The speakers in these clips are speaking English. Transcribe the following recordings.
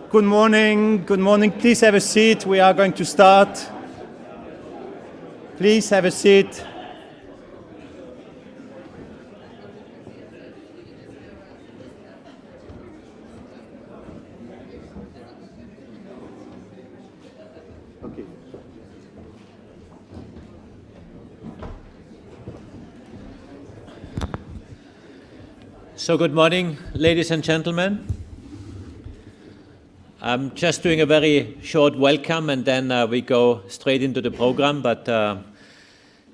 Good morning. Good morning. Please have a seat. We are going to start. Please have a seat. Okay. So good morning, ladies and gentlemen. I'm just doing a very short welcome and then we go straight into the program, but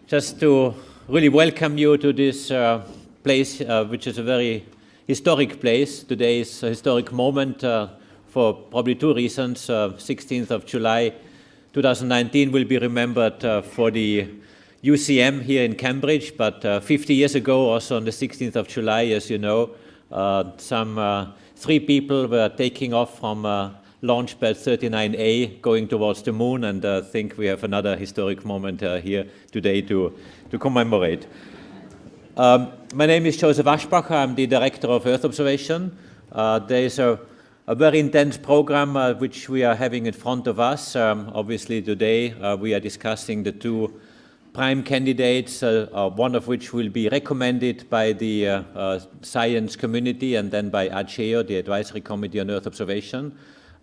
just to really welcome you to this place, which is a very historic place. Today is a historic moment for probably two reasons. 16th of July 2019 will be remembered for the UCM here in Cambridge, but 50 years ago, also on the 16th of July, as you know, some 3 people were taking off from launch pad 39A going towards the moon, and I think we have another historic moment here today to commemorate. My name is Joseph Aschbacher. I'm the Director of Earth Observation. There is a very intense program which we are having in front of us. Obviously today we are discussing the 2 prime candidates, one of which will be recommended by the science community and then by ACEO, the Advisory Committee on Earth Observation.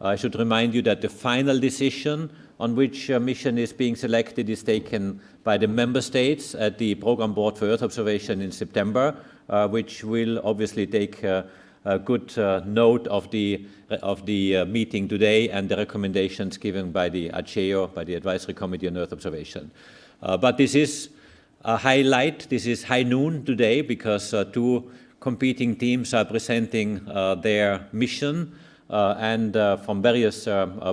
I should remind you that the final decision on which mission is being selected is taken by the member states at the Program Board for Earth Observation in September, which will obviously take a good note of the meeting today and the recommendations given by the ACEO, by the Advisory Committee on Earth Observation. But this is a highlight, this is high noon today because 2 competing teams are presenting their mission and from various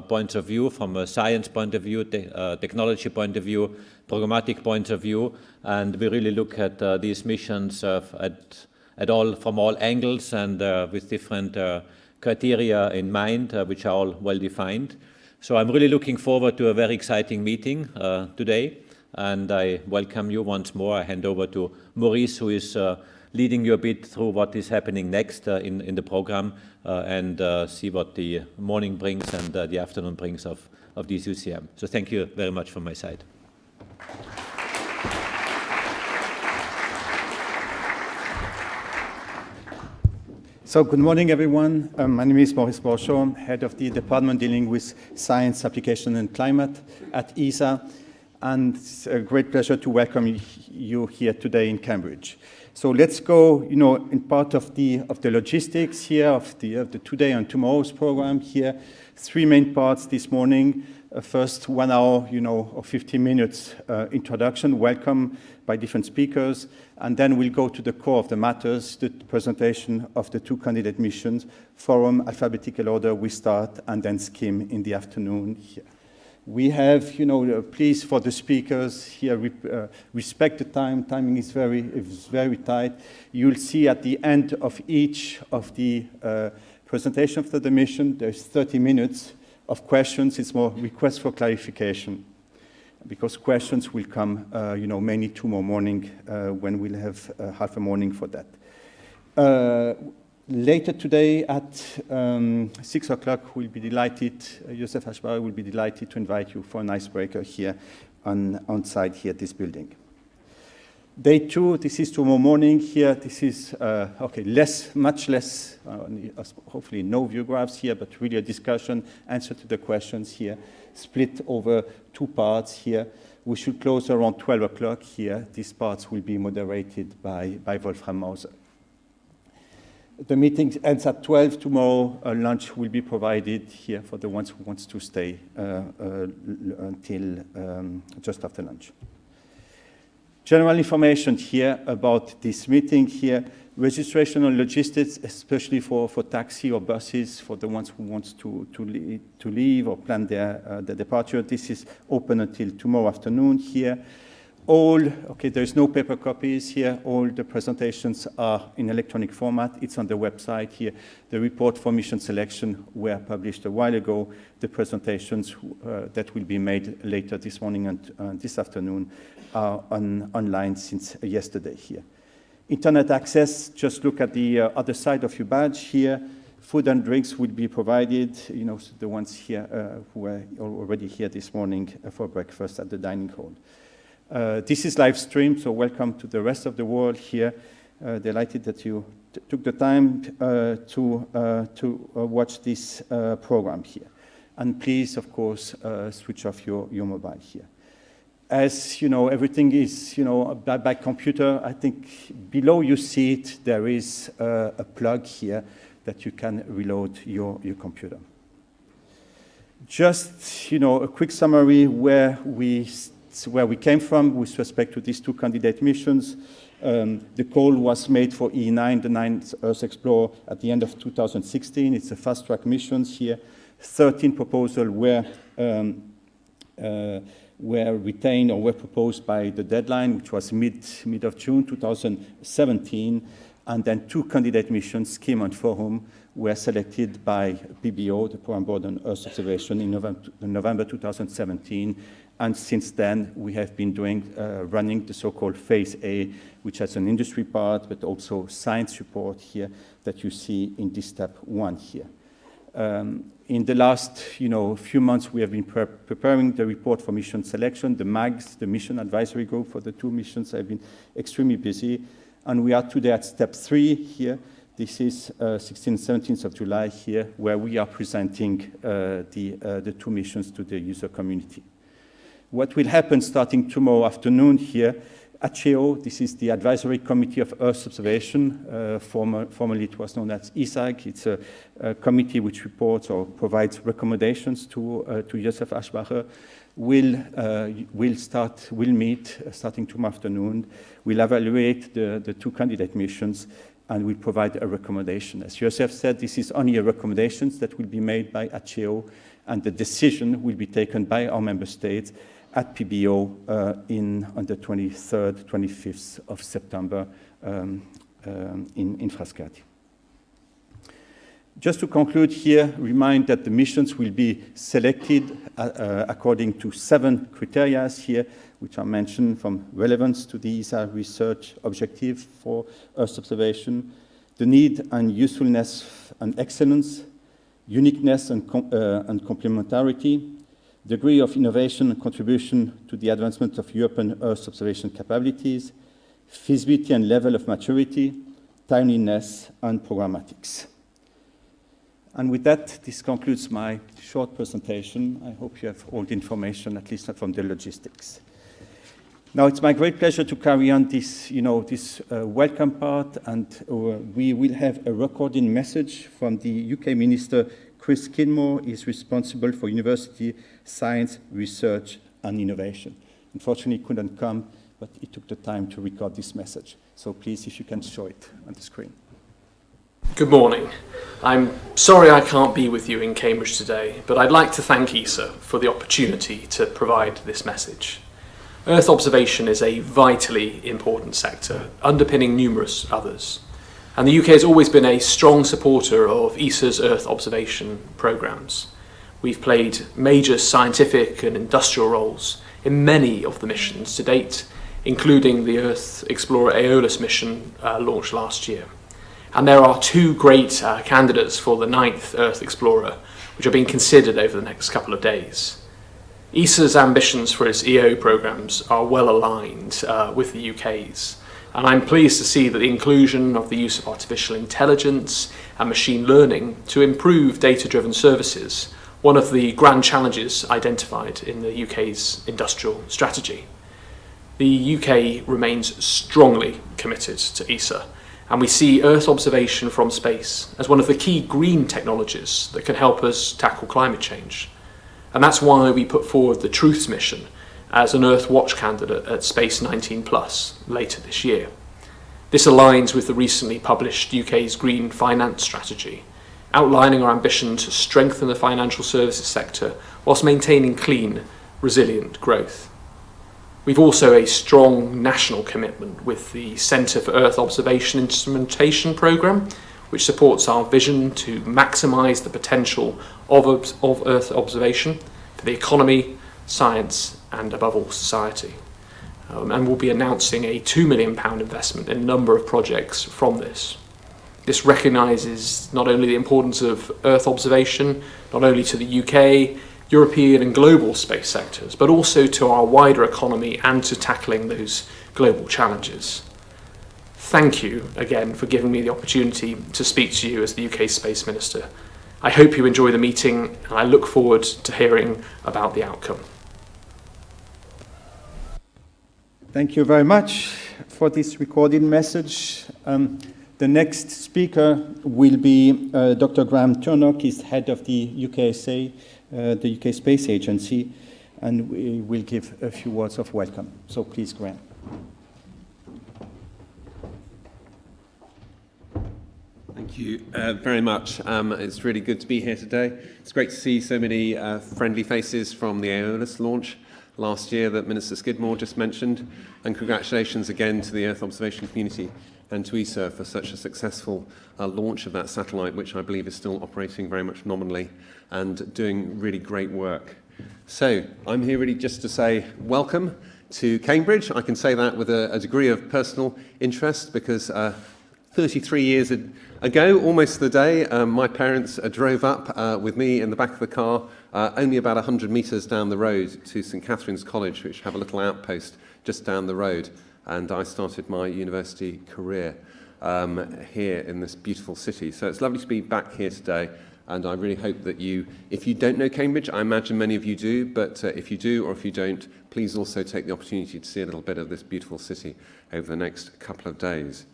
points of view, from a science point of view, technology point of view, programmatic point of view, and we really look at these missions from all angles and with different criteria in mind, which are all well defined. So I'm really looking forward to a very exciting meeting today. And I welcome you once more. I hand over to Maurice, who is leading you a bit through what is happening next in the program and see what the morning brings and the afternoon brings of this UCM. So thank you very much from my side. So good morning, everyone. My name is Maurice Borchon, head of the department dealing with science, application, and climate at ESA. And it's a great pleasure to welcome you here today in Cambridge. So let's go, in part of the logistics here of the today and tomorrow's program here. 3 main parts this morning. First 1 hour, or 15 minutes introduction, welcome by different speakers, and then we'll go to the core of the matters, the presentation of the 2 candidate missions, FORUM, alphabetical order, we start, and then SKIM in the afternoon here. We have, please, for the speakers here, respect the time. Timing is very tight. You'll see at the end of each of the presentation of the mission, there's 30 minutes of questions. It's more requests for clarification, because questions will come, mainly tomorrow morning when we'll have half a morning for that. Later today at 6 o'clock, we'll be delighted, Joseph Aschbacher will be delighted to invite you for an icebreaker here on site here at this building. Day 2, this is tomorrow morning here. This is, much less, hopefully no view graphs here, but really a discussion, answer to the questions here, split over 2 parts here. We should close around 12 o'clock here. These parts will be moderated by Wolfram Mauser. The meeting ends at 12 tomorrow. Lunch will be provided here for the ones who want to stay until just after lunch. General information here about this meeting here. Registration and logistics, especially for taxi or buses, for the ones who want to leave or plan their departure. This is open until tomorrow afternoon here. There's no paper copies here. All the presentations are in electronic format. It's on the website here. The report for mission selection were published a while ago. The presentations that will be made later this morning and this afternoon are online since yesterday here. Internet access, just look at the other side of your badge here. Food and drinks will be provided, the ones here who were already here this morning for breakfast at the dining hall. This is live streamed, so welcome to the rest of the world here. Delighted that you took the time to watch this program here. And please, of course, switch off your mobile here. As you know, everything is by computer. I think below you see it, there is a plug here that you can reload your computer. Just a quick summary where we came from with respect to these two candidate missions. The call was made for E9, the 9th Earth Explorer, at the end of 2016. It's a fast-track missions here. 13 proposals were retained or were proposed by the deadline, which was mid of June 2017. And then 2 candidate missions, SKIM and FORUM, were selected by PBO, the Program Board on Earth Observation, in November 2017. And since then, we have been running the so-called Phase A, which has an industry part, but also science support here that you see in this step 1 here. In the last few months, we have been preparing the report for mission selection. The MAGs, the Mission Advisory Group for the 2 missions, have been extremely busy. And we are today at step 3 here. This is 16th and 17th of July here, where we are presenting the 2 missions to the user community. What will happen starting tomorrow afternoon here, ACEO, this is the Advisory Committee of Earth Observation. Formerly it was known as ESA. It's a committee which reports or provides recommendations to Josef Aschbacher. Will meet starting tomorrow afternoon. We'll evaluate the 2 candidate missions and we'll provide a recommendation. As Josef said, this is only a recommendation that will be made by ACEO, and the decision will be taken by our member states at PBO on the 23rd, 25th of September in Frascati. Just to conclude here, remind that the missions will be selected according to 7 criteria here, which are mentioned, from relevance to the ESA research objective for Earth observation, the need and usefulness and excellence, uniqueness and complementarity, degree of innovation and contribution to the advancement of European Earth observation capabilities, feasibility and level of maturity, timeliness, and programmatics. And with that, this concludes my short presentation. I hope you have all the information, at least from the logistics. Now, it's my great pleasure to carry on this, welcome part, and we will have a recording message from the UK Minister, Chris Skidmore. Is responsible for university, science, research, and innovation. Unfortunately, he couldn't come, but he took the time to record this message. So please, if you can show it on the screen. Good morning. I'm sorry I can't be with you in Cambridge today, but I'd like to thank ESA for the opportunity to provide this message. Earth observation is a vitally important sector, underpinning numerous others. And the UK has always been a strong supporter of ESA's Earth observation programmes. We've played major scientific and industrial roles in many of the missions to date, including the Earth Explorer Aeolus mission launched last year. And there are 2 great candidates for the 9th Earth Explorer, which are being considered over the next couple of days. ESA's ambitions for its EO programmes are well aligned with the UK's, and I'm pleased to see that the inclusion of the use of artificial intelligence and machine learning to improve data-driven services, one of the grand challenges identified in the UK's industrial strategy. The UK remains strongly committed to ESA, and we see Earth observation from space as one of the key green technologies that can help us tackle climate change. And that's why we put forward the Truths mission as an Earth Watch candidate at Space 19+ later this year. This aligns with the recently published UK's Green Finance Strategy, outlining our ambition to strengthen the financial services sector whilst maintaining clean, resilient growth. We've also a strong national commitment with the Centre for Earth Observation Instrumentation Programme, which supports our vision to maximise the potential of Earth observation for the economy, science, and above all, society. And we'll be announcing a £2 million investment in a number of projects from this. This recognises not only the importance of Earth observation, not only to the UK, European and global space sectors, but also to our wider economy and to tackling those global challenges. Thank you again for giving me the opportunity to speak to you as the UK Space Minister. I hope you enjoy the meeting and I look forward to hearing about the outcome. Thank you very much for this recorded message. The next speaker will be Dr. Graham Turnock. He's head of the ESA, the UK Space Agency, and we will give a few words of welcome. So please, Graham. Thank you very much. It's really good to be here today. It's great to see so many friendly faces from the Aeolus launch last year that Minister Skidmore just mentioned, and congratulations again to the Earth observation community and to ESA for such a successful launch of that satellite, which I believe is still operating very much nominally and doing really great work. So I'm here really just to say welcome to Cambridge. I can say that with a degree of personal interest because 33 years ago, almost the day, my parents drove up with me in the back of the car only about 100 metres down the road to St Catherine's College, which have a little outpost just down the road. And I started my university career here in this beautiful city. So it's lovely to be back here today. And I really hope that you, if you don't know Cambridge, I imagine many of you do, but if you do or if you don't, please also take the opportunity to see a little bit of this beautiful city over the next couple of days.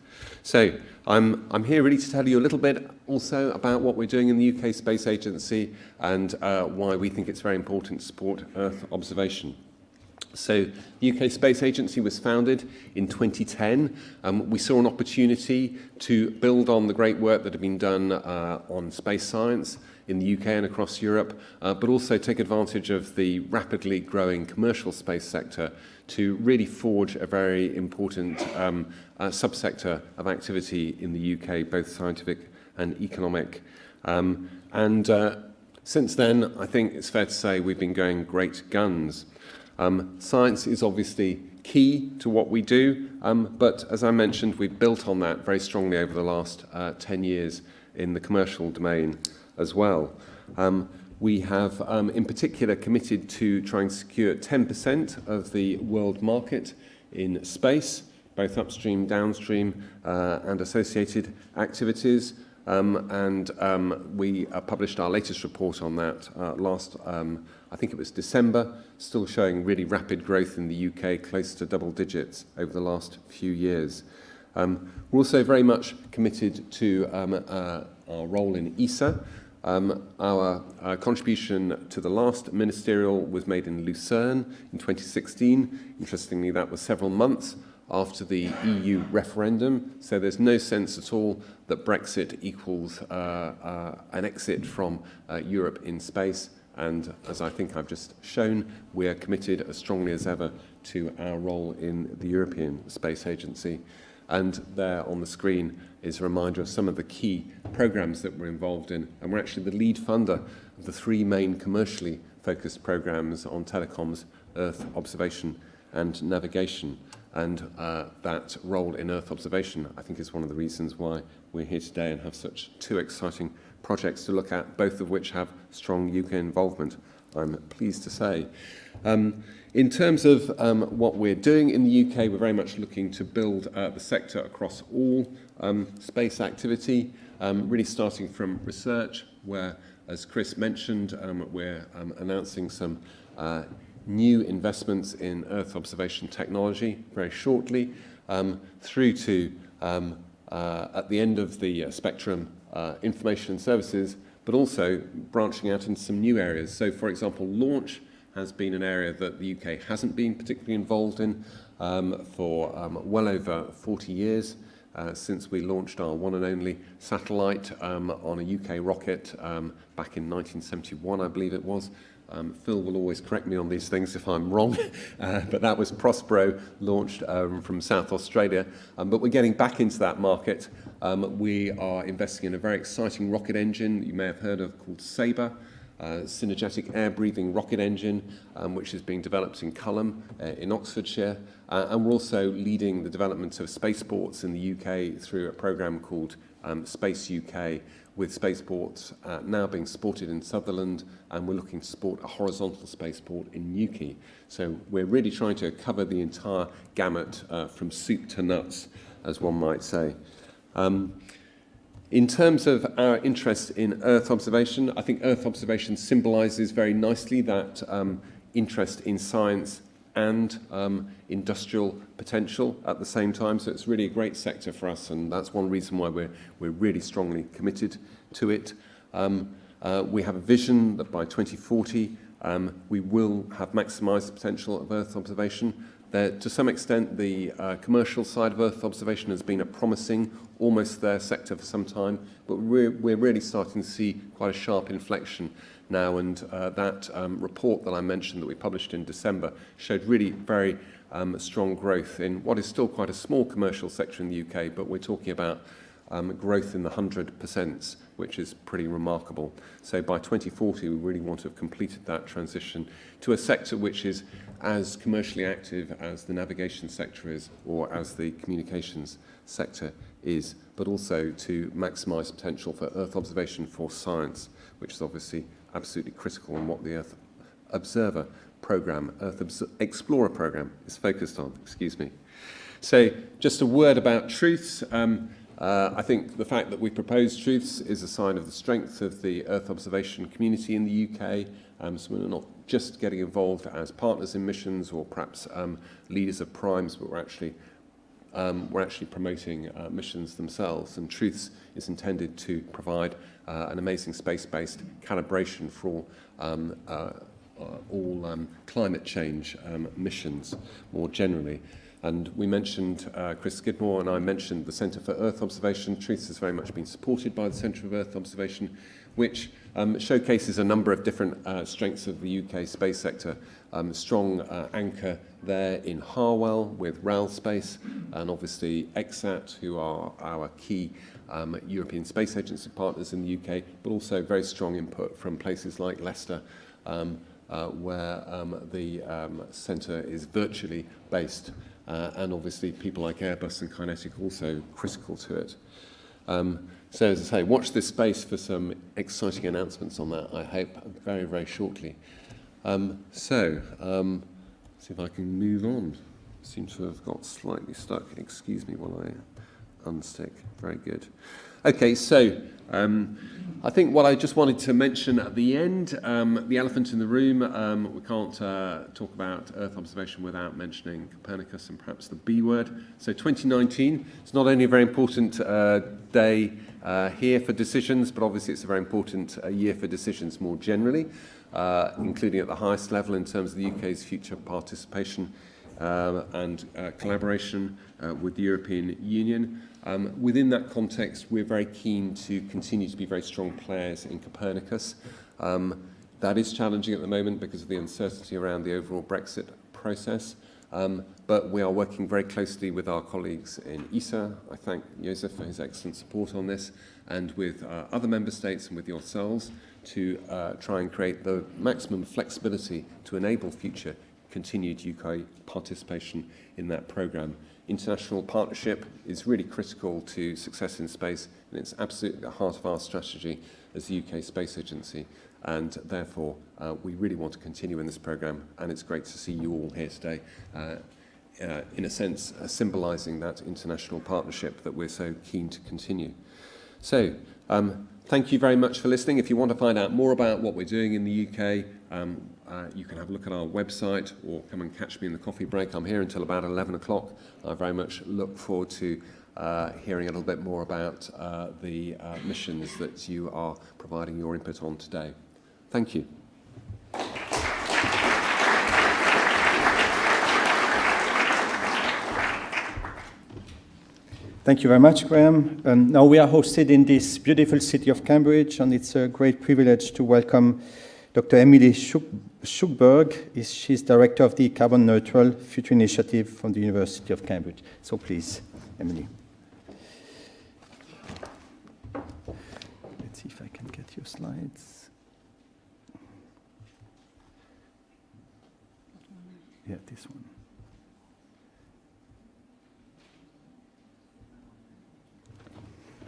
So I'm here really to tell you a little bit also about what we're doing in the UK Space Agency and why we think it's very important to support Earth observation. So the UK Space Agency was founded in 2010. We saw an opportunity to build on the great work that had been done on space science in the UK and across Europe, but also take advantage of the rapidly growing commercial space sector to really forge a very important subsector of activity in the UK, both scientific and economic. Since then, I think it's fair to say we've been going great guns. Science is obviously key to what we do, but as I mentioned, we've built on that very strongly over the last 10 years in the commercial domain as well. We have, in particular, committed to trying to secure 10% of the world market in space, both upstream, downstream, and associated activities. We published our latest report on that last, I think it was December, still showing really rapid growth in the UK, close to double digits over the last few years. We're also very much committed to our role in ESA. Our contribution to the last ministerial was made in Lucerne in 2016. Interestingly, that was several months after the EU referendum, so there's no sense at all that Brexit equals an exit from Europe in space. And as I think I've just shown, we're committed as strongly as ever to our role in the European Space Agency. And there on the screen is a reminder of some of the key programs that we're involved in. And we're actually the lead funder of the three main commercially focused programs on telecoms, Earth observation and navigation. And that role in Earth observation, I think, is one of the reasons why we're here today and have such two exciting projects to look at, both of which have strong UK involvement, I'm pleased to say. In terms of what we're doing in the UK, we're very much looking to build the sector across all space activity, really starting from research, where, as Chris mentioned, we're announcing some new investments in Earth observation technology very shortly, through to, at the end of the spectrum, information and services, but also branching out into some new areas. So, for example, launch has been an area that the UK hasn't been particularly involved in for well over 40 years, since we launched our one and only satellite on a UK rocket back in 1971, I believe it was. Phil will always correct me on these things if I'm wrong, but that was Prospero, launched from South Australia. But we're getting back into that market. We are investing in a very exciting rocket engine that you may have heard of called Sabre, synergetic air-breathing rocket engine, which is being developed in Culham in Oxfordshire. And we're also leading the development of spaceports in the UK through a programme called Space UK, with spaceports now being supported in Sutherland, and we're looking to support a horizontal spaceport in Newquay. So we're really trying to cover the entire gamut from soup to nuts, as one might say. In terms of our interest in Earth observation, I think Earth observation symbolises very nicely that interest in science and industrial potential at the same time. So it's really a great sector for us, and that's one reason why we're really strongly committed to it. We have a vision that by 2040 we will have maximised the potential of Earth observation. To some extent, the commercial side of Earth observation has been a promising, almost there sector for some time, but we're really starting to see quite a sharp inflection now, and that report that I mentioned that we published in December showed really very strong growth in what is still quite a small commercial sector in the UK, but we're talking about growth in the 100%, which is pretty remarkable. So by 2040, we really want to have completed that transition to a sector which is as commercially active as the navigation sector is, or as the communications sector is, but also to maximise potential for Earth observation for science, which is obviously absolutely critical in what the Earth Observer programme, Earth Explorer programme is focused on. Excuse me. So just a word about truths. I think the fact that we propose truths is a sign of the strength of the Earth observation community in the UK. So we're not just getting involved as partners in missions or perhaps leaders of primes, but we're actually promoting missions themselves. And Truths is intended to provide an amazing space-based calibration for all climate change missions more generally. And we mentioned, Chris Skidmore and I mentioned the Centre for Earth Observation. Truths has very much been supported by the Centre for Earth Observation, which showcases a number of different strengths of the UK space sector. Strong anchor there in Harwell with RAL Space, and obviously EXAT, who are our key European Space Agency partners in the UK, but also very strong input from places like Leicester, where the centre is virtually based. And obviously people like Airbus and Kinetic also critical to it. So as I say, watch this space for some exciting announcements on that, I hope, very, very shortly. See if I can move on. Seem to have got slightly stuck. Excuse me while I unstick. Very good. Okay, so I think what I just wanted to mention at the end, the elephant in the room, we can't talk about Earth observation without mentioning Copernicus and perhaps the B word. So 2019, it's not only a very important day here for decisions, but obviously it's a very important year for decisions more generally, including at the highest level in terms of the UK's future participation and collaboration with the European Union. Within that context, we're very keen to continue to be very strong players in Copernicus. That is challenging at the moment because of the uncertainty around the overall Brexit process, but we are working very closely with our colleagues in ESA. I thank Joseph for his excellent support on this, and with other member states and with yourselves to try and create the maximum flexibility to enable future continued UK participation in that programme. International partnership is really critical to success in space, and it's absolutely at the heart of our strategy as the UK Space Agency, and therefore we really want to continue in this programme, and it's great to see you all here today, in a sense symbolising that international partnership that we're so keen to continue. So thank you very much for listening. If you want to find out more about what we're doing in the UK, you can have a look at our website or come and catch me in the coffee break. I'm here until about 11 o'clock. I very much look forward to hearing a little bit more about the missions that you are providing your input on today. Thank you. Thank you very much, Graham. Now we are hosted in this beautiful city of Cambridge, and it's a great privilege to welcome Dr. Emily Schuckberg. She's Director of the Carbon Neutral Future Initiative from the University of Cambridge. So please, Emily. Let's see if I can get your slides. Yeah, this one.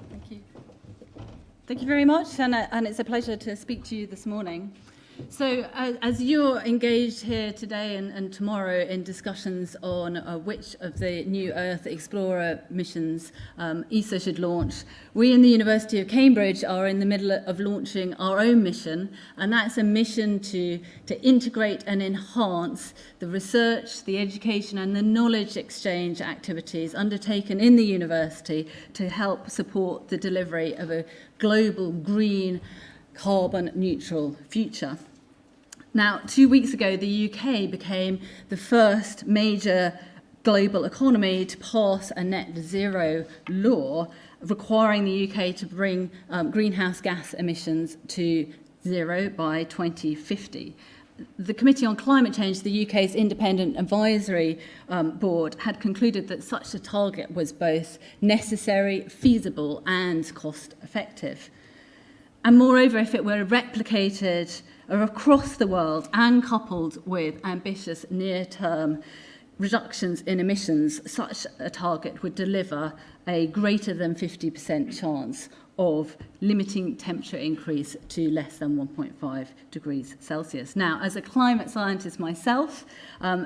Thank Thank you. Thank you very much, and it's a pleasure to speak to you this morning. So as you're engaged here today and tomorrow in discussions on which of the new Earth Explorer missions ESA should launch, we in the University of Cambridge are in the middle of launching our own mission, and that's a mission to integrate and enhance the research, the education and the knowledge exchange activities undertaken in the university to help support the delivery of a global green carbon neutral future. Now, 2 weeks ago, the UK became the first major global economy to pass a net zero law requiring the UK to bring greenhouse gas emissions to zero by 2050. The Committee on Climate Change, the UK's independent advisory board, had concluded that such a target was both necessary, feasible and cost effective. And moreover, if it were replicated across the world and coupled with ambitious near-term reductions in emissions, such a target would deliver a greater than 50% chance of limiting temperature increase to less than 1.5 degrees Celsius. Now, as a climate scientist myself,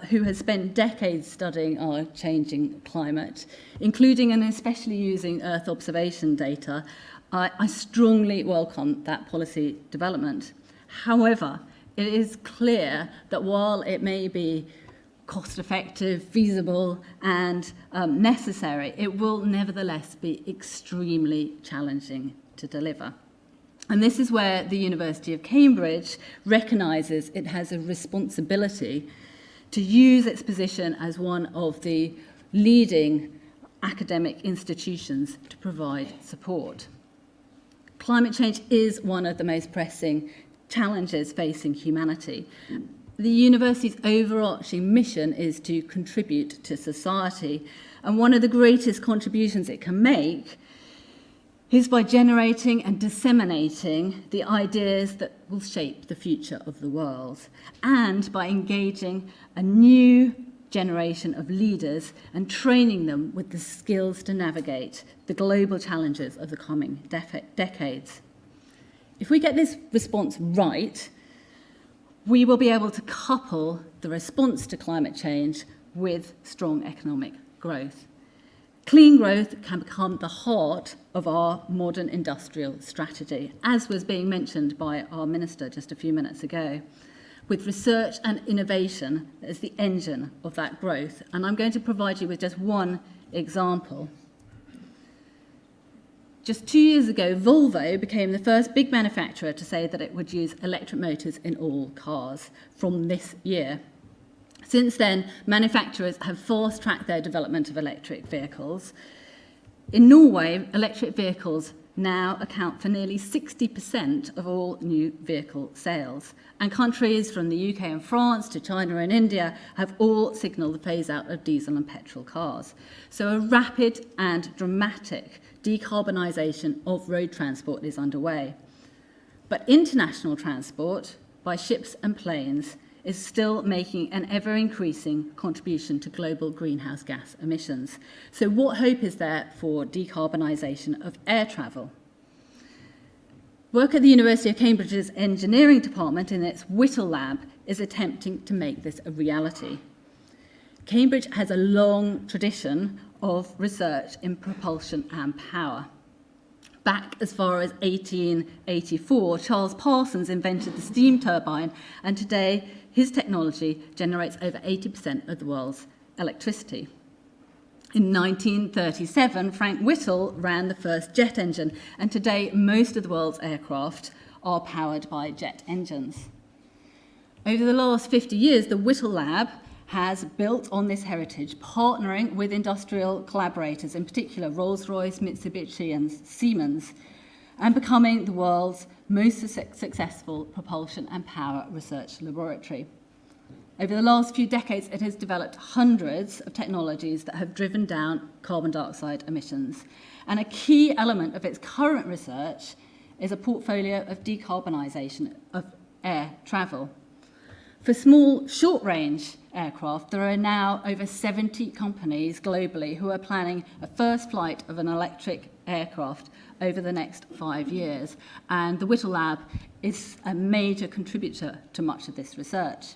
who has spent decades studying our changing climate, including and especially using Earth observation data, I strongly welcome that policy development. However, it is clear that while it may be cost-effective, feasible and necessary, it will nevertheless be extremely challenging to deliver. And this is where the University of Cambridge recognises it has a responsibility to use its position as one of the leading academic institutions to provide support. Climate change is one of the most pressing challenges facing humanity. The university's overarching mission is to contribute to society, and one of the greatest contributions it can make is by generating and disseminating the ideas that will shape the future of the world, and by engaging a new generation of leaders and training them with the skills to navigate the global challenges of the coming decades. If we get this response right, we will be able to couple the response to climate change with strong economic growth. Clean growth can become the heart of our modern industrial strategy, as was being mentioned by our minister just a few minutes ago, with research and innovation as the engine of that growth. And I'm going to provide you with just one example. Just 2 years ago, Volvo became the first big manufacturer to say that it would use electric motors in all cars from this year. Since then, manufacturers have fast-tracked their development of electric vehicles. In Norway, electric vehicles now account for nearly 60% of all new vehicle sales. And countries from the UK and France to China and India have all signalled the phase-out of diesel and petrol cars. So a rapid and dramatic decarbonisation of road transport is underway. But international transport by ships and planes is still making an ever-increasing contribution to global greenhouse gas emissions. So what hope is there for decarbonisation of air travel? Work at the University of Cambridge's engineering department in its Whittle lab is attempting to make this a reality. Cambridge has a long tradition of research in propulsion and power. Back as far as 1884, Charles Parsons invented the steam turbine, and today his technology generates over 80% of the world's electricity. In 1937, Frank Whittle ran the first jet engine, and today most of the world's aircraft are powered by jet engines. Over the last 50 years, the Whittle Lab has built on this heritage, partnering with industrial collaborators, in particular Rolls-Royce, Mitsubishi and Siemens, and becoming the world's most successful propulsion and power research laboratory. Over the last few decades, it has developed hundreds of technologies that have driven down carbon dioxide emissions. And a key element of its current research is a portfolio of decarbonisation of air travel. For small, short-range aircraft, there are now over 70 companies globally who are planning a first flight of an electric aircraft over the next 5 years. And the Whittle Lab is a major contributor to much of this research.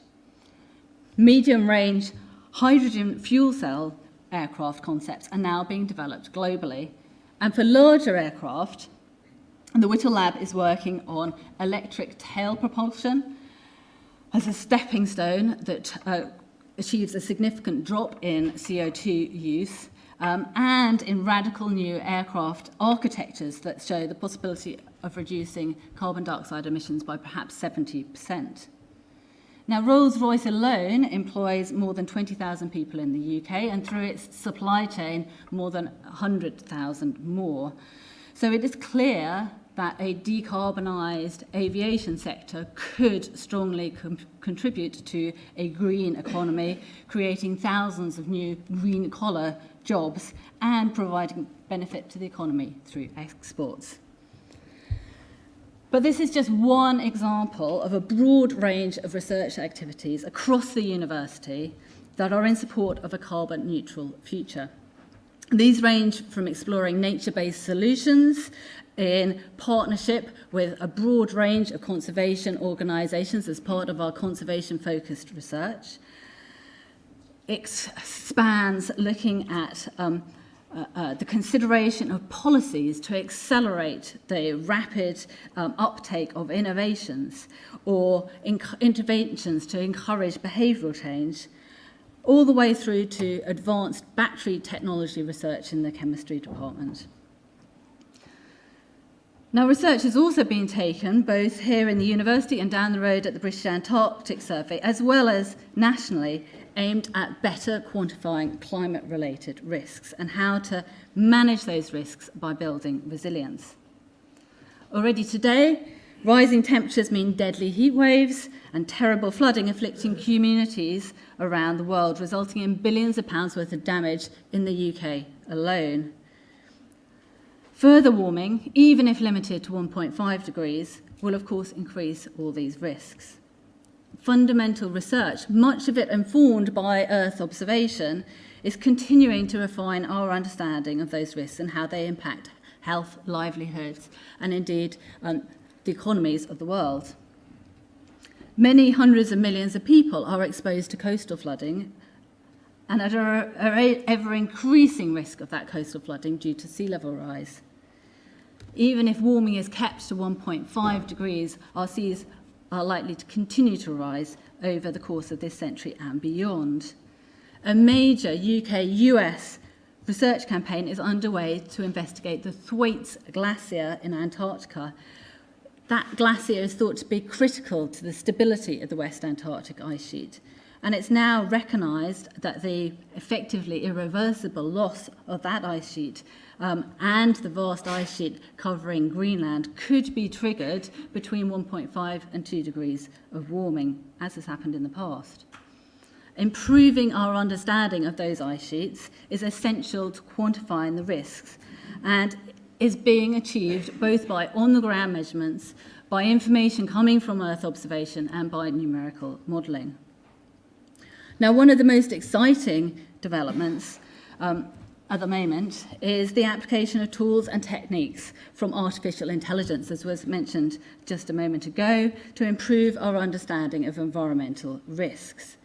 Medium-range hydrogen fuel cell aircraft concepts are now being developed globally. And for larger aircraft, the Whittle Lab is working on electric tail propulsion as a stepping stone that achieves a significant drop in CO2 use, and in radical new aircraft architectures that show the possibility of reducing carbon dioxide emissions by perhaps 70%. Now, Rolls-Royce alone employs more than 20,000 people in the UK, and through its supply chain, more than 100,000 more. So it is clear that a decarbonised aviation sector could strongly contribute to a green economy, creating thousands of new green-collar jobs and providing benefit to the economy through exports. But this is just one example of a broad range of research activities across the university that are in support of a carbon-neutral future. These range from exploring nature-based solutions in partnership with a broad range of conservation organisations as part of our conservation-focused research. It spans looking at the consideration of policies to accelerate the rapid uptake of innovations or interventions to encourage behavioural change, all the way through to advanced battery technology research in the chemistry department. Now, research has also been taken both here in the university and down the road at the British Antarctic Survey, as well as nationally, aimed at better quantifying climate-related risks and how to manage those risks by building resilience. Already today, rising temperatures mean deadly heat waves and terrible flooding afflicting communities around the world, resulting in billions of pounds worth of damage in the UK alone. Further warming, even if limited to 1.5 degrees, will of course increase all these risks. Fundamental research, much of it informed by Earth observation, is continuing to refine our understanding of those risks and how they impact health, livelihoods, and indeed the economies of the world. Many hundreds of millions of people are exposed to coastal flooding and at an ever-increasing risk of that coastal flooding due to sea level rise. Even if warming is kept to 1.5 degrees, our seas are likely to continue to rise over the course of this century and beyond. A major UK-US research campaign is underway to investigate the Thwaites Glacier in Antarctica. That glacier is thought to be critical to the stability of the West Antarctic ice sheet. And it's now recognised that the effectively irreversible loss of that ice sheet and the vast ice sheet covering Greenland could be triggered between 1.5 and 2 degrees of warming, as has happened in the past. Improving our understanding of those ice sheets is essential to quantifying the risks and is being achieved both by on-the-ground measurements, by information coming from Earth observation and by numerical modelling. Now, one of the most exciting developments at the moment is the application of tools and techniques from artificial intelligence, as was mentioned just a moment ago, to improve our understanding of environmental risks.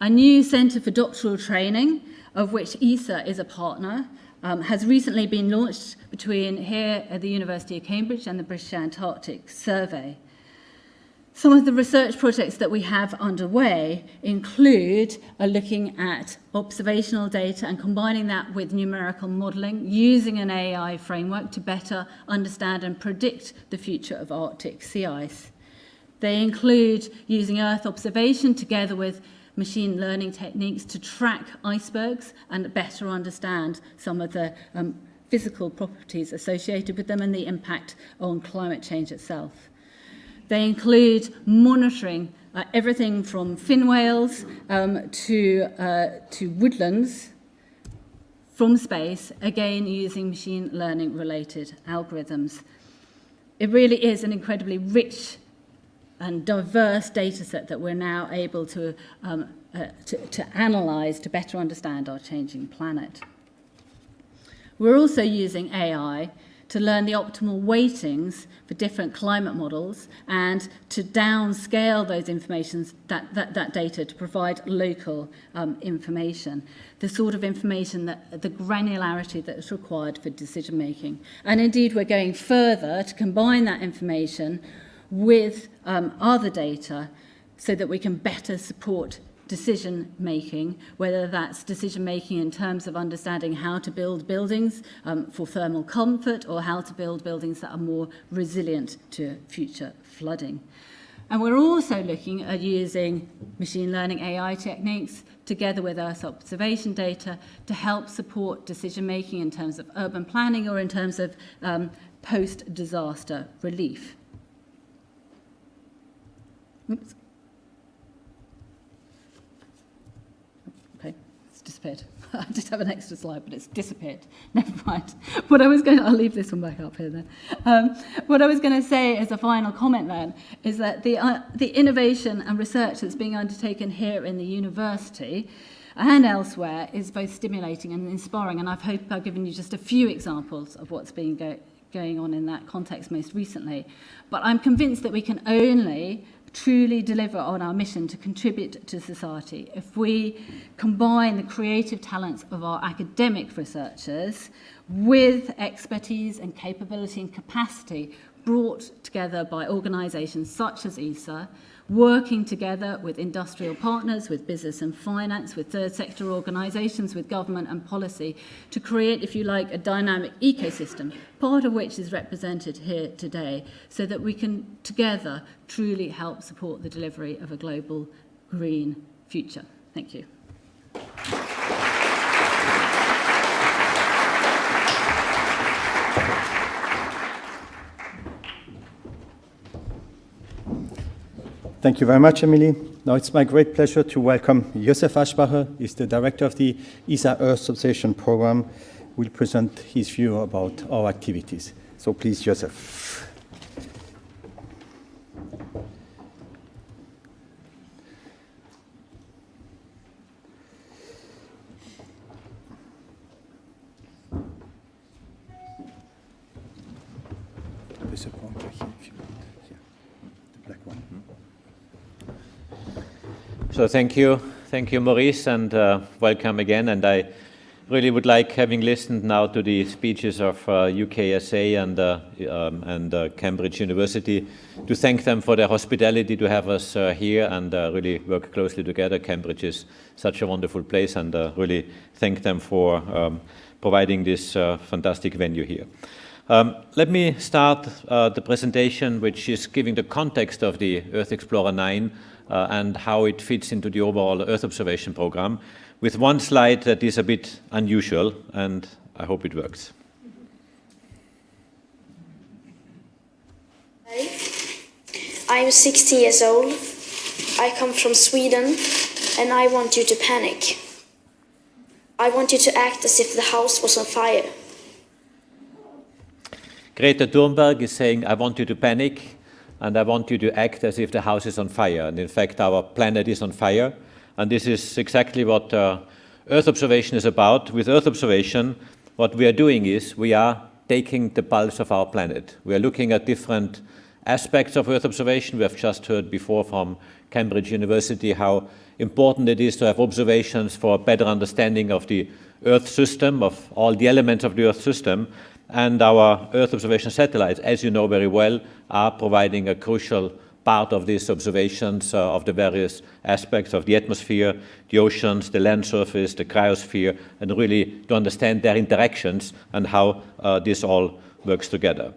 A new Centre for Doctoral Training, of which ESA is a partner, has recently been launched between here at the University of Cambridge and the British Antarctic Survey. Some of the research projects that we have underway include looking at observational data and combining that with numerical modelling, using an AI framework to better understand and predict the future of Arctic sea ice. They include using Earth observation together with machine learning techniques to track icebergs and better understand some of the physical properties associated with them and the impact on climate change itself. They include monitoring everything from fin whales to woodlands from space, again using machine learning related algorithms. It really is an incredibly rich and diverse data set that we're now able to analyse to better understand our changing planet. We're also using AI to learn the optimal weightings for different climate models and to downscale those that data to provide local information, the sort of information the granularity that is required for decision making. And indeed, we're going further to combine that information with other data so that we can better support decision making, whether that's decision making in terms of understanding how to build buildings for thermal comfort or how to build buildings that are more resilient to future flooding. And we're also looking at using machine learning AI techniques together with Earth observation data to help support decision making in terms of urban planning or in terms of post-disaster relief. Oops. Disappeared. I did have an extra slide, but it's disappeared. Never mind. I'll leave this one back up here then. What I was going to say as a final comment then is that the innovation and research that's being undertaken here in the university and elsewhere is both stimulating and inspiring, and I hope I've given you just a few examples of what's been going on in that context most recently. But I'm convinced that we can only truly deliver on our mission to contribute to society if we combine the creative talents of our academic researchers with expertise and capability and capacity brought together by organisations such as ESA, working together with industrial partners, with business and finance, with third sector organisations, with government and policy, to create, if you like, a dynamic ecosystem, part of which is represented here today, so that we can together truly help support the delivery of a global green future. Thank you. Thank you very much, Emily. Now it's my great pleasure to welcome Josef Aschbacher. He's the director of the ESA Earth Observation Program. Will present his view about our activities. So please, Josef. There's a pointer here, if you want. Here, the black one. So thank you, Maurice, and welcome again. And I really would like, having listened now to the speeches of UKSA and Cambridge University, to thank them for their hospitality to have us here and really work closely together. Cambridge is such a wonderful place, and really thank them for providing this fantastic venue here. Let me start the presentation, which is giving the context of the Earth Explorer 9 and how it fits into the overall Earth observation program, with one slide that is a bit unusual, and I hope it works. I'm 60 years old. I come from Sweden, and I want you to panic. I want you to act as if the house was on fire. Greta Thunberg is saying, I want you to panic, and I want you to act as if the house is on fire. And in fact, our planet is on fire. And this is exactly what Earth observation is about. With Earth observation, what we are doing is we are taking the pulse of our planet. We are looking at different aspects of Earth observation. We have just heard before from Cambridge University how important it is to have observations for a better understanding of the Earth system, of all the elements of the Earth system. And our Earth observation satellites, as you know very well, are providing a crucial part of these observations of the various aspects of the atmosphere, the oceans, the land surface, the cryosphere, and really to understand their interactions and how this all works together.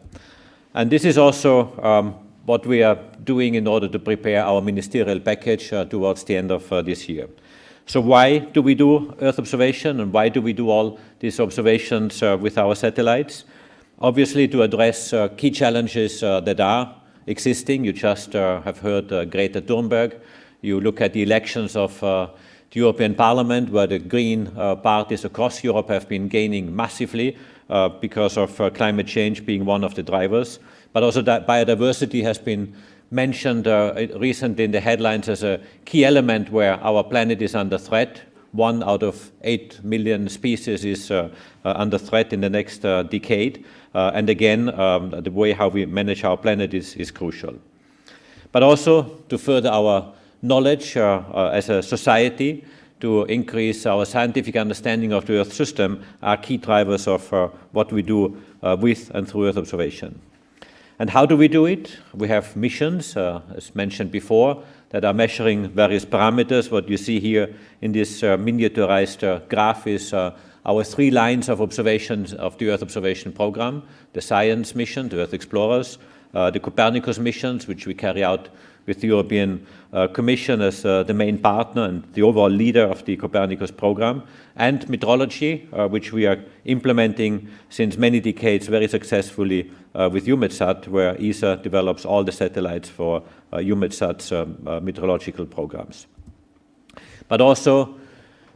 And this is also what we are doing in order to prepare our ministerial package towards the end of this year. So why do we do Earth observation, and why do we do all these observations with our satellites? Obviously, to address key challenges that are existing. You just have heard Greta Thunberg. You look at the elections of the European Parliament, where the Green parties across Europe have been gaining massively because of climate change being one of the drivers. But also that biodiversity has been mentioned recently in the headlines as a key element where our planet is under threat. 1 out of 8 million species is under threat in the next decade. And again, the way how we manage our planet is crucial. But also to further our knowledge as a society, to increase our scientific understanding of the Earth system are key drivers of what we do with and through Earth observation. And how do we do it? We have missions, as mentioned before, that are measuring various parameters. What you see here in this miniaturized graph is our 3 lines of observations of the Earth observation program: the science mission, the Earth Explorers, the Copernicus missions, which we carry out with the European Commission as the main partner and the overall leader of the Copernicus program, and metrology, which we are implementing since many decades very successfully with EUMETSAT, where ESA develops all the satellites for EUMETSAT's meteorological programs. But also,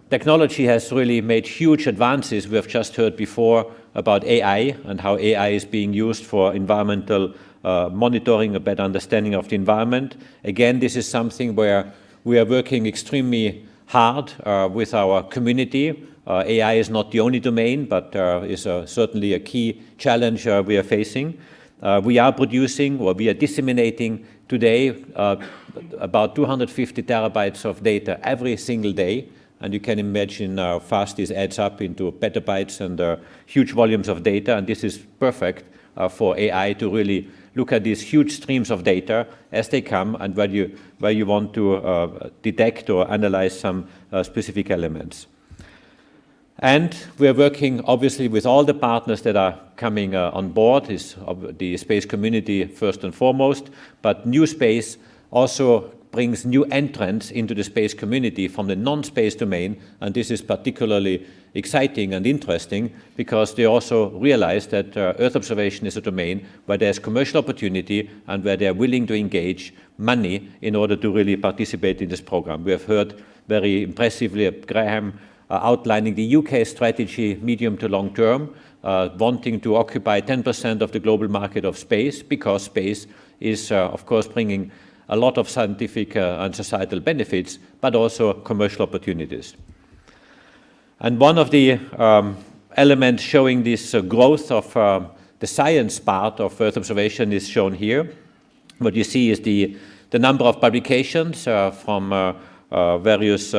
technology has really made huge advances. We have just heard before about AI and how AI is being used for environmental monitoring, a better understanding of the environment. Again, this is something where we are working extremely hard with our community. AI is not the only domain, but is certainly a key challenge we are facing. We are producing, or we are disseminating today about 250 terabytes of data every single day. And you can imagine how fast this adds up into petabytes and huge volumes of data. And this is perfect for AI to really look at these huge streams of data as they come and where you want to detect or analyze some specific elements. And we are working obviously with all the partners that are coming on board, is the space community first and foremost, but new space also brings new entrants into the space community from the non-space domain, and this is particularly exciting and interesting because they also realize that Earth observation is a domain where there's commercial opportunity and where they're willing to engage money in order to really participate in this program. We have heard very impressively Graham outlining the UK strategy medium to long term, wanting to occupy 10% of the global market of space, because space is, of course, bringing a lot of scientific and societal benefits, but also commercial opportunities. And one of the elements showing this growth of the science part of Earth observation is shown here. What you see is the number of publications from various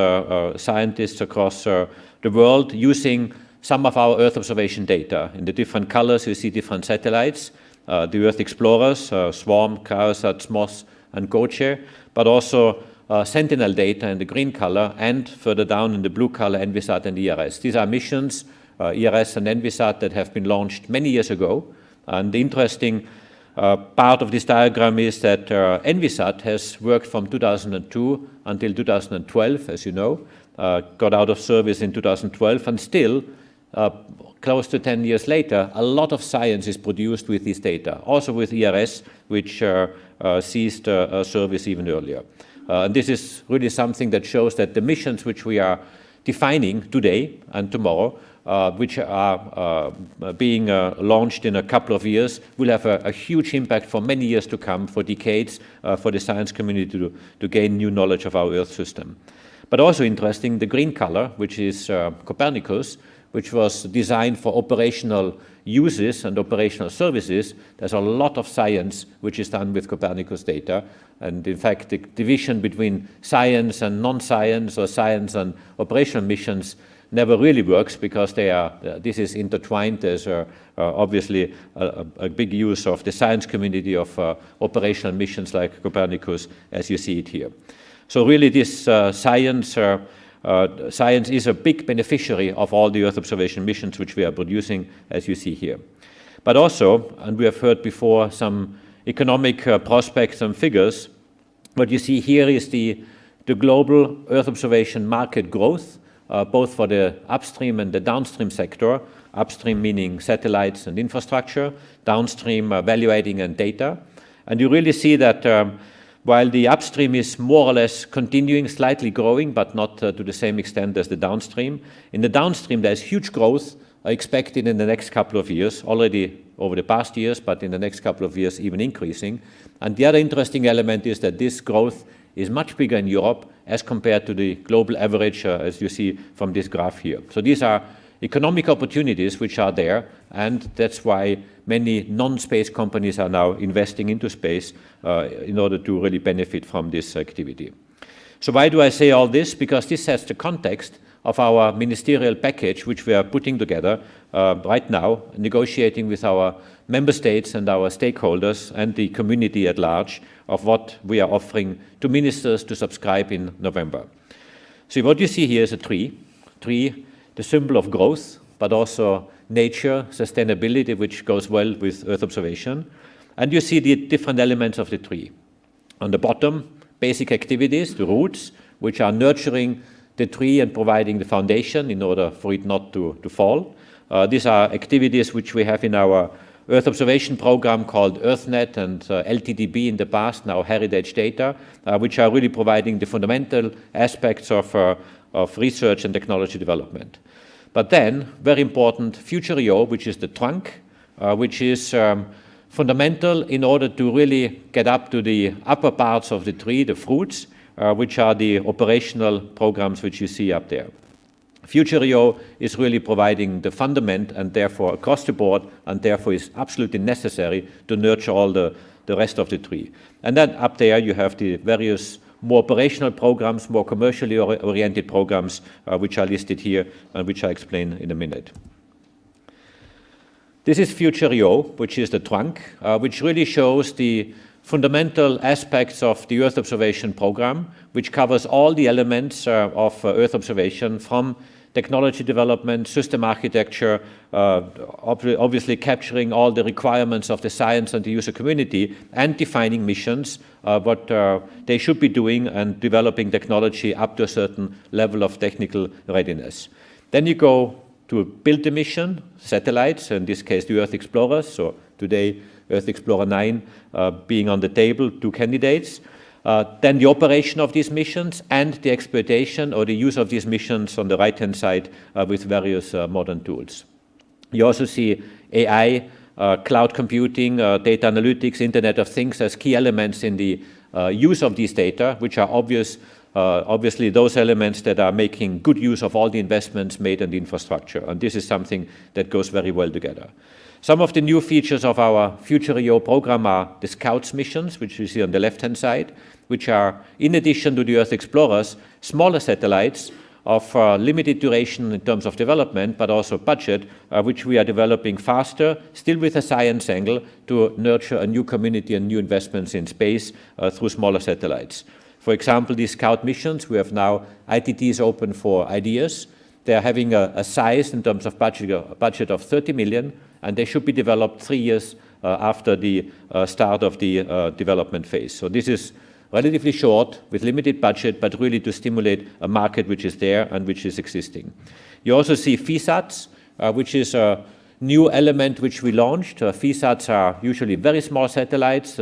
scientists across the world using some of our Earth observation data. In the different colors, you see different satellites, the Earth Explorers, SWARM, Cryosat, SMOS, and GOCHE, but also Sentinel data in the green color, and further down in the blue color, ENVISAT and ERS. These are missions, ERS and ENVISAT, that have been launched many years ago. And the interesting part of this diagram is that ENVISAT has worked from 2002 until 2012, as you know, got out of service in 2012, and still, close to 10 years later, a lot of science is produced with this data, also with ERS, which ceased service even earlier. And this is really something that shows that the missions which we are defining today and tomorrow, which are being launched in a couple of years, will have a huge impact for many years to come, for decades, for the science community to gain new knowledge of our Earth system. But also interesting, the green color, which is Copernicus, which was designed for operational uses and operational services. There's a lot of science which is done with Copernicus data. And in fact, the division between science and non-science, or science and operational missions, never really works, because this is intertwined. There's obviously a big use of the science community of operational missions like Copernicus, as you see it here. So really this science is a big beneficiary of all the Earth observation missions which we are producing, as you see here. But also, and we have heard before some economic prospects and figures, what you see here is the global Earth observation market growth, both for the upstream and the downstream sector. Upstream meaning satellites and infrastructure, downstream value-adding and data. And you really see that while the upstream is more or less continuing, slightly growing, but not to the same extent as the downstream. In the downstream, there's huge growth expected in the next couple of years, already over the past years, but in the next couple of years even increasing. And the other interesting element is that this growth is much bigger in Europe as compared to the global average, as you see from this graph here. So these are economic opportunities which are there, and that's why many non-space companies are now investing into space in order to really benefit from this activity. So why do I say all this? Because this sets the context of our ministerial package, which we are putting together right now, negotiating with our member states and our stakeholders and the community at large of what we are offering to ministers to subscribe in November. So what you see here is a tree, the symbol of growth, but also nature, sustainability, which goes well with Earth observation. And you see the different elements of the tree. On the bottom, basic activities, the roots, which are nurturing the tree and providing the foundation in order for it not to fall. These are activities which we have in our Earth observation program called EarthNet and LTDB in the past, now Heritage Data, which are really providing the fundamental aspects of research and technology development. But then, very important, FutureEO, which is the trunk, which is fundamental in order to really get up to the upper parts of the tree, the fruits, which are the operational programs which you see up there. FutureEO is really providing the fundament and therefore across the board, and therefore is absolutely necessary to nurture all the rest of the tree. And then up there you have the various more operational programs, more commercially oriented programs, which are listed here and which I explain in a minute. This is FutureEO, which is the trunk, which really shows the fundamental aspects of the Earth observation program, which covers all the elements of Earth observation, from technology development, system architecture, obviously capturing all the requirements of the science and the user community, and defining missions, what they should be doing, and developing technology up to a certain level of technical readiness. Then you go to build the mission, satellites, in this case the Earth Explorers, so today Earth Explorer 9 being on the table, 2 candidates. Then the operation of these missions and the exploitation or the use of these missions on the right-hand side with various modern tools. You also see AI, cloud computing, data analytics, Internet of Things as key elements in the use of these data, which are obviously those elements that are making good use of all the investments made in the infrastructure. And this is something that goes very well together. Some of the new features of our FutureEO program are the Scouts missions, which you see on the left-hand side, which are, in addition to the Earth Explorers, smaller satellites of limited duration in terms of development, but also budget, which we are developing faster, still with a science angle, to nurture a new community and new investments in space through smaller satellites. For example, these Scout missions, we have now ITTs open for ideas. They are having a size in terms of budget of 30 million, and they should be developed 3 years after the start of the development phase. So this is relatively short, with limited budget, but really to stimulate a market which is there and which is existing. You also see FESATs, which is a new element which we launched. FESATs are usually very small satellites.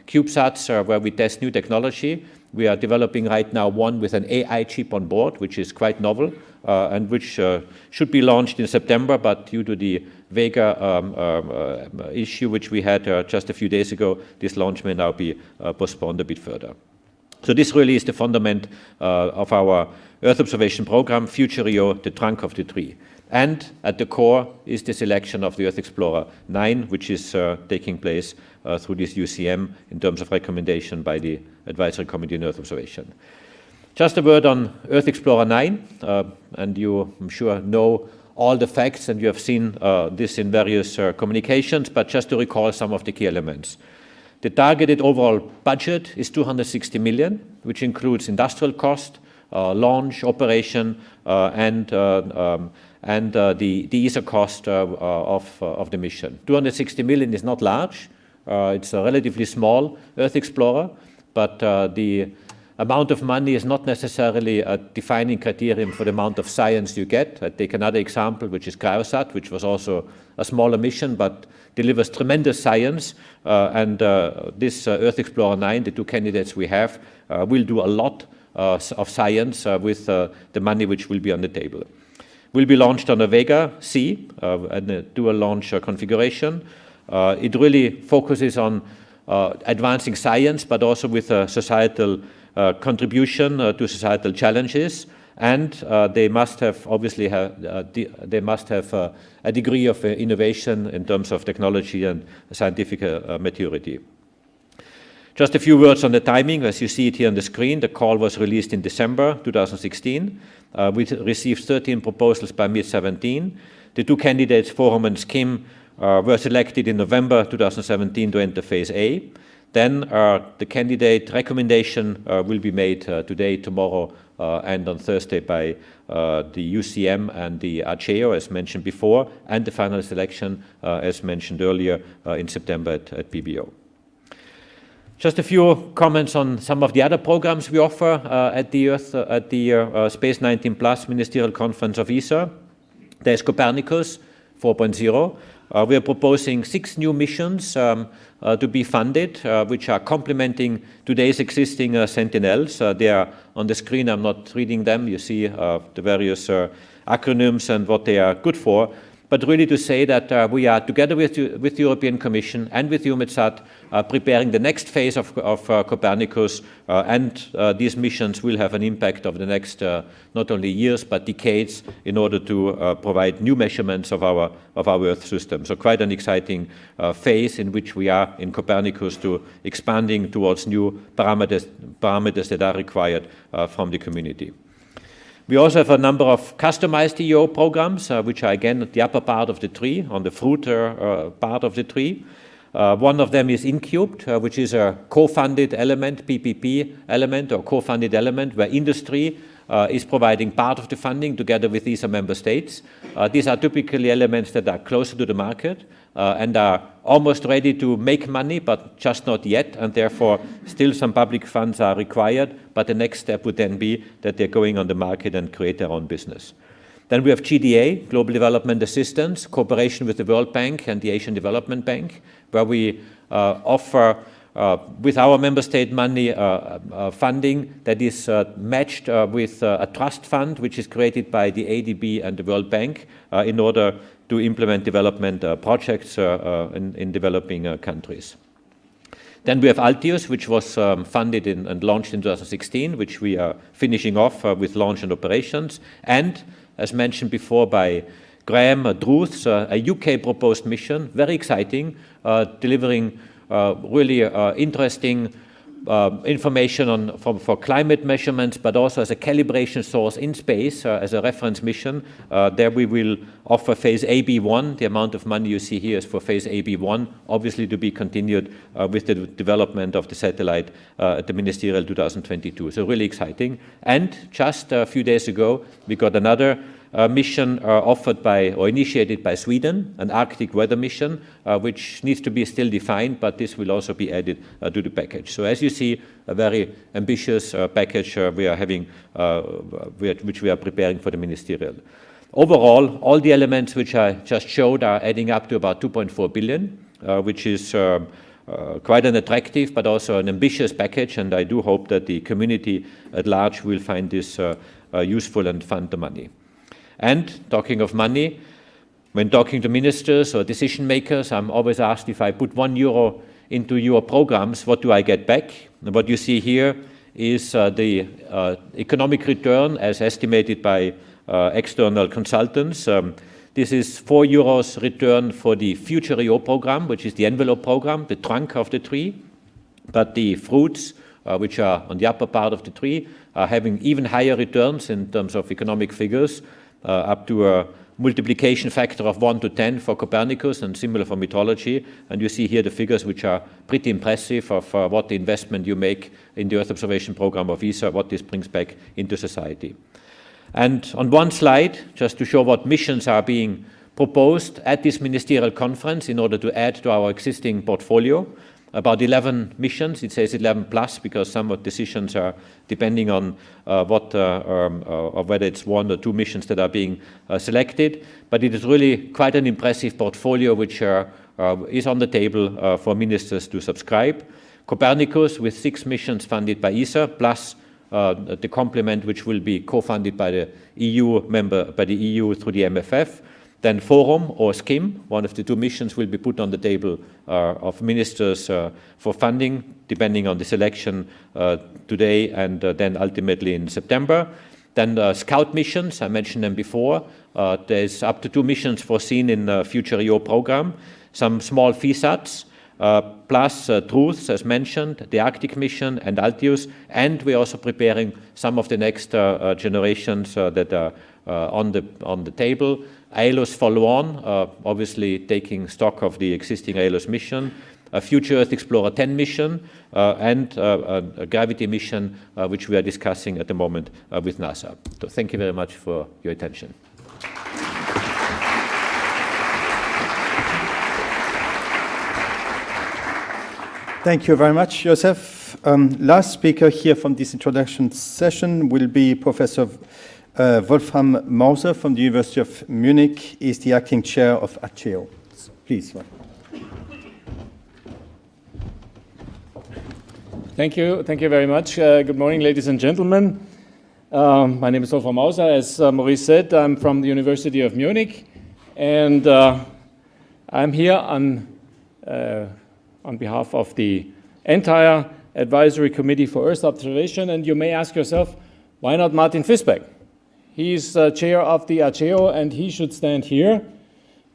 CubeSats, where we test new technology. We are developing right now one with an AI chip on board, which is quite novel, and which should be launched in September, but due to the Vega issue which we had just a few days ago, this launch may now be postponed a bit further. So this really is the fundament of our Earth observation program, FutureEO, the trunk of the tree. And at the core is the selection of the Earth Explorer 9, which is taking place through this UCM in terms of recommendation by the Advisory Committee on Earth Observation. Just a word on Earth Explorer 9, and you, I'm sure, know all the facts, and you have seen this in various communications, but just to recall some of the key elements. The targeted overall budget is 260 million, which includes industrial cost, launch, operation, and the ESA cost of the mission. 260 million is not large. It's a relatively small Earth Explorer, but the amount of money is not necessarily a defining criterion for the amount of science you get. I take another example, which is Cryosat, which was also a smaller mission, but delivers tremendous science. And this Earth Explorer 9, the 2 candidates we have, will do a lot of science with the money which will be on the table. Will be launched on a Vega C and a dual launch configuration. It really focuses on advancing science, but also with a societal contribution to societal challenges, and they must have obviously a degree of innovation in terms of technology and scientific maturity. Just a few words on the timing. As you see it here on the screen, the call was released in December 2016. We received 13 proposals by mid-17. The two candidates, FORUM and SKIM, were selected in November 2017 to enter phase A. Then the candidate recommendation will be made today, tomorrow, and on Thursday by the UCM and the ACEO, as mentioned before, and the final selection, as mentioned earlier, in September at PBO. Just a few comments on some of the other programs we offer at the Space 19 Plus Ministerial Conference of ESA. There's Copernicus 4.0. We are proposing 6 new missions to be funded, which are complementing today's existing Sentinels. They are on the screen. I'm not reading them. You see the various acronyms and what they are good for. But really to say that we are, together with the European Commission and with EUMETSAT, preparing the next phase of Copernicus, and these missions will have an impact of the next not only years but decades in order to provide new measurements of our Earth system. So quite an exciting phase in which we are in Copernicus to expanding towards new parameters that are required from the community. We also have a number of customized EO programs, which are again at the upper part of the tree, on the fruit part of the tree. One of them is InCubed, which is a co-funded element, PPP element, or co-funded element, where industry is providing part of the funding together with ESA member states. These are typically elements that are closer to the market and are almost ready to make money, but just not yet, and therefore still some public funds are required, but the next step would then be that they're going on the market and create their own business. Then we have GDA, Global Development Assistance, cooperation with the World Bank and the Asian Development Bank, where we offer with our member state money funding that is matched with a trust fund which is created by the ADB and the World Bank in order to implement development projects in developing countries. Then we have Altius, which was funded and launched in 2016, which we are finishing off with launch and operations. And, as mentioned before by Graham Druth's, a UK proposed mission, very exciting, delivering really interesting information for climate measurements, but also as a calibration source in space, as a reference mission. There we will offer phase AB1. The amount of money you see here is for phase AB1, obviously to be continued with the development of the satellite at the Ministerial 2022. So really exciting. And just a few days ago, we got another mission offered by or initiated by Sweden, an Arctic weather mission, which needs to be still defined, but this will also be added to the package. So as you see, a very ambitious package we are having, which we are preparing for the Ministerial. Overall, all the elements which I just showed are adding up to about 2.4 billion, which is quite an attractive but also an ambitious package, and I do hope that the community at large will find this useful and fund the money. And talking of money, when talking to ministers or decision makers, I'm always asked if I put €1 into your programs, what do I get back? And what you see here is the economic return as estimated by external consultants. This is €4 return for the Future EO program, which is the envelope program, the trunk of the tree. But the fruits, which are on the upper part of the tree, are having even higher returns in terms of economic figures, up to a multiplication factor of 1 to 10 for Copernicus and similar for meteorology. And you see here the figures which are pretty impressive of what the investment you make in the Earth observation program of ESA, what this brings back into society. And on one slide, just to show what missions are being proposed at this ministerial conference in order to add to our existing portfolio. About 11 missions, it says 11 plus because some of the decisions are depending on or whether it's 1 or 2 missions that are being selected. But it is really quite an impressive portfolio which is on the table for ministers to subscribe. Copernicus with 6 missions funded by ESA plus the complement which will be co-funded by the EU through the MFF. Then FORUM or SKIM, one of the two missions, will be put on the table of ministers for funding, depending on the selection today and then ultimately in September. Then scout missions, I mentioned them before. There's up to 2 missions foreseen in the future EO program, some small FISATs, plus Truths, as mentioned, the Arctic mission and Altius, and we're also preparing some of the next generations that are on the table. AELOS follow-on, obviously taking stock of the existing AELOS mission, a future Earth Explorer 10 mission, and a gravity mission, which we are discussing at the moment with NASA. So thank you very much for your attention. Thank you very much, Josef. Last speaker here from this introduction session will be Professor Wolfram Mauser from the University of Munich. He is the acting chair of ACEO. Please. Thank you very much. Good morning, ladies and gentlemen. My name is Wolfram Mauser. As Maurice said, I'm from the University of Munich, and I'm here on behalf of the entire Advisory Committee for Earth Observation. And you may ask yourself, why not Martin Fisbeck? He's chair of the ACEO, and he should stand here.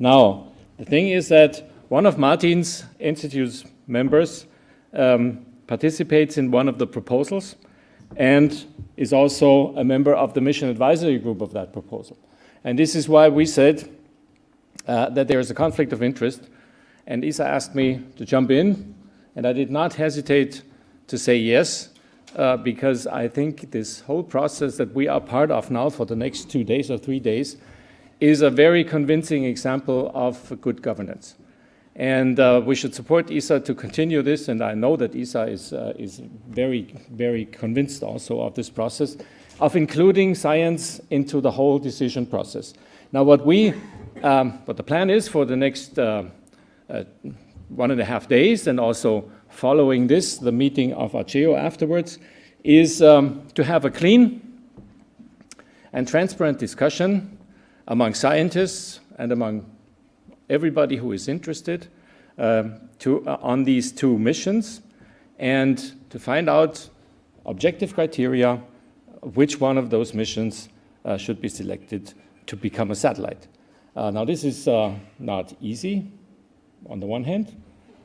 Now, the thing is that one of Martin's institute's members participates in one of the proposals and is also a member of the mission advisory group of that proposal. And this is why we said that there is a conflict of interest. And ESA asked me to jump in, and I did not hesitate to say yes, because I think this whole process that we are part of now for the next 2 days or 3 days is a very convincing example of good governance. And we should support ESA to continue this, and I know that ESA is very, very convinced also of this process, of including science into the whole decision process. Now what the plan is for the next 1.5 days, and also following this, the meeting of ACEO afterwards, is to have a clean and transparent discussion among scientists and among everybody who is interested on these 2 missions, and to find out objective criteria which one of those missions should be selected to become a satellite. Now this is not easy on the one hand.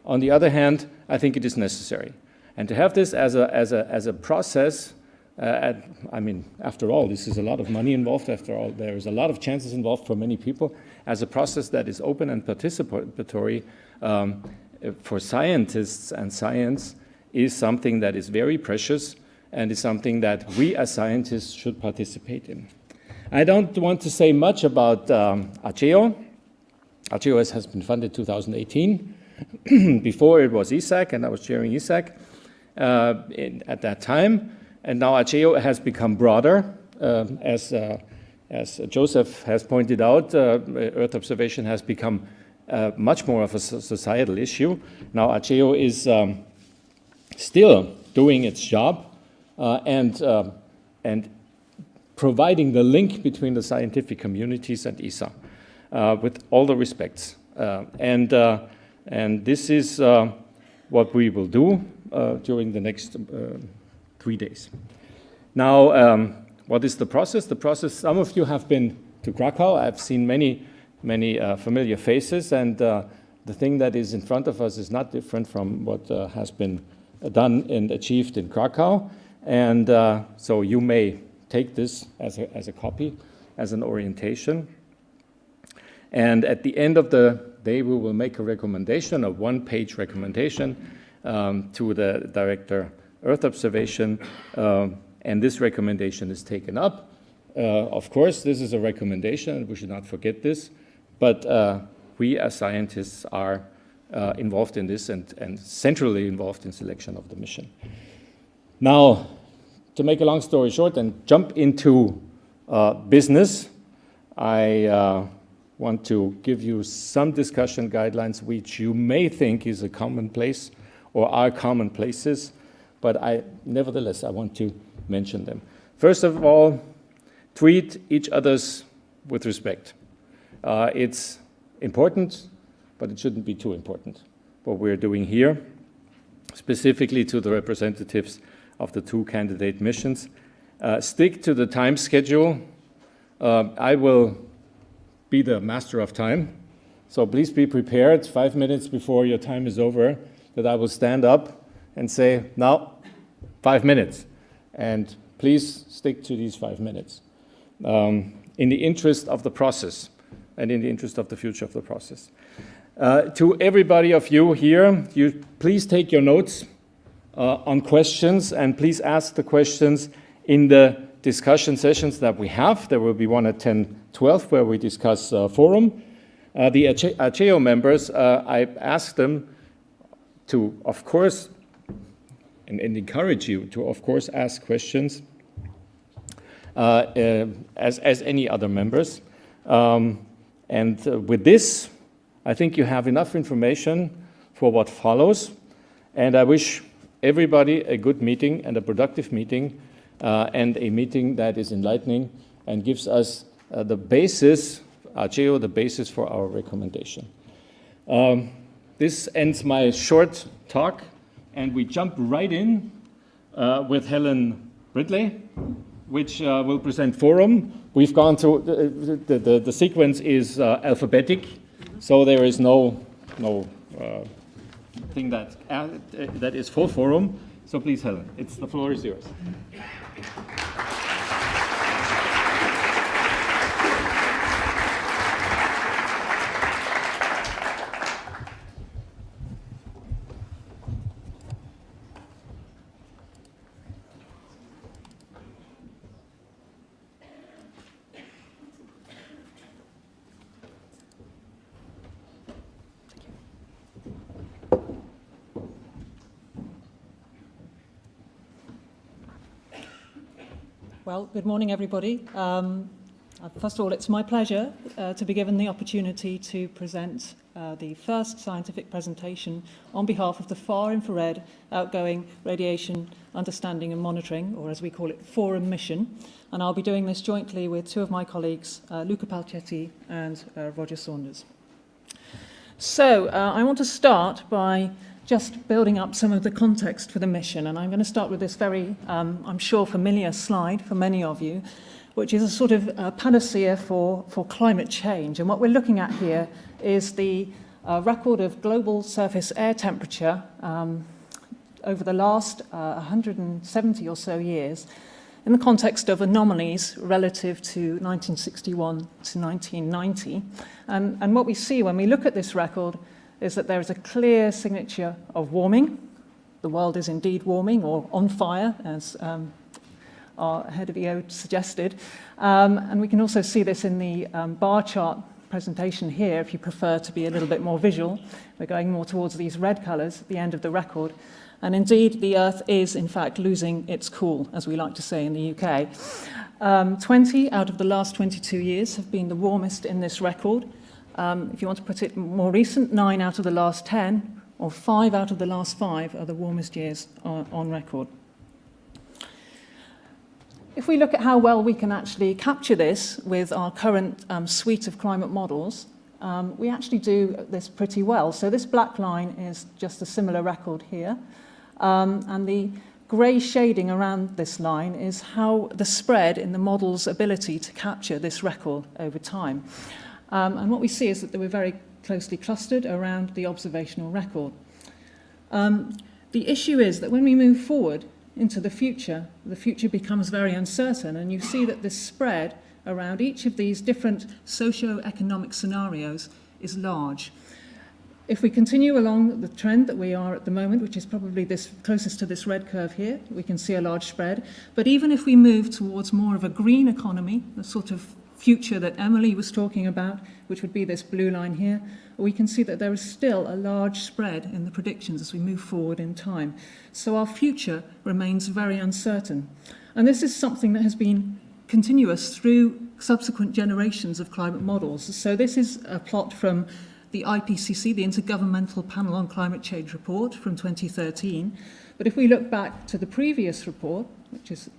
On the other hand, I think it is necessary. And to have this as a process, I mean, after all, this is a lot of money involved. After all, there is a lot of chances involved for many people. As a process that is open and participatory for scientists and science is something that is very precious and is something that we as scientists should participate in. I don't want to say much about ACEO. ACEO has been funded 2018. Before it was ESAC, and I was chairing ESAC at that time. And now ACEO has become broader. As Joseph has pointed out, Earth observation has become much more of a societal issue. Now ACEO is still doing its job and providing the link between the scientific communities and ESA with all the respects. And this is what we will do during the next 3 days. Now, what is the process? The process, some of you have been to Krakow. I've seen many familiar faces, and the thing that is in front of us is not different from what has been done and achieved in Krakow. And so you may take this as a copy, as an orientation. And at the end of the day, we will make a recommendation, a 1-page recommendation to the Director Earth Observation, and this recommendation is taken up. Of course, this is a recommendation, and we should not forget this, but we as scientists are involved in this and centrally involved in selection of the mission. Now, to make a long story short and jump into business, I want to give you some discussion guidelines which you may think is a commonplace or are commonplaces, but nevertheless I want to mention them. First of all, treat each others with respect. It's important, but it shouldn't be too important, what we're doing here, specifically to the representatives of the 2 candidate missions. Stick to the time schedule. I will be the master of time, so please be prepared 5 minutes before your time is over that I will stand up and say, now, 5 minutes. And please stick to these 5 minutes in the interest of the process and in the interest of the future of the process. To everybody of you here, you please take your notes on questions, and please ask the questions in the discussion sessions that we have. There will be one at 10:12 where we discuss FORUM. The ACEO members, I asked them to, of course, and encourage you to, of course, ask questions as any other members. With this, I think you have enough information for what follows, and I wish everybody a good meeting and a productive meeting, and a meeting that is enlightening and gives us the basis, ACEO, the basis for our recommendation. This ends my short talk, and we jump right in with Helen Ridley, which will present FORUM. We've gone through, the sequence is alphabetic, so there is no thing that is for FORUM. So please, Helen, the floor is yours. Well, good morning, everybody. First of all, it's my pleasure to be given the opportunity to present the first scientific presentation on behalf of the Far Infrared Outgoing Radiation Understanding and Monitoring, or as we call it, FORUM mission. And I'll be doing this jointly with 2 of my colleagues, Luca Palcetti and Roger Saunders. So I want to start by just building up some of the context for the mission. And I'm going to start with this very, I'm sure, familiar slide for many of you, which is a sort of panacea for climate change. And what we're looking at here is the record of global surface air temperature over the last 170 or so years in the context of anomalies relative to 1961 to 1990. And what we see when we look at this record is that there is a clear signature of warming. The world is indeed warming, or on fire, as our head of EO suggested. And we can also see this in the bar chart presentation here, if you prefer to be a little bit more visual. We're going more towards these red colours at the end of the record. And indeed, the Earth is, in fact, losing its cool, as we like to say in the UK. 20 out of the last 22 years have been the warmest in this record. If you want to put it more recent, 9 out of the last 10, or 5 out of the last 5 are the warmest years on record. If we look at how well we can actually capture this with our current suite of climate models, we actually do this pretty well. So this black line is just a similar record here. And the grey shading around this line is how the spread in the model's ability to capture this record over time. And what we see is that they were very closely clustered around the observational record. The issue is that when we move forward into the future becomes very uncertain, and you see that this spread around each of these different socio-economic scenarios is large. If we continue along the trend that we are at the moment, which is probably this closest to this red curve here, we can see a large spread. But even if we move towards more of a green economy, the sort of future that Emily was talking about, which would be this blue line here, we can see that there is still a large spread in the predictions as we move forward in time. So our future remains very uncertain. And this is something that has been continuous through subsequent generations of climate models. So this is a plot from the IPCC, the Intergovernmental Panel on Climate Change report from 2013. But if we look back to the previous report, which is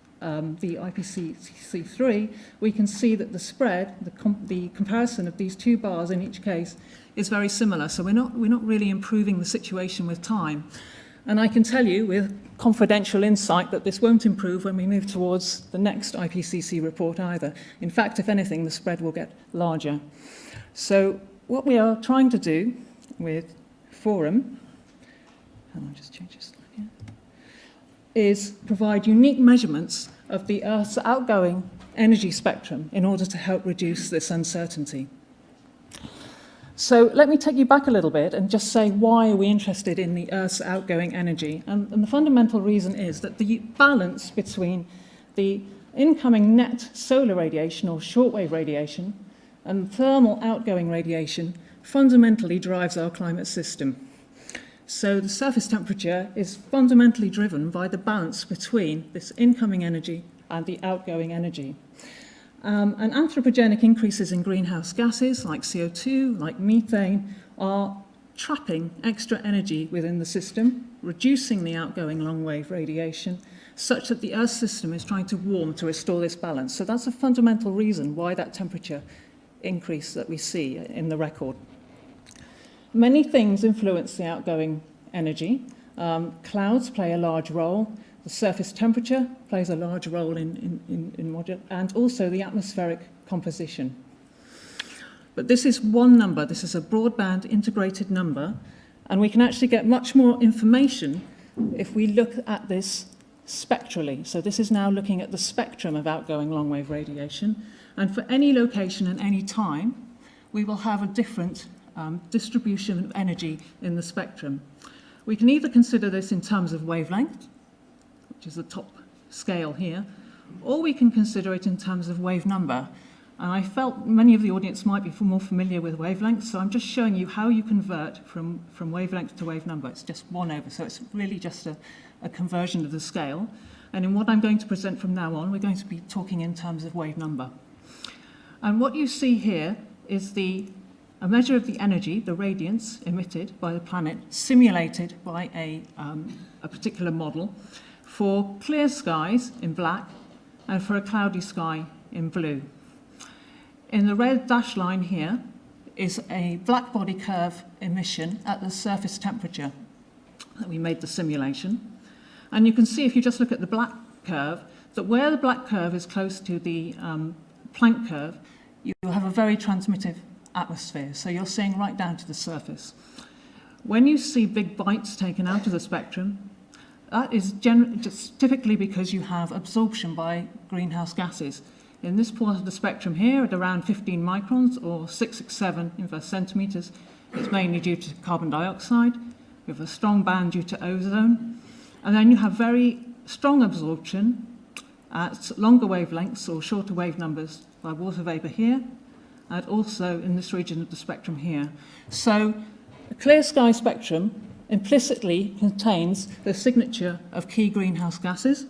the IPCC3, we can see that the spread, the comparison of these two bars in each case is very similar. So we're not really improving the situation with time. And I can tell you with confidential insight that this won't improve when we move towards the next IPCC report either. In fact, if anything, the spread will get larger. So what we are trying to do with FORUM, and I'll just change this slide here, is provide unique measurements of the Earth's outgoing energy spectrum in order to help reduce this uncertainty. So let me take you back a little bit and just say why are we interested in the Earth's outgoing energy. And the fundamental reason is that the balance between the incoming net solar radiation or shortwave radiation and thermal outgoing radiation fundamentally drives our climate system. So the surface temperature is fundamentally driven by the balance between this incoming energy and the outgoing energy. And anthropogenic increases in greenhouse gases like CO2, like methane, are trapping extra energy within the system, reducing the outgoing long-wave radiation, such that the Earth system is trying to warm to restore this balance. So that's a fundamental reason why that temperature increase that we see in the record. Many things influence the outgoing energy. Clouds play a large role. The surface temperature plays a large role in and also the atmospheric composition. But this is one number. This is a broadband integrated number, and we can actually get much more information if we look at this spectrally. So this is now looking at the spectrum of outgoing long-wave radiation, and for any location and any time, we will have a different distribution of energy in the spectrum. We can either consider this in terms of wavelength, which is the top scale here, or we can consider it in terms of wave number. And I felt many of the audience might be more familiar with wavelength, so I'm just showing you how you convert from wavelength to wave number. It's just 1/, so it's really just a conversion of the scale. And in what I'm going to present from now on, we're going to be talking in terms of wave number. And what you see here is a measure of the energy, the radiance emitted by the planet, simulated by a particular model, for clear skies in black and for a cloudy sky in blue. In the red dashed line here is a black body curve emission at the surface temperature that we made the simulation. And you can see if you just look at the black curve, that where the black curve is close to the Planck curve, you have a very transmittive atmosphere. So you're seeing right down to the surface. When you see big bites taken out of the spectrum, that is just typically because you have absorption by greenhouse gases. In this part of the spectrum here, at around 15 microns or 667 inverse centimeters, it's mainly due to carbon dioxide. You have a strong band due to ozone. And then you have very strong absorption at longer wavelengths or shorter wave numbers by water vapor here, and also in this region of the spectrum here. So a clear sky spectrum implicitly contains the signature of key greenhouse gases.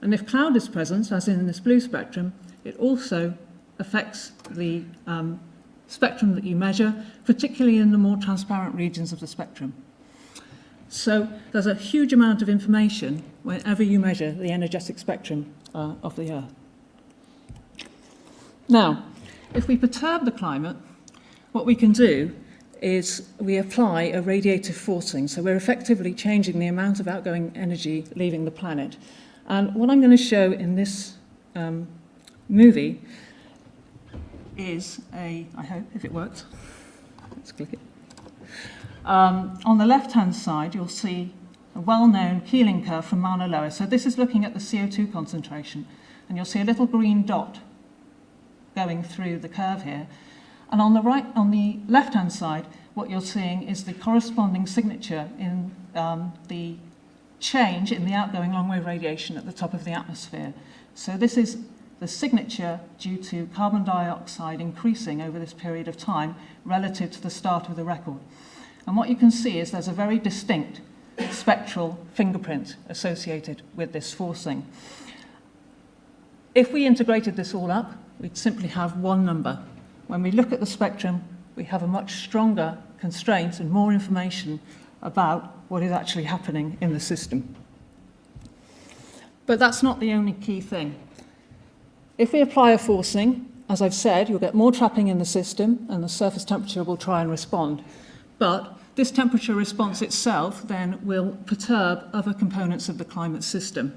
And if cloud is present, as in this blue spectrum, it also affects the spectrum that you measure, particularly in the more transparent regions of the spectrum. So there's a huge amount of information whenever you measure the energetic spectrum of the Earth. Now, if we perturb the climate, what we can do is we apply a radiative forcing. So we're effectively changing the amount of outgoing energy leaving the planet. And what I'm going to show in this movie is I hope, if it works, let's click it. On the left-hand side, you'll see a well-known Keeling curve from Mauna Loa. So this is looking at the CO2 concentration. And you'll see a little green dot going through the curve here. And on the left-hand side, what you're seeing is the corresponding signature in the change in the outgoing long-wave radiation at the top of the atmosphere. So this is the signature due to carbon dioxide increasing over this period of time relative to the start of the record. And what you can see is there's a very distinct spectral fingerprint associated with this forcing. If we integrated this all up, we'd simply have one number. When we look at the spectrum, we have a much stronger constraint and more information about what is actually happening in the system. But that's not the only key thing. If we apply a forcing, as I've said, you'll get more trapping in the system and the surface temperature will try and respond. But this temperature response itself then will perturb other components of the climate system.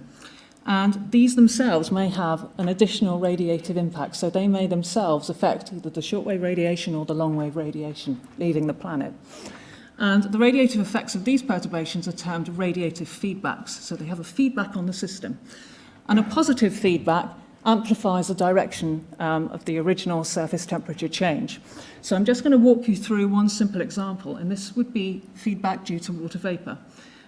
And these themselves may have an additional radiative impact, so they may themselves affect either the shortwave radiation or the longwave radiation leaving the planet. And the radiative effects of these perturbations are termed radiative feedbacks, so they have a feedback on the system. And a positive feedback amplifies the direction of the original surface temperature change. So I'm just going to walk you through one simple example, and this would be feedback due to water vapor.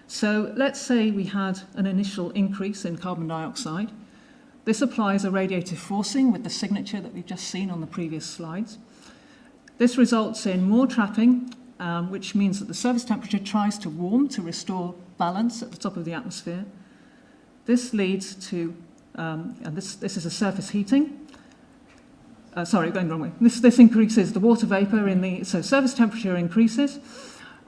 So let's say we had an initial increase in carbon dioxide. This applies a radiative forcing with the signature that we've just seen on the previous slides. This results in more trapping, which means that the surface temperature tries to warm to restore balance at the top of the atmosphere. This leads to, and this is a surface heating. Sorry, going the wrong way. This increases the water vapor so surface temperature increases.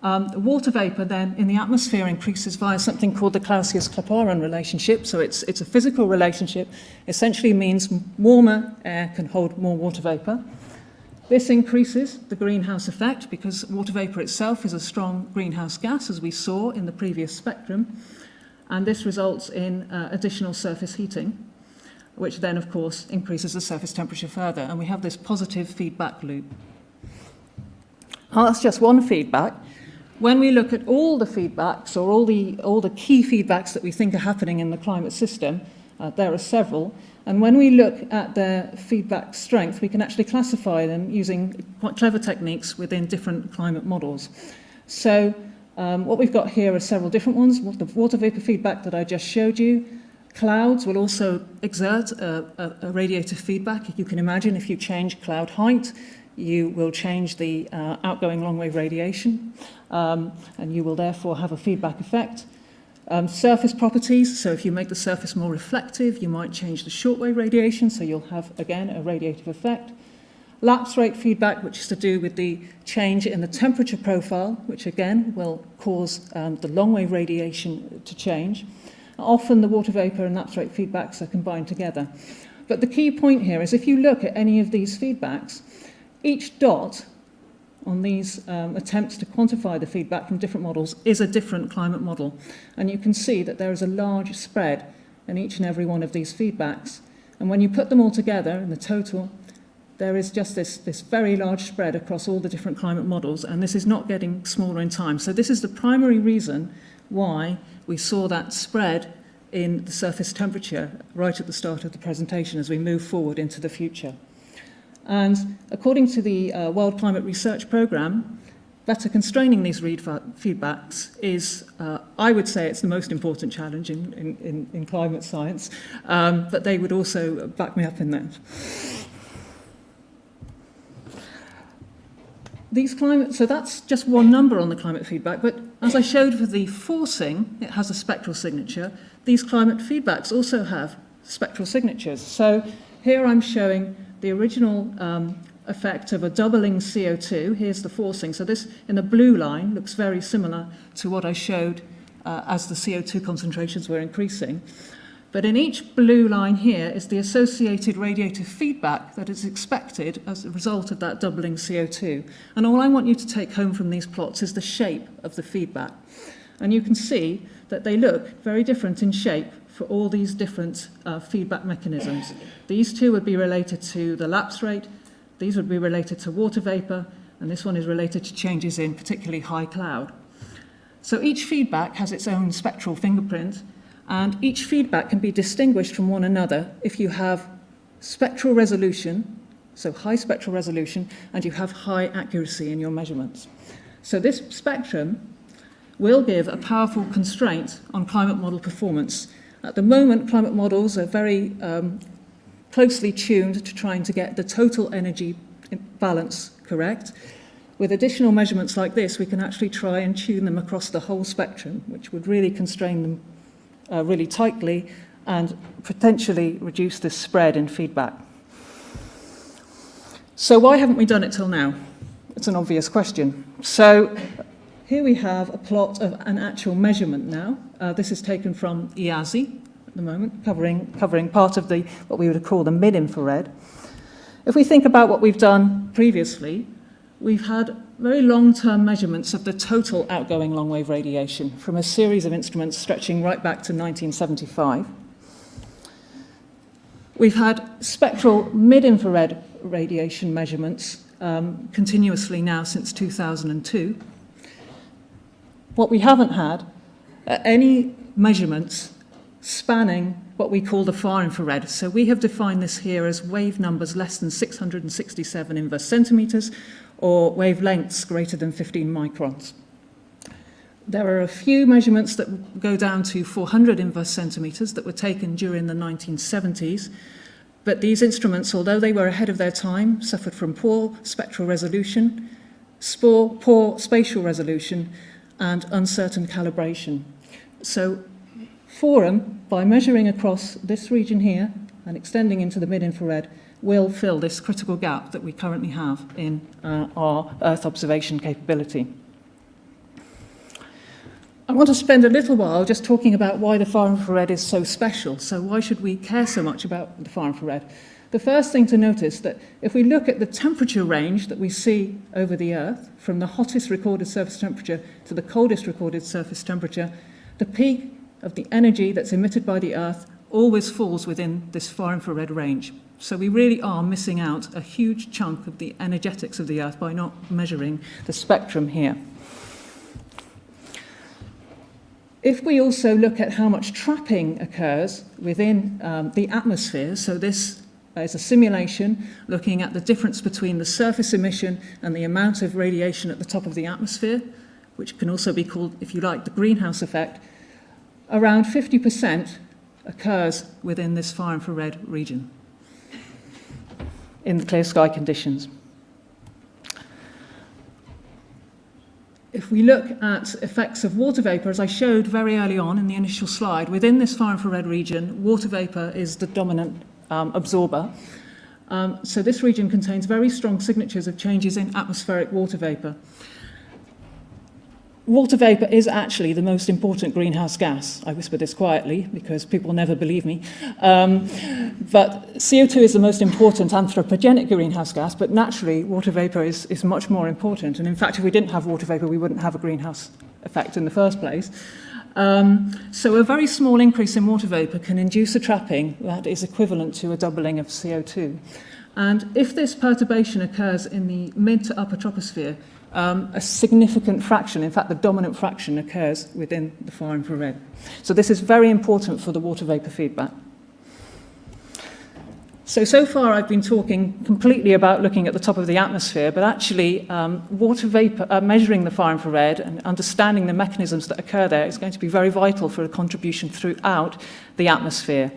The water vapor then in the atmosphere increases via something called the Clausius-Clapeyron relationship. So it's a physical relationship. Essentially means warmer air can hold more water vapor. This increases the greenhouse effect because water vapor itself is a strong greenhouse gas, as we saw in the previous spectrum. And this results in additional surface heating, which then, of course, increases the surface temperature further. And we have this positive feedback loop. Now, that's just one feedback. When we look at all the feedbacks or all the key feedbacks that we think are happening in the climate system, there are several. And when we look at their feedback strength, we can actually classify them using quite clever techniques within different climate models. So what we've got here are several different ones. The water vapor feedback that I just showed you. Clouds will also exert a radiative feedback. You can imagine if you change cloud height, you will change the outgoing long-wave radiation, and you will therefore have a feedback effect. Surface properties, so if you make the surface more reflective, you might change the shortwave radiation, so you'll have, again, a radiative effect. Lapse rate feedback, which is to do with the change in the temperature profile, which again will cause the long-wave radiation to change. Often the water vapor and lapse rate feedbacks are combined together. But the key point here is if you look at any of these feedbacks, each dot on these attempts to quantify the feedback from different models is a different climate model. And you can see that there is a large spread in each and every one of these feedbacks. And when you put them all together in the total, there is just this very large spread across all the different climate models, and this is not getting smaller in time. So this is the primary reason why we saw that spread in the surface temperature right at the start of the presentation as we move forward into the future. And according to the World Climate Research Programme, better constraining these feedbacks is, I would say, it's the most important challenge in climate science, but they would also back me up in that. So that's just one number on the climate feedback, but as I showed for the forcing, it has a spectral signature. These climate feedbacks also have spectral signatures. So here I'm showing the original effect of a doubling CO2. Here's the forcing. So this, in the blue line, looks very similar to what I showed as the CO2 concentrations were increasing. But in each blue line here is the associated radiative feedback that is expected as a result of that doubling CO2. And all I want you to take home from these plots is the shape of the feedback. And you can see that they look very different in shape for all these different feedback mechanisms. These two would be related to the lapse rate, these would be related to water vapor, and this one is related to changes in particularly high cloud. So each feedback has its own spectral fingerprint, and each feedback can be distinguished from one another if you have spectral resolution, so high spectral resolution, and you have high accuracy in your measurements. So this spectrum will give a powerful constraint on climate model performance. At the moment, climate models are very closely tuned to trying to get the total energy balance correct. With additional measurements like this, we can actually try and tune them across the whole spectrum, which would really constrain them really tightly and potentially reduce this spread in feedback. So why haven't we done it till now? It's an obvious question. So here we have a plot of an actual measurement now. This is taken from EASA, the moment, covering part of what we would call the mid-infrared. If we think about what we've done previously, we've had very long-term measurements of the total outgoing long-wave radiation from a series of instruments stretching right back to 1975. We've had spectral mid-infrared radiation measurements continuously now since 2002. What we haven't had are any measurements spanning what we call the far infrared. So we have defined this here as wave numbers less than 667 inverse centimeters or wavelengths greater than 15 microns. There are a few measurements that go down to 400 inverse centimeters that were taken during the 1970s. But these instruments, although they were ahead of their time, suffered from poor spectral resolution, poor spatial resolution, and uncertain calibration. So FORUM, by measuring across this region here and extending into the mid-infrared, will fill this critical gap that we currently have in our Earth observation capability. I want to spend a little while just talking about why the far infrared is so special. So why should we care so much about the far infrared? The first thing to notice that if we look at the temperature range that we see over the Earth, from the hottest recorded surface temperature to the coldest recorded surface temperature, the peak of the energy that's emitted by the Earth always falls within this far infrared range. So we really are missing out a huge chunk of the energetics of the Earth by not measuring the spectrum here. If we also look at how much trapping occurs within the atmosphere, so this is a simulation looking at the difference between the surface emission and the amount of radiation at the top of the atmosphere, which can also be called, if you like, the greenhouse effect, around 50% occurs within this far infrared region in the clear sky conditions. If we look at effects of water vapor, as I showed very early on in the initial slide, within this far infrared region, water vapor is the dominant absorber. So this region contains very strong signatures of changes in atmospheric water vapor. Water vapor is actually the most important greenhouse gas. I whisper this quietly because people never believe me. But CO2 is the most important anthropogenic greenhouse gas, but naturally water vapor is much more important. And in fact, if we didn't have water vapor, we wouldn't have a greenhouse effect in the first place. So a very small increase in water vapor can induce a trapping that is equivalent to a doubling of CO2. And if this perturbation occurs in the mid to upper troposphere, a significant fraction, in fact the dominant fraction, occurs within the far infrared. So this is very important for the water vapor feedback. So far I've been talking completely about looking at the top of the atmosphere, but actually water vapor, measuring the far infrared and understanding the mechanisms that occur there is going to be very vital for a contribution throughout the atmosphere.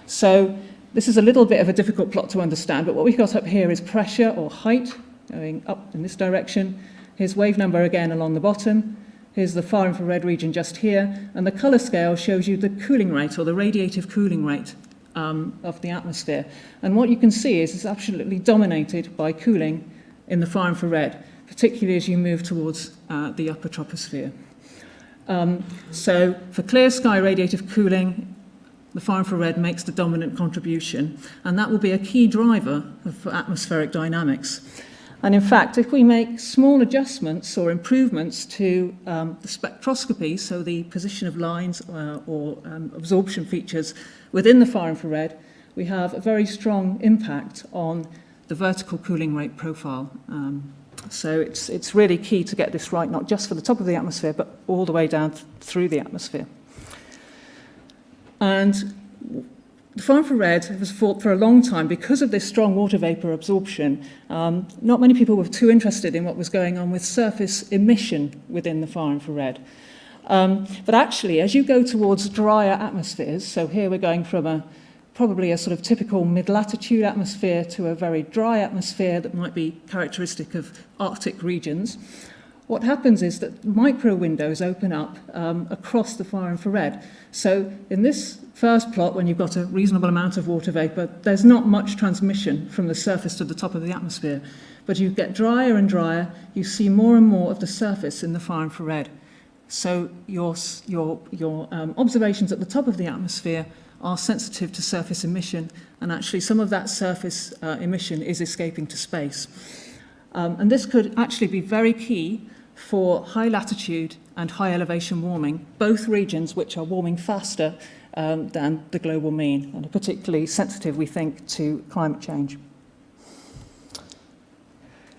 So this is a little bit of a difficult plot to understand, but what we've got up here is pressure or height going up in this direction. Here's wave number again along the bottom. Here's the far infrared region just here. And the color scale shows you the cooling rate or the radiative cooling rate of the atmosphere. And what you can see is it's absolutely dominated by cooling in the far infrared, particularly as you move towards the upper troposphere. So for clear sky radiative cooling, the far infrared makes the dominant contribution, and that will be a key driver of atmospheric dynamics. And in fact, if we make small adjustments or improvements to the spectroscopy, so the position of lines or absorption features within the far infrared, we have a very strong impact on the vertical cooling rate profile. So it's really key to get this right, not just for the top of the atmosphere, but all the way down through the atmosphere. And the far infrared was thought for a long time, because of this strong water vapor absorption, not many people were too interested in what was going on with surface emission within the far infrared. But actually, as you go towards drier atmospheres, so here we're going from probably a sort of typical mid-latitude atmosphere to a very dry atmosphere that might be characteristic of Arctic regions, what happens is that micro windows open up across the far infrared. So in this first plot, when you've got a reasonable amount of water vapor, there's not much transmission from the surface to the top of the atmosphere. But you get drier and drier, you see more and more of the surface in the far infrared. So your observations at the top of the atmosphere are sensitive to surface emission, and actually some of that surface emission is escaping to space. And this could actually be very key for high latitude and high elevation warming, both regions which are warming faster than the global mean, and are particularly sensitive, we think, to climate change.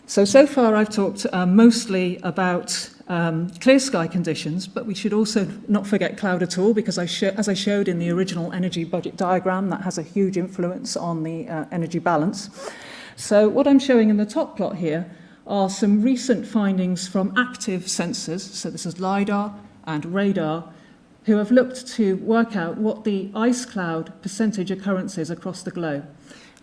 So far I've talked mostly about clear sky conditions, but we should also not forget cloud at all, because as I showed in the original energy budget diagram, that has a huge influence on the energy balance. So what I'm showing in the top plot here are some recent findings from active sensors, so this is LiDAR and radar, who have looked to work out what the ice cloud percentage occurrence is across the globe.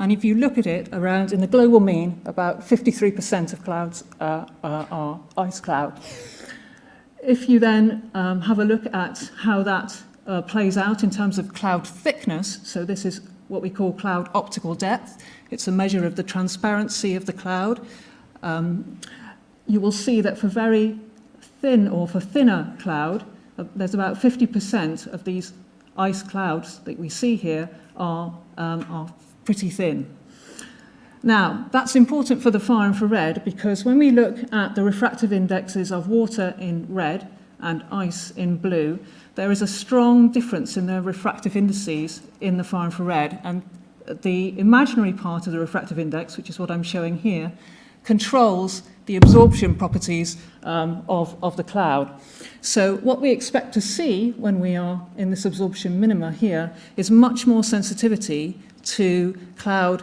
And if you look at it around in the global mean, about 53% of clouds are ice cloud. If you then have a look at how that plays out in terms of cloud thickness, so this is what we call cloud optical depth. It's a measure of the transparency of the cloud. You will see that for very thin or for thinner cloud, there's about 50% of these ice clouds that we see here are pretty thin. Now, that's important for the far infrared, because when we look at the refractive indexes of water in red and ice in blue, there is a strong difference in the refractive indices in the far infrared, and the imaginary part of the refractive index, which is what I'm showing here, controls the absorption properties of the cloud. So what we expect to see when we are in this absorption minima here is much more sensitivity to cloud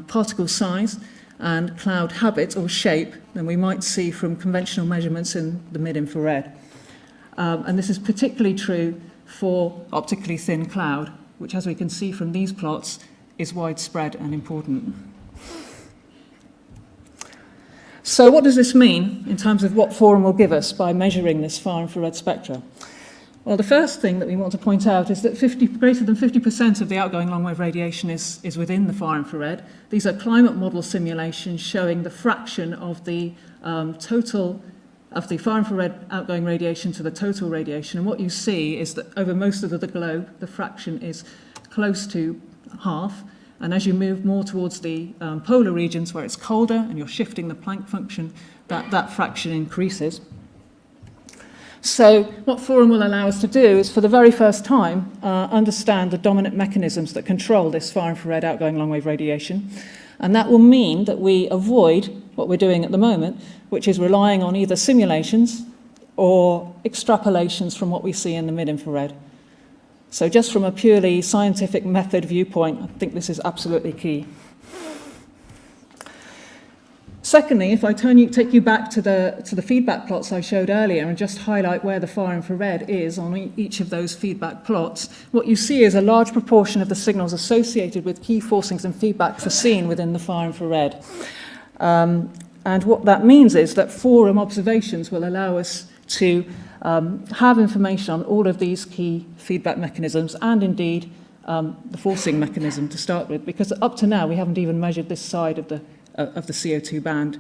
particle size and cloud habit or shape than we might see from conventional measurements in the mid-infrared. And this is particularly true for optically thin cloud, which, as we can see from these plots, is widespread and important. So what does this mean in terms of what FORUM will give us by measuring this far infrared spectra? Well, the first thing that we want to point out is that greater than 50% of the outgoing long-wave radiation is within the far infrared. These are climate model simulations showing the fraction of the total of the far infrared outgoing radiation to the total radiation. And what you see is that over most of the globe, the fraction is close to half. And as you move more towards the polar regions where it's colder and you're shifting the Planck function, that fraction increases. So what FORUM will allow us to do is, for the very first time, understand the dominant mechanisms that control this far infrared outgoing long-wave radiation. And that will mean that we avoid what we're doing at the moment, which is relying on either simulations or extrapolations from what we see in the mid-infrared. So just from a purely scientific method viewpoint, I think this is absolutely key. Secondly, if I take you back to the feedback plots I showed earlier and just highlight where the far infrared is on each of those feedback plots, what you see is a large proportion of the signals associated with key forcings and feedbacks are seen within the far infrared. And what that means is that FORUM observations will allow us to have information on all of these key feedback mechanisms and indeed the forcing mechanism to start with, because up to now we haven't even measured this side of the CO2 band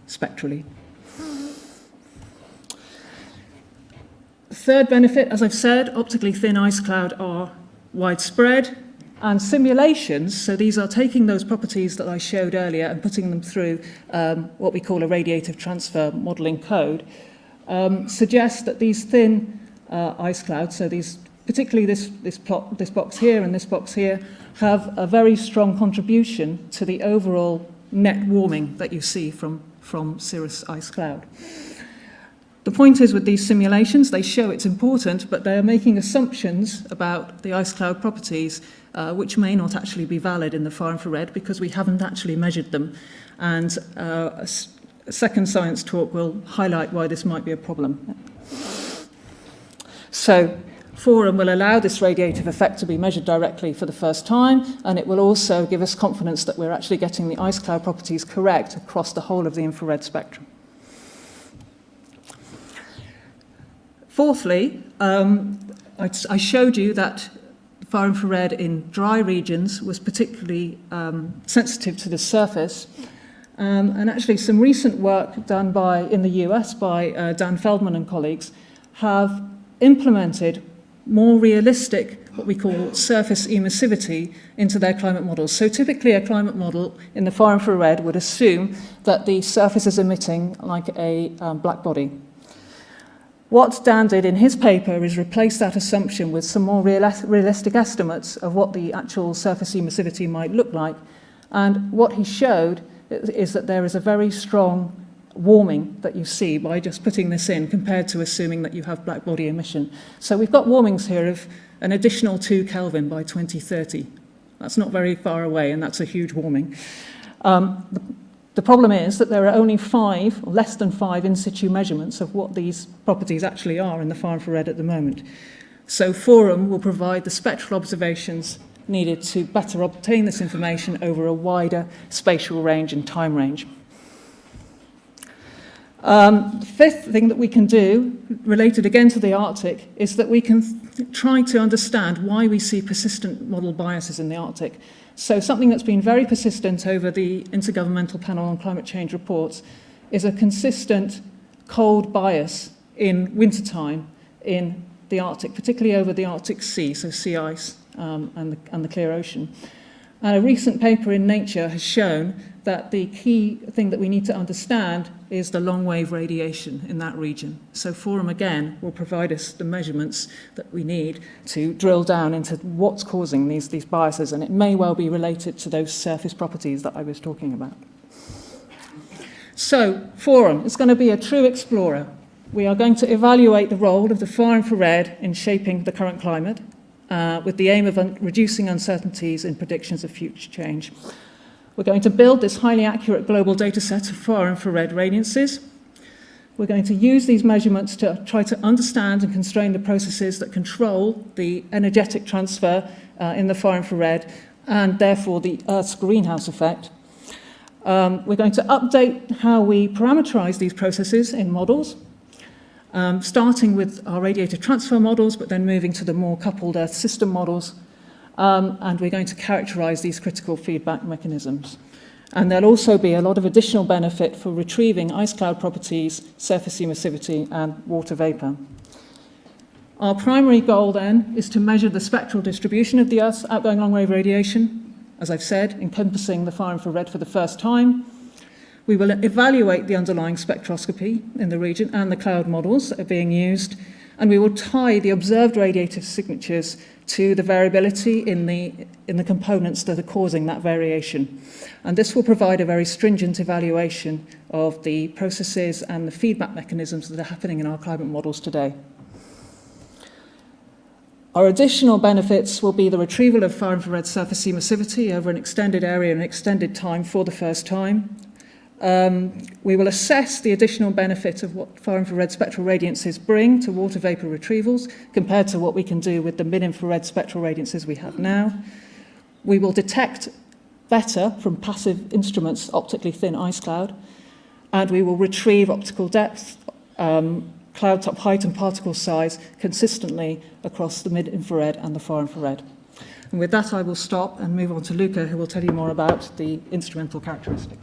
spectrally. Third benefit, as I've said, optically thin ice cloud are widespread, and simulations, so these are taking those properties that I showed earlier and putting them through what we call a radiative transfer modeling code, suggest that these thin ice clouds, so these, particularly this box here and this box here, have a very strong contribution to the overall net warming that you see from cirrus ice cloud. The point is, with these simulations, they show it's important, but they are making assumptions about the ice cloud properties which may not actually be valid in the far infrared because we haven't actually measured them. And a second science talk will highlight why this might be a problem. So FORUM will allow this radiative effect to be measured directly for the first time, and it will also give us confidence that we're actually getting the ice cloud properties correct across the whole of the infrared spectrum. Fourthly, I showed you that far infrared in dry regions was particularly sensitive to the surface. And actually some recent work done in the US by Dan Feldman and colleagues have implemented more realistic what we call surface emissivity into their climate models. So typically a climate model in the far infrared would assume that the surface is emitting like a black body. What Dan did in his paper is replace that assumption with some more realistic estimates of what the actual surface emissivity might look like. And what he showed is that there is a very strong warming that you see by just putting this in compared to assuming that you have black body emission. So we've got warmings here of an additional 2 Kelvin by 2030. That's not very far away, and that's a huge warming. The problem is that there are only 5, or less than 5, in situ measurements of what these properties actually are in the far infrared at the moment. So FORUM will provide the spectral observations needed to better obtain this information over a wider spatial range and time range. The fifth thing that we can do, related again to the Arctic, is that we can try to understand why we see persistent model biases in the Arctic. So something that's been very persistent over the Intergovernmental Panel on Climate Change reports is a consistent cold bias in wintertime in the Arctic, particularly over the Arctic Sea, so sea ice and the clear ocean. And a recent paper in Nature has shown that the key thing that we need to understand is the long-wave radiation in that region. So FORUM, again, will provide us the measurements that we need to drill down into what's causing these biases, and it may well be related to those surface properties that I was talking about. So FORUM is going to be a true explorer. We are going to evaluate the role of the far infrared in shaping the current climate, with the aim of reducing uncertainties in predictions of future change. We're going to build this highly accurate global data set of far infrared radiances. We're going to use these measurements to try to understand and constrain the processes that control the energetic transfer in the far infrared and therefore the Earth's greenhouse effect. We're going to update how we parameterize these processes in models, starting with our radiator transfer models, but then moving to the more coupled Earth system models. And we're going to characterize these critical feedback mechanisms. And there'll also be a lot of additional benefit for retrieving ice cloud properties, surface emissivity, and water vapor. Our primary goal then is to measure the spectral distribution of the Earth's outgoing long-wave radiation, as I've said, encompassing the far infrared for the first time. We will evaluate the underlying spectroscopy in the region and the cloud models that are being used, and we will tie the observed radiative signatures to the variability in the components that are causing that variation. And this will provide a very stringent evaluation of the processes and the feedback mechanisms that are happening in our climate models today. Our additional benefits will be the retrieval of far infrared surface emissivity over an extended area and extended time for the first time. We will assess the additional benefit of what far infrared spectral radiances bring to water vapor retrievals compared to what we can do with the mid-infrared spectral radiances we have now. We will detect better from passive instruments optically thin ice cloud, and we will retrieve optical depth, cloud top height and particle size consistently across the mid-infrared and the far infrared. And with that I will stop and move on to Luca, who will tell you more about the instrumental characteristics.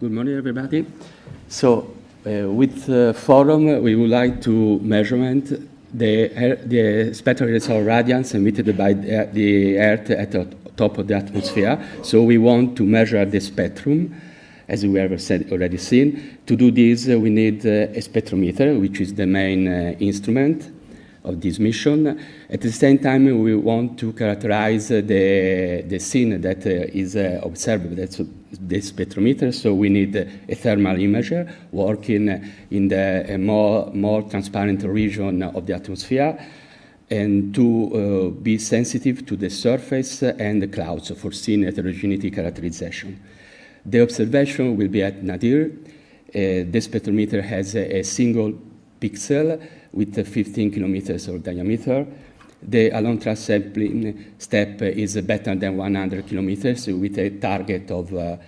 Good morning, everybody. So, with FORUM, we would like to measurement the spectral radiance emitted by the Earth at the top of the atmosphere. So, we want to measure the spectrum, as we have already seen. To do this, we need a spectrometer, which is the main instrument of this mission. At the same time, we want to characterize the scene that is observed. That's the spectrometer, so we need a thermal imager working in the more transparent region of the atmosphere, and to be sensitive to the surface and the clouds for scene heterogeneity characterization. The observation will be at Nadir. The spectrometer has a single pixel with 15 kilometers of diameter. The along-track sampling step is better than 100 kilometers with a target of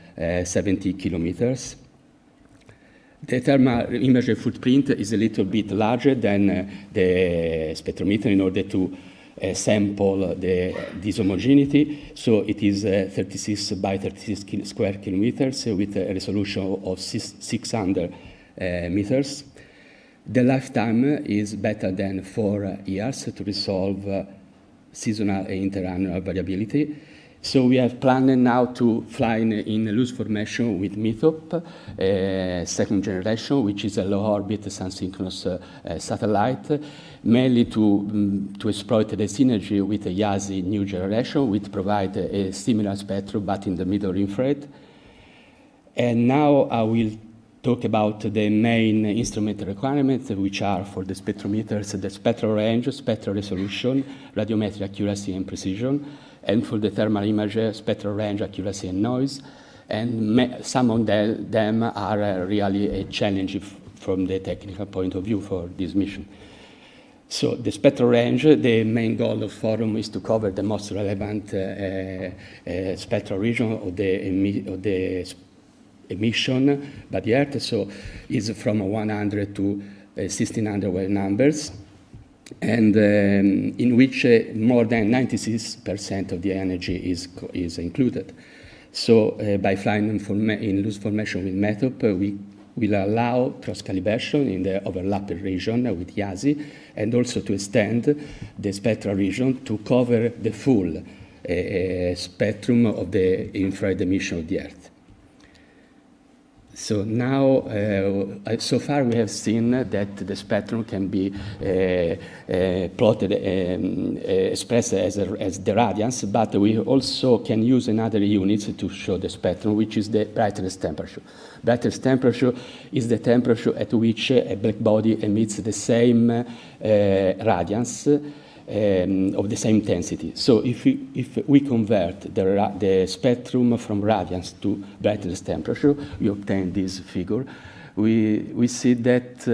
70 kilometers. The thermal imagery footprint is a little bit larger than the spectrometer in order to sample this homogeneity. So it is 36 by 36 square kilometers with a resolution of 600 meters. The lifetime is better than 4 years to resolve seasonal and interannual variability. So we have planned now to fly in loose formation with METOP, second generation, which is a low orbit sun-synchronous satellite, mainly to exploit the synergy with the ESA new generation, which provide a similar spectrum but in the middle infrared. And now I will talk about the main instrument requirements, which are for the spectrometers, the spectral range, spectral resolution, radiometric accuracy and precision, and for the thermal imager, spectral range, accuracy and noise. And some of them are really a challenge from the technical point of view for this mission. So the spectral range, the main goal of FORUM is to cover the most relevant spectral region of the emission by the Earth, so is from 100 to 1600 wave numbers, and in which more than 96% of the energy is included. So by flying in loose formation with METOP, we will allow cross-calibration in the overlapped region with ESA, and also to extend the spectral region to cover the full spectrum of the infrared emission of the Earth. So now, so far we have seen that the spectrum can be plotted, expressed as the radiance, but we also can use another unit to show the spectrum, which is the brightness temperature. Brightness temperature is the temperature at which a black body emits the same radiance of the same intensity. So if we convert the spectrum from radiance to brightness temperature, we obtain this figure. We see that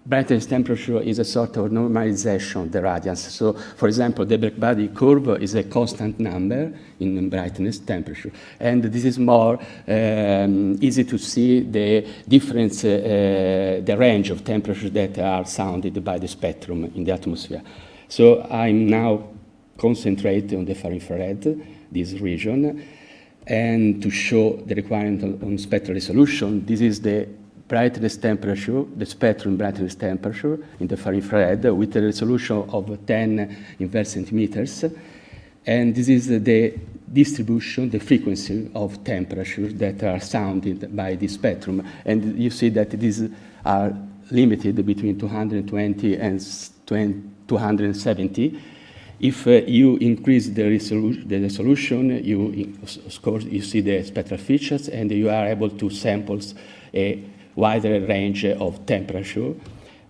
brightness temperature is a sort of normalization of the radiance. So, for example, the black body curve is a constant number in brightness temperature. And this is more easy to see the difference, the range of temperatures that are sounded by the spectrum in the atmosphere. So I'm now concentrating on the far infrared, this region, and to show the requirement on spectral resolution. This is the brightness temperature, the spectrum brightness temperature in the far infrared with a resolution of 10 inverse centimeters. And this is the distribution, the frequency of temperatures that are sounded by the spectrum. And you see that these are limited between 220 and 270. If you increase the resolution, of course, you see the spectral features, and you are able to sample a wider range of temperature,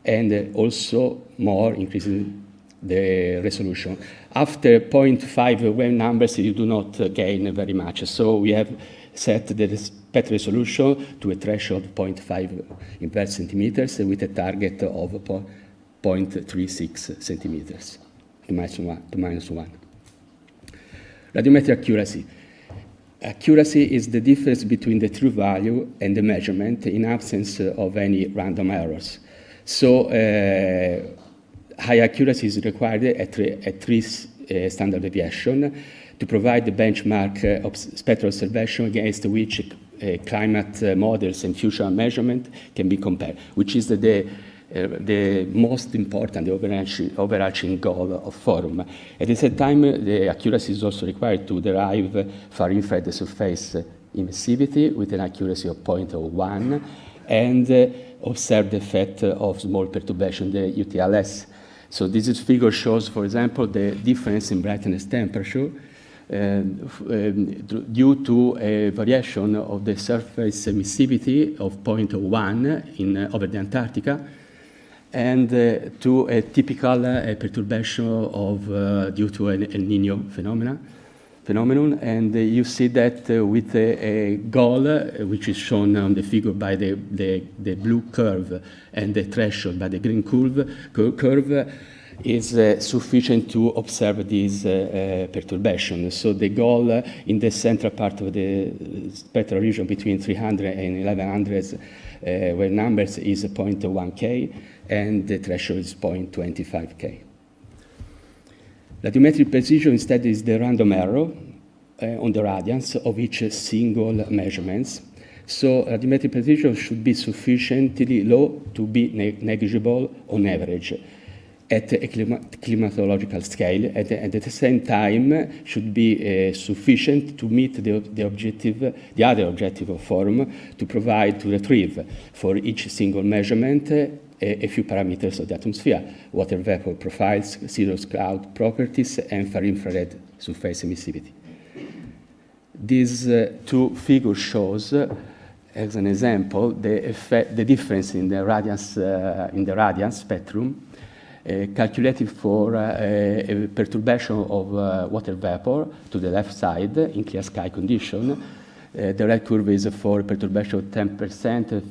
and also more increasing the resolution. After 0.5 wave numbers, you do not gain very much. So we have set the spectral resolution to a threshold of 0.5 inverse centimeters with a target of 0.36 centimeters to minus one. Radiometric accuracy. Accuracy is the difference between the true value and the measurement in absence of any random errors. So high accuracy is required at 3 standard deviation to provide the benchmark of spectral observation against which climate models and future measurement can be compared, which is the most important, the overarching goal of FORUM. At the same time, the accuracy is also required to derive far infrared surface emissivity with an accuracy of 0.01 and observe the effect of small perturbation, the UTLS. So this figure shows, for example, the difference in brightness temperature due to a variation of the surface emissivity of 0.01 over the Antarctica, and to a typical perturbation of due to an El Niño phenomenon. And you see that with a goal, which is shown on the figure by the blue curve and the threshold by the green curve, is sufficient to observe this perturbation. So the goal in the central part of the spectral region between 300 and 1100 where numbers is 0.1 K, and the threshold is 0.25 K. Radiometric precision instead is the random error on the radiance of each single measurements. So radiometric precision should be sufficiently low to be negligible on average at a climatological scale, and at the same time should be sufficient to meet the other objective of FORUM, to retrieve for each single measurement a few parameters of the atmosphere: water vapor profiles, cirrus cloud properties, and far-infrared surface emissivity. These two figures shows, as an example, the difference in the radiance spectrum calculated for a perturbation of water vapor to the left side in clear sky condition. The red curve is for perturbation of 10%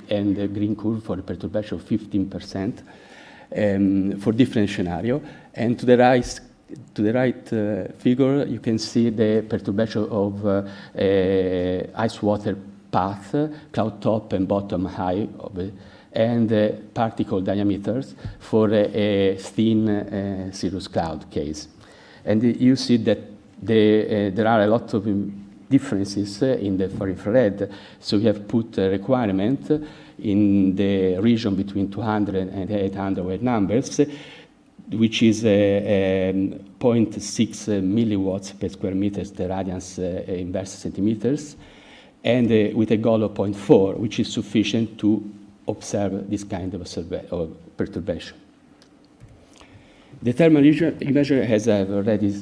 and the green curve for perturbation of 15% for different scenario. And to the right figure, you can see the perturbation of ice water path, cloud top and bottom high, and particle diameters for a thin cirrus cloud case. And you see that there are a lot of differences in the far-infrared, so we have put a requirement in the region between 200 and 800 weight numbers, which is 0.6 milliwatts per square meters, the radiance inverse centimeters, and with a goal of 0.4, which is sufficient to observe this kind of perturbation. The thermal imager, as I've already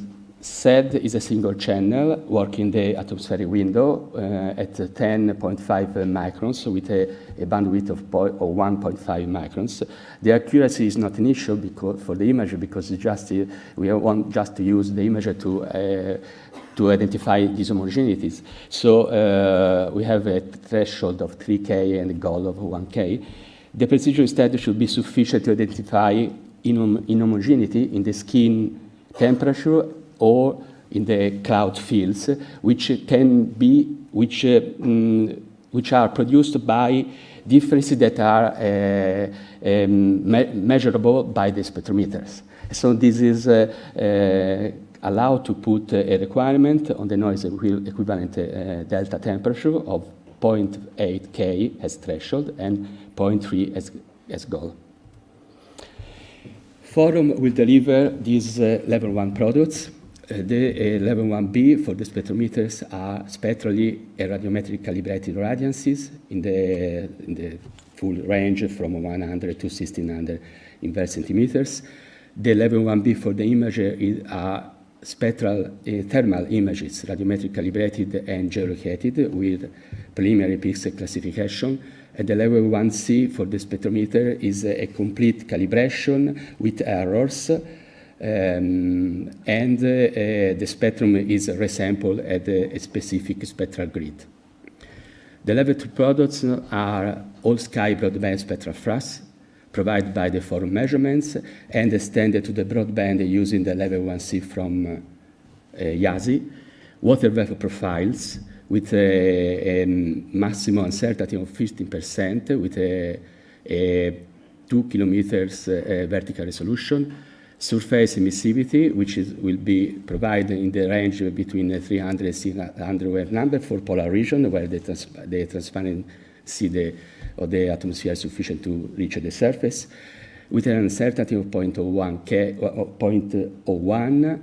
said, is a single channel working the atmospheric window at 10.5 microns with a bandwidth of 1.5 microns. The accuracy is not an issue for the imager because we want just to use the imager to identify these homogeneities. So we have a threshold of 3K and a goal of 1K. The precision instead should be sufficient to identify inhomogeneity in the skin temperature or in the cloud fields, which are produced by differences that are measurable by the spectrometers. So this is allowed to put a requirement on the noise equivalent delta temperature of 0.8 K as threshold and 0.3 as goal. FORUM will deliver these level 1 products. The level 1B for the spectrometers are spectrally and radiometric calibrated radiances in the full range from 100 to 1600 inverse centimeters. The level 1B for the imager are spectral thermal images, radiometric calibrated and geolocated with preliminary pixel classification. And the level 1C for the spectrometer is a complete calibration with errors, and the spectrum is resampled at a specific spectral grid. The level 2 products are all-sky broadband spectral flux provided by the FORUM measurements and extended to the broadband using the level 1C from YASI, water vapor profiles with a maximum uncertainty of 15% with a 2 kilometers vertical resolution, surface emissivity, which will be provided in the range between 300 and 600 wave number for polar region, where the transparency of the atmosphere is sufficient to reach the surface, with an uncertainty of 0.01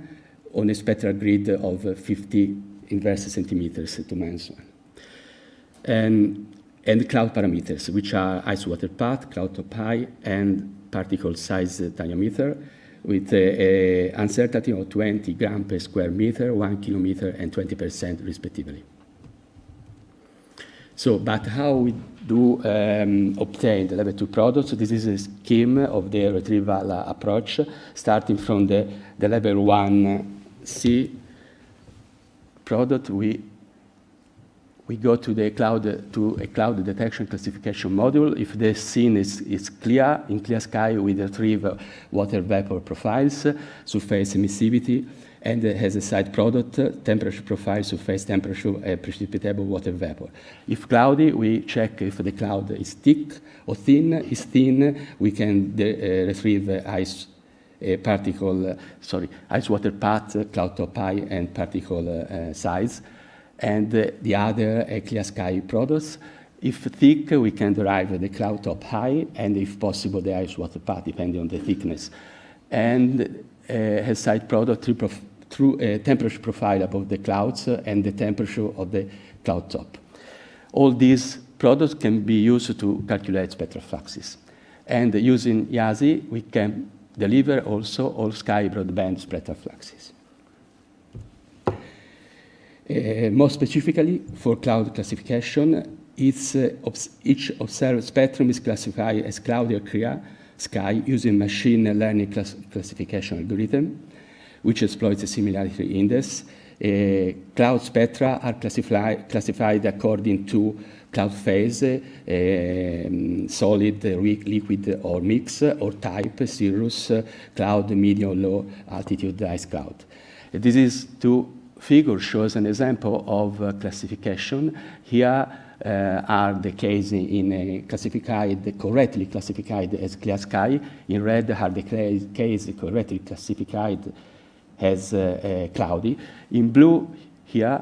on a spectral grid of 50 inverse centimeters to mention. And cloud parameters, which are ice water path, cloud top high, and particle size diameter, with an uncertainty of 20 grams per square meter, 1 kilometer, and 20% respectively. So, but how we do obtain the level 2 products? This is a scheme of the retrieval approach, starting from the level 1C product. We go to a cloud detection classification module. If the scene is clear, in clear sky, we retrieve water vapor profiles, surface emissivity, and has a side product, temperature profile, surface temperature, precipitable water vapor. If cloudy, we check if the cloud is thick or thin. Is thin, we can retrieve ice ice water path, cloud top high, and particle size. And the other clear sky products. If thick, we can derive the cloud top high, and if possible, the ice water path, depending on the thickness. And has side product through a temperature profile above the clouds and the temperature of the cloud top. All these products can be used to calculate spectral fluxes. And using YASI, we can deliver also all sky broadband spectral fluxes. More specifically, for cloud classification, each observed spectrum is classified as cloudy or clear sky using machine learning classification algorithm, which exploits a similarity index. Cloud spectra are classified according to cloud phase, solid, liquid, or mix, or type, cirrus, cloud, medium, low altitude ice cloud. This two figure shows an example of classification. Here are the cases correctly classified as clear sky. In red are the cases correctly classified as cloudy. In blue here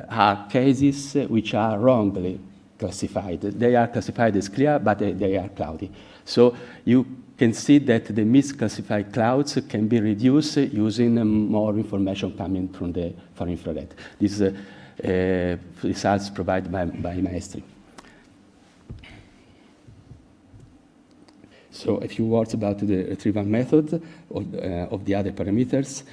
are cases which are wrongly classified. They are classified as clear, but they are cloudy. So you can see that the misclassified clouds can be reduced using more information coming from the far infrared. These results provided by Maestri. So a few words about the retrieval method of the other parameters.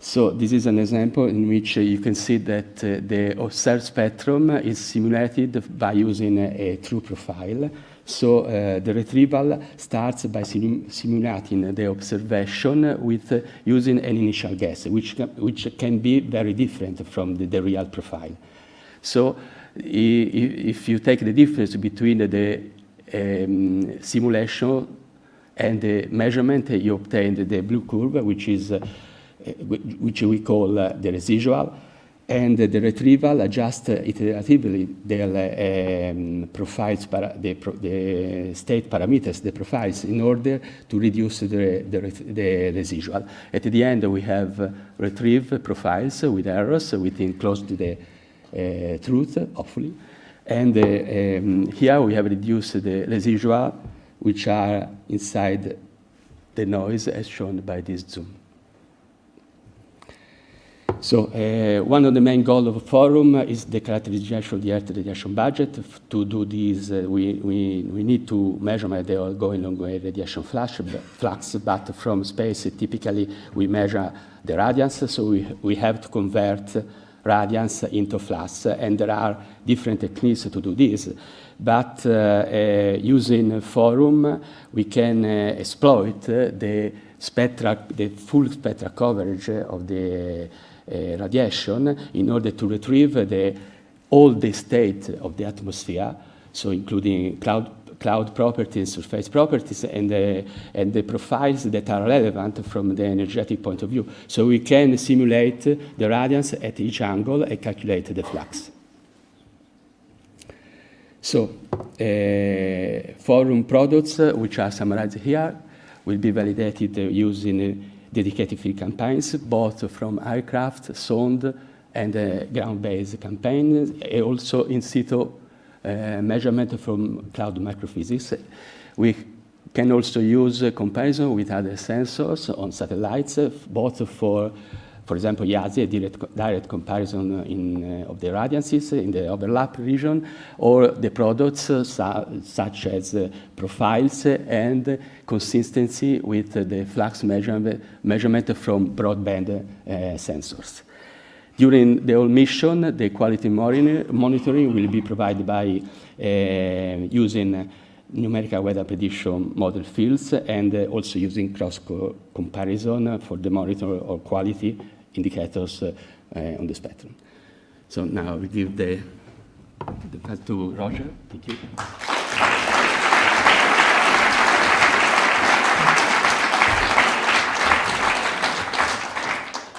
So this is an example in which you can see that the observed spectrum is simulated by using a true profile. So the retrieval starts by simulating the observation with using an initial guess, which can be very different from the real profile. So if you take the difference between the simulation and the measurement, you obtain the blue curve, which we call the residual, and the retrieval adjusts iteratively the profiles, the state parameters, the profiles, in order to reduce the residual. At the end, we have retrieve profiles with errors within close to the truth, hopefully. And here we have reduced the residual, which are inside the noise, as shown by this zoom. So one of the main goals of FORUM is the characterization of the Earth radiation budget. To do this, we need to measure the ongoing long-wave radiation flux, but from space, typically, we measure the radiance, so we have to convert radiance into flux, and there are different techniques to do this. But using FORUM, we can exploit the full spectral coverage of the radiation in order to retrieve all the state of the atmosphere, so including cloud properties, surface properties, and the profiles that are relevant from the energetic point of view. So we can simulate the radiance at each angle and calculate the flux. So FORUM products, which are summarized here, will be validated using dedicated field campaigns, both from aircraft, sonde, and ground-based campaigns, and also in situ measurement from cloud microphysics. We can also use comparison with other sensors on satellites, both for example, YASI, a direct comparison of the radiances in the overlap region, or the products such as profiles and consistency with the flux measurement from broadband sensors. During the whole mission, the quality monitoring will be provided by using numerical weather prediction model fields and also using cross comparison for the monitor or quality indicators on the spectrum. So now we give the pass to Roger. Thank you.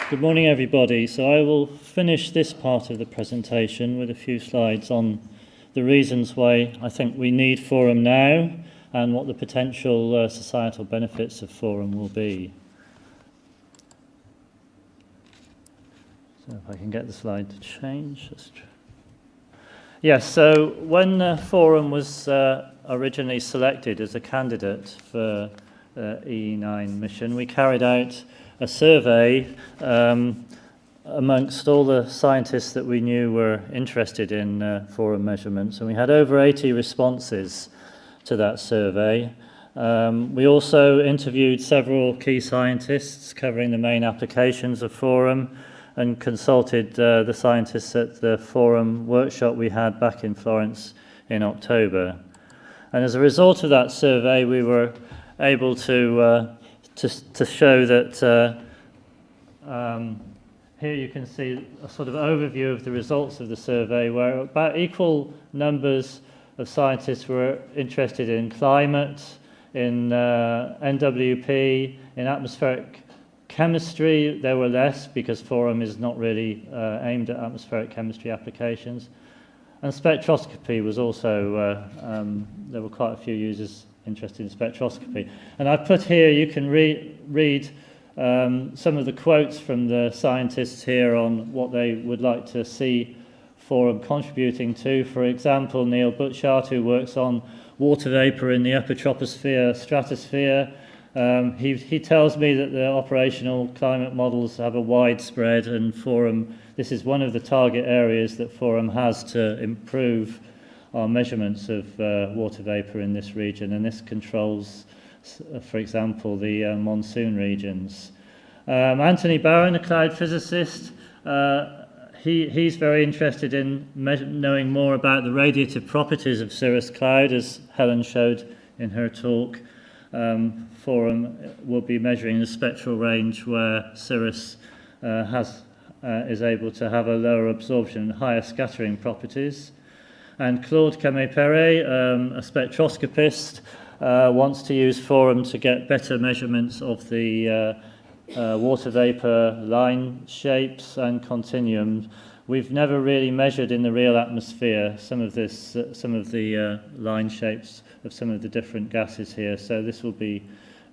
Good morning, everybody. So I will finish this part of the presentation with a few slides on the reasons why I think we need FORUM now and what the potential societal benefits of FORUM will be. So if I can get the slide to change. Yes, so when FORUM was originally selected as a candidate for the E9 mission, we carried out a survey amongst all the scientists that we knew were interested in FORUM measurements, and we had over 80 responses to that survey. We also interviewed several key scientists covering the main applications of FORUM and consulted the scientists at the FORUM workshop we had back in Florence in October. And as a result of that survey, we were able to show that here you can see a sort of overview of the results of the survey, where about equal numbers of scientists were interested in climate, in NWP, in atmospheric chemistry. There were less because FORUM is not really aimed at atmospheric chemistry applications. And spectroscopy was also, there were quite a few users interested in spectroscopy. And I've put here, you can read some of the quotes from the scientists here on what they would like to see FORUM contributing to. For example, Neil Butchart, who works on water vapor in the upper troposphere stratosphere, he tells me that the operational climate models have a wide spread, and FORUM, this is one of the target areas that FORUM has to improve our measurements of water vapor in this region, and this controls, for example, the monsoon regions. Anthony Barron, a cloud physicist, he's very interested in knowing more about the radiative properties of cirrus cloud, as Helen showed in her talk. FORUM will be measuring the spectral range where cirrus is able to have a lower absorption and higher scattering properties. And Claude Camé-Perret, a spectroscopist, wants to use FORUM to get better measurements of the water vapor line shapes and continuum. We've never really measured in the real atmosphere some of the line shapes of some of the different gases here, so this will be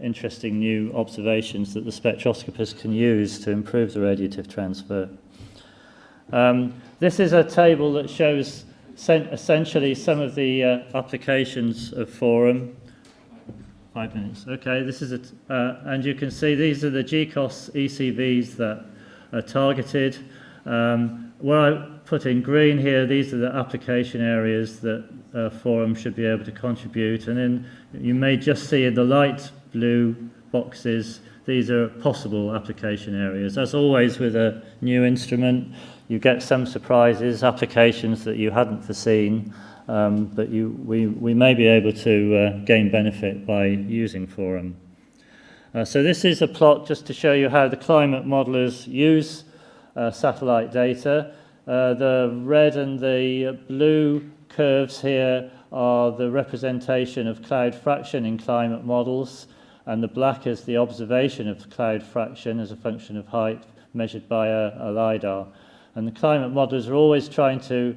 interesting new observations that the spectroscopists can use to improve the radiative transfer. This is a table that shows essentially some of the applications of FORUM. 5 minutes. Okay, this is and you can see these are the GCOS ECVs that are targeted. Where I put in green here, these are the application areas that FORUM should be able to contribute, and then you may just see in the light blue boxes, these are possible application areas. As always with a new instrument, you get some surprises, applications that you hadn't foreseen, but we may be able to gain benefit by using FORUM. So this is a plot just to show you how the climate modelers use satellite data. The red and the blue curves here are the representation of cloud fraction in climate models, and the black is the observation of cloud fraction as a function of height measured by a LiDAR. And the climate modelers are always trying to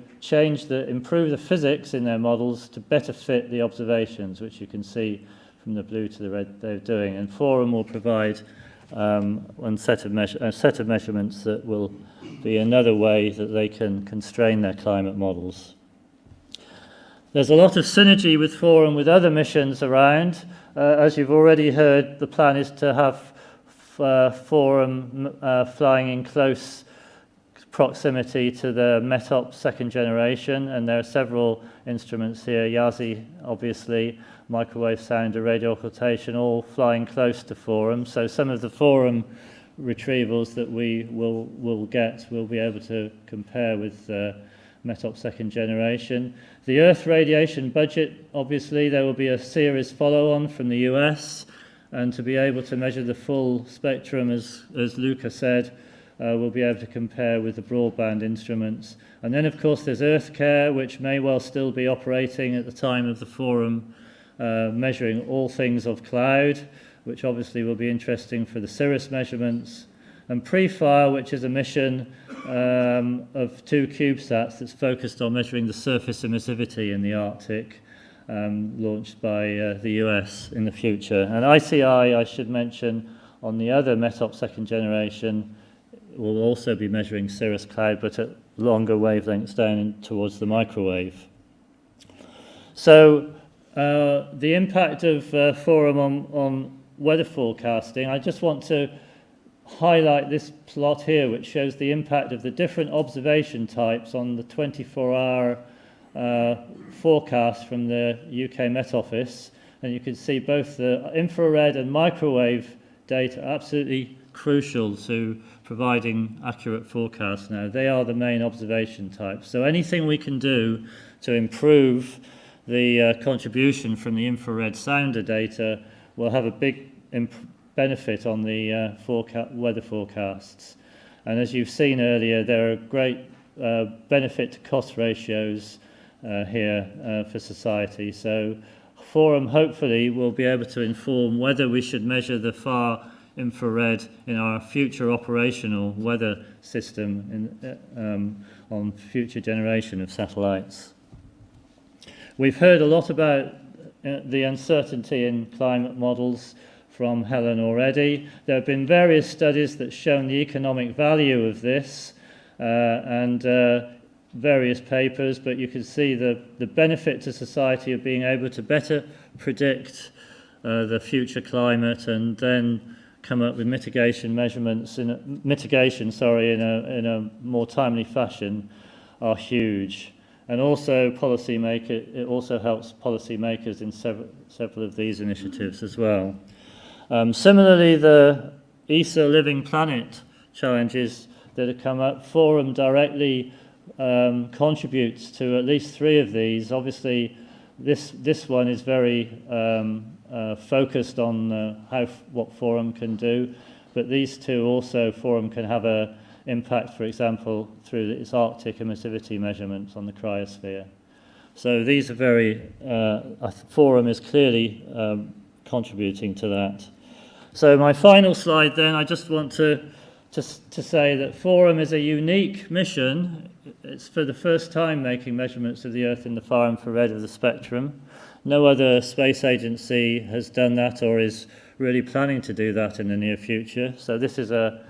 improve the physics in their models to better fit the observations, which you can see from the blue to the red they're doing. And FORUM will provide a set of measurements that will be another way that they can constrain their climate models. There's a lot of synergy with FORUM with other missions around. As you've already heard, the plan is to have FORUM flying in close proximity to the METOP second generation, and there are several instruments here, YASI obviously, microwave sounder, radio occultation, all flying close to FORUM. So some of the FORUM retrievals that we will get, we'll be able to compare with METOP second generation. The Earth radiation budget, obviously there will be a series follow-on from the US, and to be able to measure the full spectrum, as Luca said, we'll be able to compare with the broadband instruments. And then of course there's EarthCare, which may well still be operating at the time of the FORUM, measuring all things of cloud, which obviously will be interesting for the cirrus measurements. And PREFIRE, which is a mission of 2 CubeSats that's focused on measuring the surface emissivity in the Arctic. launched by the US in the future. And ICI, I should mention, on the other METOP second generation, will also be measuring cirrus cloud, but at longer wavelengths down towards the microwave. So the impact of FORUM on weather forecasting, I just want to highlight this plot here, which shows the impact of the different observation types on the 24-hour forecast from the UK Met Office. And you can see both the infrared and microwave data are absolutely crucial to providing accurate forecasts now. They are the main observation types. So anything we can do to improve the contribution from the infrared sounder data will have a big benefit on the weather forecasts. And as you've seen earlier, there are great benefit to cost ratios here for society. So FORUM hopefully will be able to inform whether we should measure the far infrared in our future operational weather system on future generation of satellites. We've heard a lot about the uncertainty in climate models from Helen already. There have been various studies that shown the economic value of this and various papers, but you can see the benefit to society of being able to better predict the future climate and then come up with mitigation measurements in a more timely fashion are huge. And also it also helps policymakers in several of these initiatives as well. Similarly, the ESA Living Planet challenges that have come up, FORUM directly contributes to at least 3 of these. Obviously, this one is very focused on what FORUM can do, but these 2 also, FORUM can have an impact, for example, through its Arctic emissivity measurements on the cryosphere. So these are FORUM is clearly contributing to that. So my final slide then, I just want to say that FORUM is a unique mission. It's for the first time making measurements of the Earth in the far infrared of the spectrum. No other space agency has done that or is really planning to do that in the near future. So this is a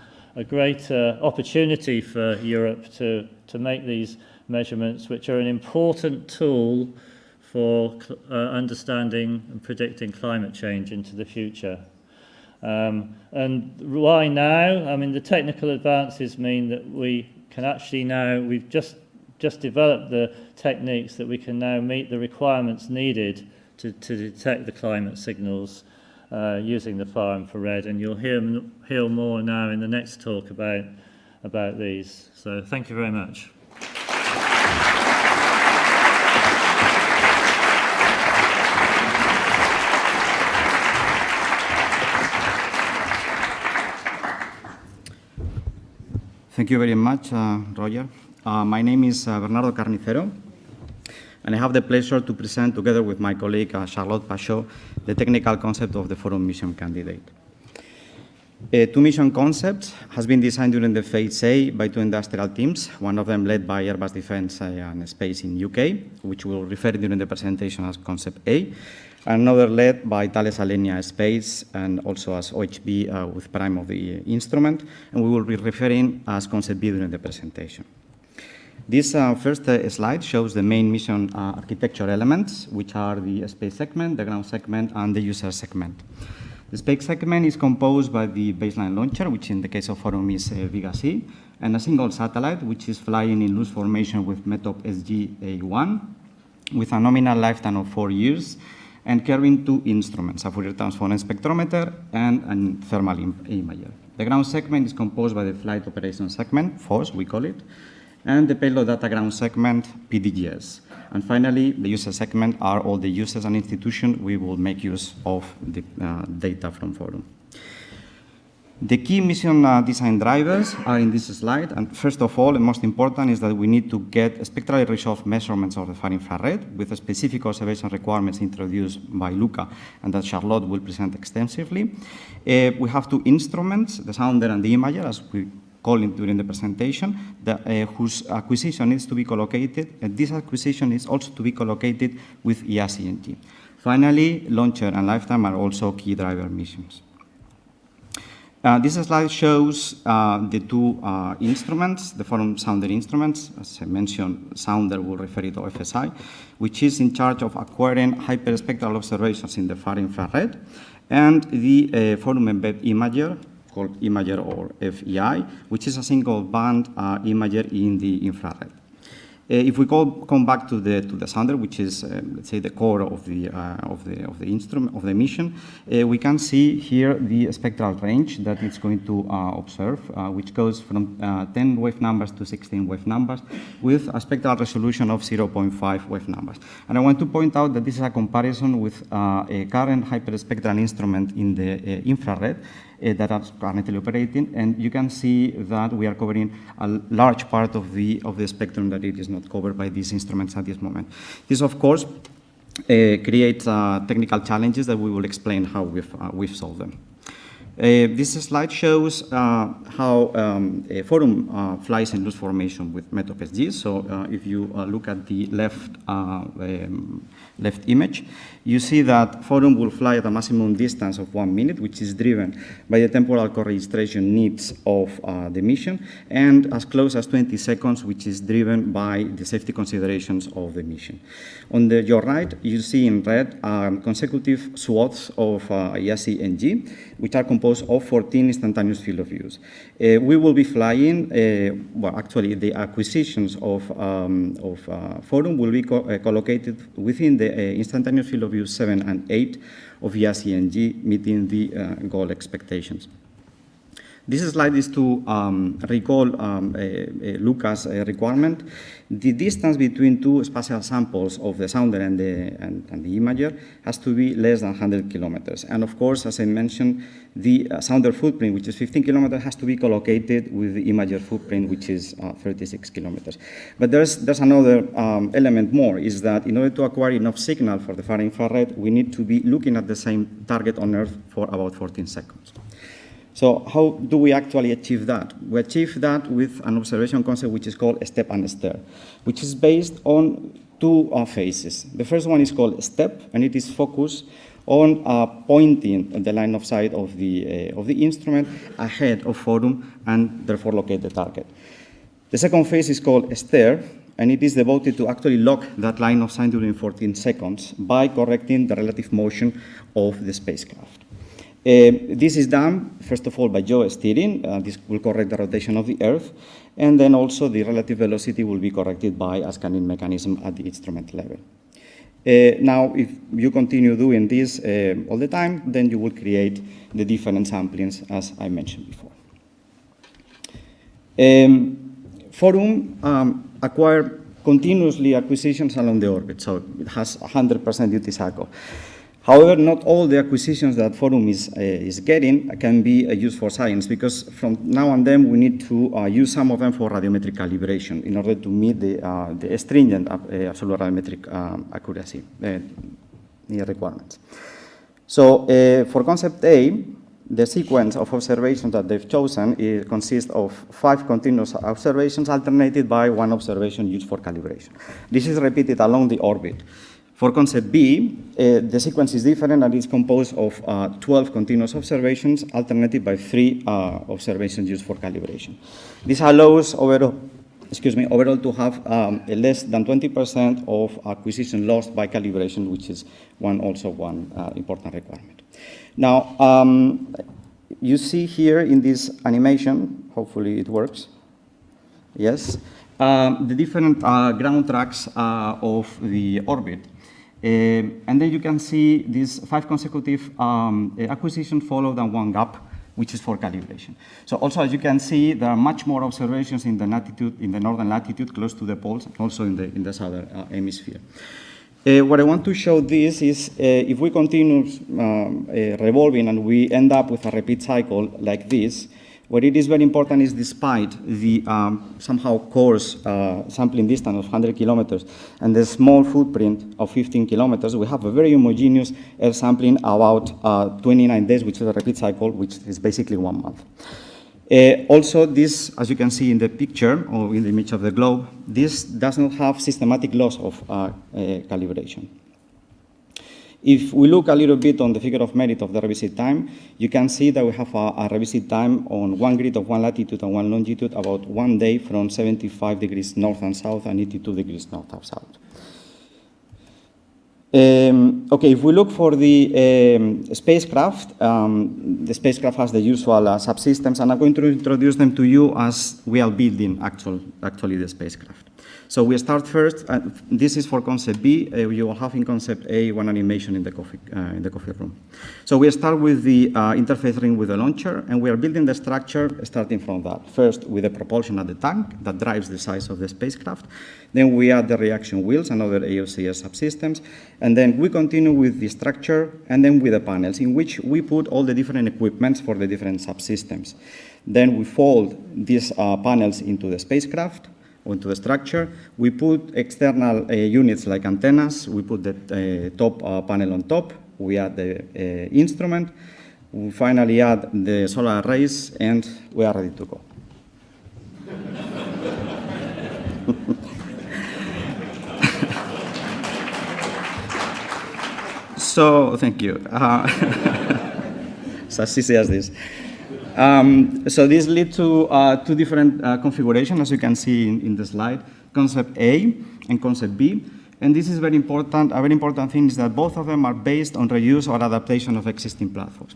great opportunity for Europe to make these measurements, which are an important tool for understanding and predicting climate change into the future. And why now? I mean, the technical advances mean that we can actually now, we've just developed the techniques that we can now meet the requirements needed to detect the climate signals using the far infrared, and you'll hear more now in the next talk about these. So thank you very much. Thank you very much, Roger. My name is Bernardo Carnicero, and I have the pleasure to present, together with my colleague Charlotte Pachot, the technical concept of the FORUM mission candidate. 2 mission concepts has been designed during the phase A by 2 industrial teams, one of them led by Airbus Defence and Space in UK, which we'll refer during the presentation as Concept A, and another led by Thales Alenia Space and also as OHB with Prime of the instrument, and we will be referring as Concept B during the presentation. This first slide shows the main mission architecture elements, which are the space segment, the ground segment, and the user segment. The space segment is composed by the baseline launcher, which in the case of FORUM is Vega-C, and a single satellite, which is flying in loose formation with METOP SG-A1, with a nominal lifetime of 4 years, and carrying 2 instruments, a Fourier transform spectrometer and a thermal imager. The ground segment is composed by the flight operation segment, FOS we call it, and the payload data ground segment, PDGS. And finally, the user segment are all the users and institutions we will make use of the data from FORUM. The key mission design drivers are in this slide, and first of all, and most important, is that we need to get spectrally resolved measurements of the far infrared with the specific observation requirements introduced by Luca and that Charlotte will present extensively. We have 2 instruments, the sounder and the imager, as we calling during the presentation, whose acquisition is to be collocated, and this acquisition is also to be collocated with ESA. Finally, launcher and lifetime are also key driver missions. This slide shows the two instruments, the Forum Sounder instruments. As I mentioned, Sounder will refer it to FSI, which is in charge of acquiring hyperspectral observations in the far infrared, and the Forum Embed Imager, called Imager or FEI, which is a single band imager in the infrared. If we come back to the sounder, which is let's say the core of the instrument of the mission, we can see here the spectral range that it's going to observe, which goes from 10 wave numbers to 16 wave numbers, with a spectral resolution of 0.5 wave numbers. And I want to point out that this is a comparison with a current hyperspectral instrument in the infrared, that are currently operating, and you can see that we are covering a large part of the spectrum that it is not covered by these instruments at this moment. This, of course, creates technical challenges that we will explain how we've solved them. This slide shows how a Forum flies in loose formation with METOP-SG. So if you look at the left image, you see that Forum will fly at a maximum distance of 1 minute, which is driven by the temporal co-registration needs of the mission, and as close as 20 seconds, which is driven by the safety considerations of the mission. On your right, you see in red consecutive swaths of ESA, which are composed of 14 instantaneous field of views. We will be flying, well, actually, the acquisitions of Forum will be collocated within the instantaneous field of view 7 and 8 of ESA, meeting the goal expectations. This slide is to recall Luca's requirement. The distance between two spatial samples of the sounder and the imager has to be less than 100 kilometers. And of course, as I mentioned, the sounder footprint, which is 15 kilometers, has to be collocated with the imager footprint, which is 36 kilometers. But there's another element more, is that in order to acquire enough signal for the far infrared, we need to be looking at the same target on Earth for about 14 seconds. So how do we actually achieve that? We achieve that with an observation concept which is called step and stare, which is based on two phases. The first one is called step, and it is focused on pointing the line of sight of the instrument ahead of Forum and therefore locate the target. The second phase is called stare, and it is devoted to actually lock that line of sight during 14 seconds by correcting the relative motion of the spacecraft. This is done, first of all, by yaw steering. This will correct the rotation of the Earth, and then also the relative velocity will be corrected by a scanning mechanism at the instrument level. Now, if you continue doing this all the time, then you will create the different samplings, as I mentioned before. Forum acquire continuously acquisitions along the orbit, so it has 100% duty cycle. However, not all the acquisitions that Forum is getting can be used for science, because from now on then we need to use some of them for radiometric calibration in order to meet the stringent absolute radiometric accuracy requirements. So for concept A, the sequence of observations that they've chosen consists of 5 continuous observations alternated by 1 observation used for calibration. This is repeated along the orbit. For concept B, the sequence is different and is composed of 12 continuous observations alternated by 3 observations used for calibration. This allows overall to have less than 20% of acquisition lost by calibration, which is also one important requirement. Now, you see here in this animation, hopefully it works, yes, the different ground tracks of the orbit. And then you can see these 5 consecutive acquisitions followed than 1 gap, which is for calibration. So also, as you can see, there are much more observations in the northern latitude, close to the poles, and also in the southern hemisphere. What I want to show this is if we continue revolving and we end up with a repeat cycle like this, what it is very important is, despite the somehow coarse sampling distance of 100 kilometers and the small footprint of 15 kilometers, we have a very homogeneous air sampling about 29 days, which is a repeat cycle, which is basically 1 month. Also, this, as you can see in the picture, or in the image of the globe, this does not have systematic loss of calibration. If we look a little bit on the figure of merit of the revisit time, you can see that we have a revisit time on one grid of 1 latitude and 1 longitude about 1 day from 75 degrees north and south and 82 degrees north and south. Okay, if we look for the spacecraft, the spacecraft has the usual subsystems, and I'm going to introduce them to you as we are building actually the spacecraft. So we start first, this is for concept B, you will have in concept A one animation in the coffee room. So we start with the interface ring with the launcher, and we are building the structure starting from that. First with the propulsion at the tank that drives the size of the spacecraft. Then we add the reaction wheels and other AOCS subsystems. And then we continue with the structure and then with the panels in which we put all the different equipments for the different subsystems. Then we fold these panels into the spacecraft, onto the structure. We put external units like antennas. We put the top panel on top. We add the instrument. We finally add the solar arrays, and we are ready to go. So, thank you. It's as easy as this. So this leads to two different configurations, as you can see in the slide, concept A and concept B. And this is very important. A very important thing is that both of them are based on reuse or adaptation of existing platforms.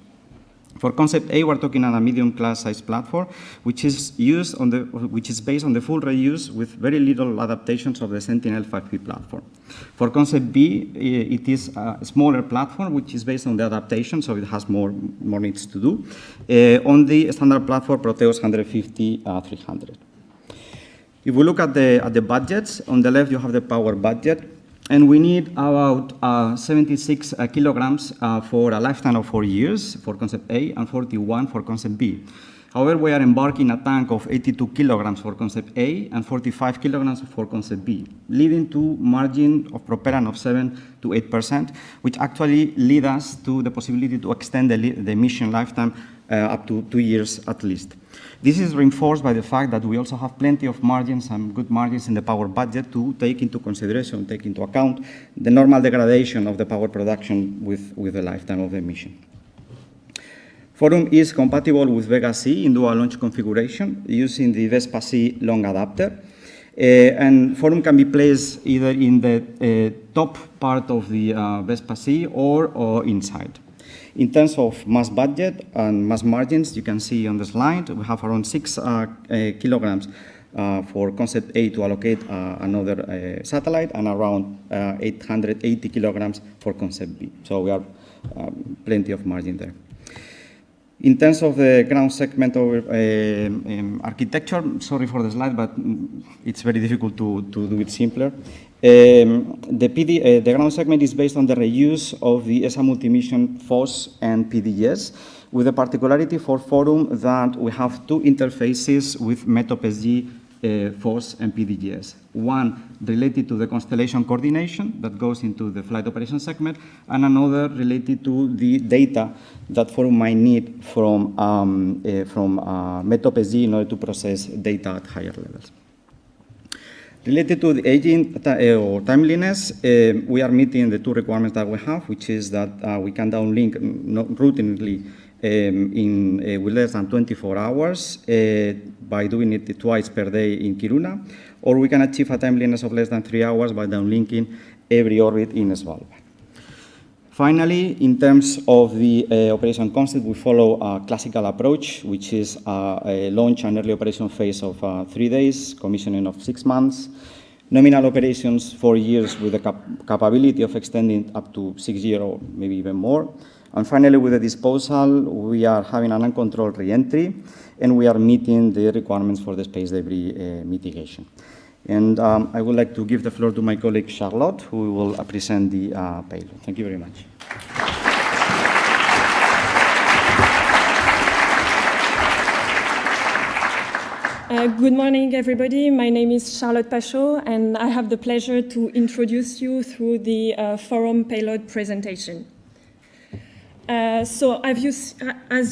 For concept A, we're talking on a medium class size platform, which is based on the full reuse with very little adaptations of the Sentinel 5P platform. For concept B, it is a smaller platform, which is based on the adaptation, so it has more needs to do, on the standard platform Proteus 150-300. If we look at the budgets, on the left you have the power budget, and we need about 76 kilograms for a lifetime of 4 years for concept A and 41 for concept B. However, we are embarking a tank of 82 kilograms for concept A and 45 kilograms for concept B, leading to margin of propellant of 7 to 8%, which actually lead us to the possibility to extend the mission lifetime up to 2 years at least. This is reinforced by the fact that we also have plenty of margins and good margins in the power budget to take into consideration, take into account the normal degradation of the power production with the lifetime of the mission. FORUM is compatible with Vega C in dual launch configuration using the Vespa C long adapter. And FORUM can be placed either in the top part of the Vespa C or inside. In terms of mass budget and mass margins, you can see on the slide, we have around 6 kilograms for concept A to allocate another satellite, and around 880 kilograms for concept B. So we have plenty of margin there. In terms of the ground segment of architecture, sorry for the slide, but it's very difficult to do it simpler. The ground segment is based on the reuse of the ESA multi-mission FOSS and PDS, with the particularity for FORUM that we have two interfaces with METOP-SG, FOSS and PDGS. One related to the constellation coordination that goes into the flight operation segment, and another related to the data that FORUM might need from METOP-SG in order to process data at higher levels. Related to the aging or timeliness, we are meeting the two requirements that we have, which is that we can downlink routinely with less than 24 hours by doing it twice per day in Kiruna, or we can achieve a timeliness of less than 3 hours by downlinking every orbit in Svalbard. Finally, in terms of the operation concept, we follow a classical approach, which is a launch and early operation phase of 3 days, commissioning of 6 months, nominal operations 4 years with the capability of extending up to 6 years or maybe even more. And finally, with the disposal, we are having an uncontrolled re-entry, and we are meeting the requirements for the space debris mitigation. And I would like to give the floor to my colleague Charlotte, who will present the payload. Thank you very much. Good morning, everybody. My name is Charlotte Pachot, and I have the pleasure to introduce you through the FORUM payload presentation. So as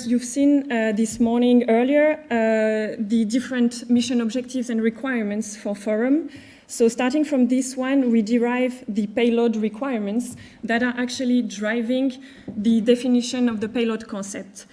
you've seen this morning earlier, the different mission objectives and requirements for FORUM. So starting from this one, we derive the payload requirements that are actually driving the definition of the payload concept.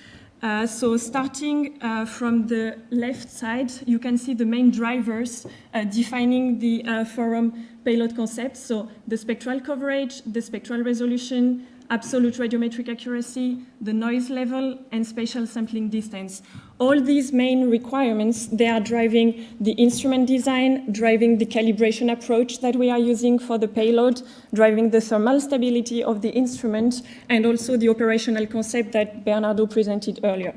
So starting from the left side, you can see the main drivers defining the FORUM payload concept. So the spectral coverage, the spectral resolution, absolute radiometric accuracy, the noise level, and spatial sampling distance. All these main requirements, they are driving the instrument design, driving the calibration approach that we are using for the payload, driving the thermal stability of the instrument, and also the operational concept that Bernardo presented earlier.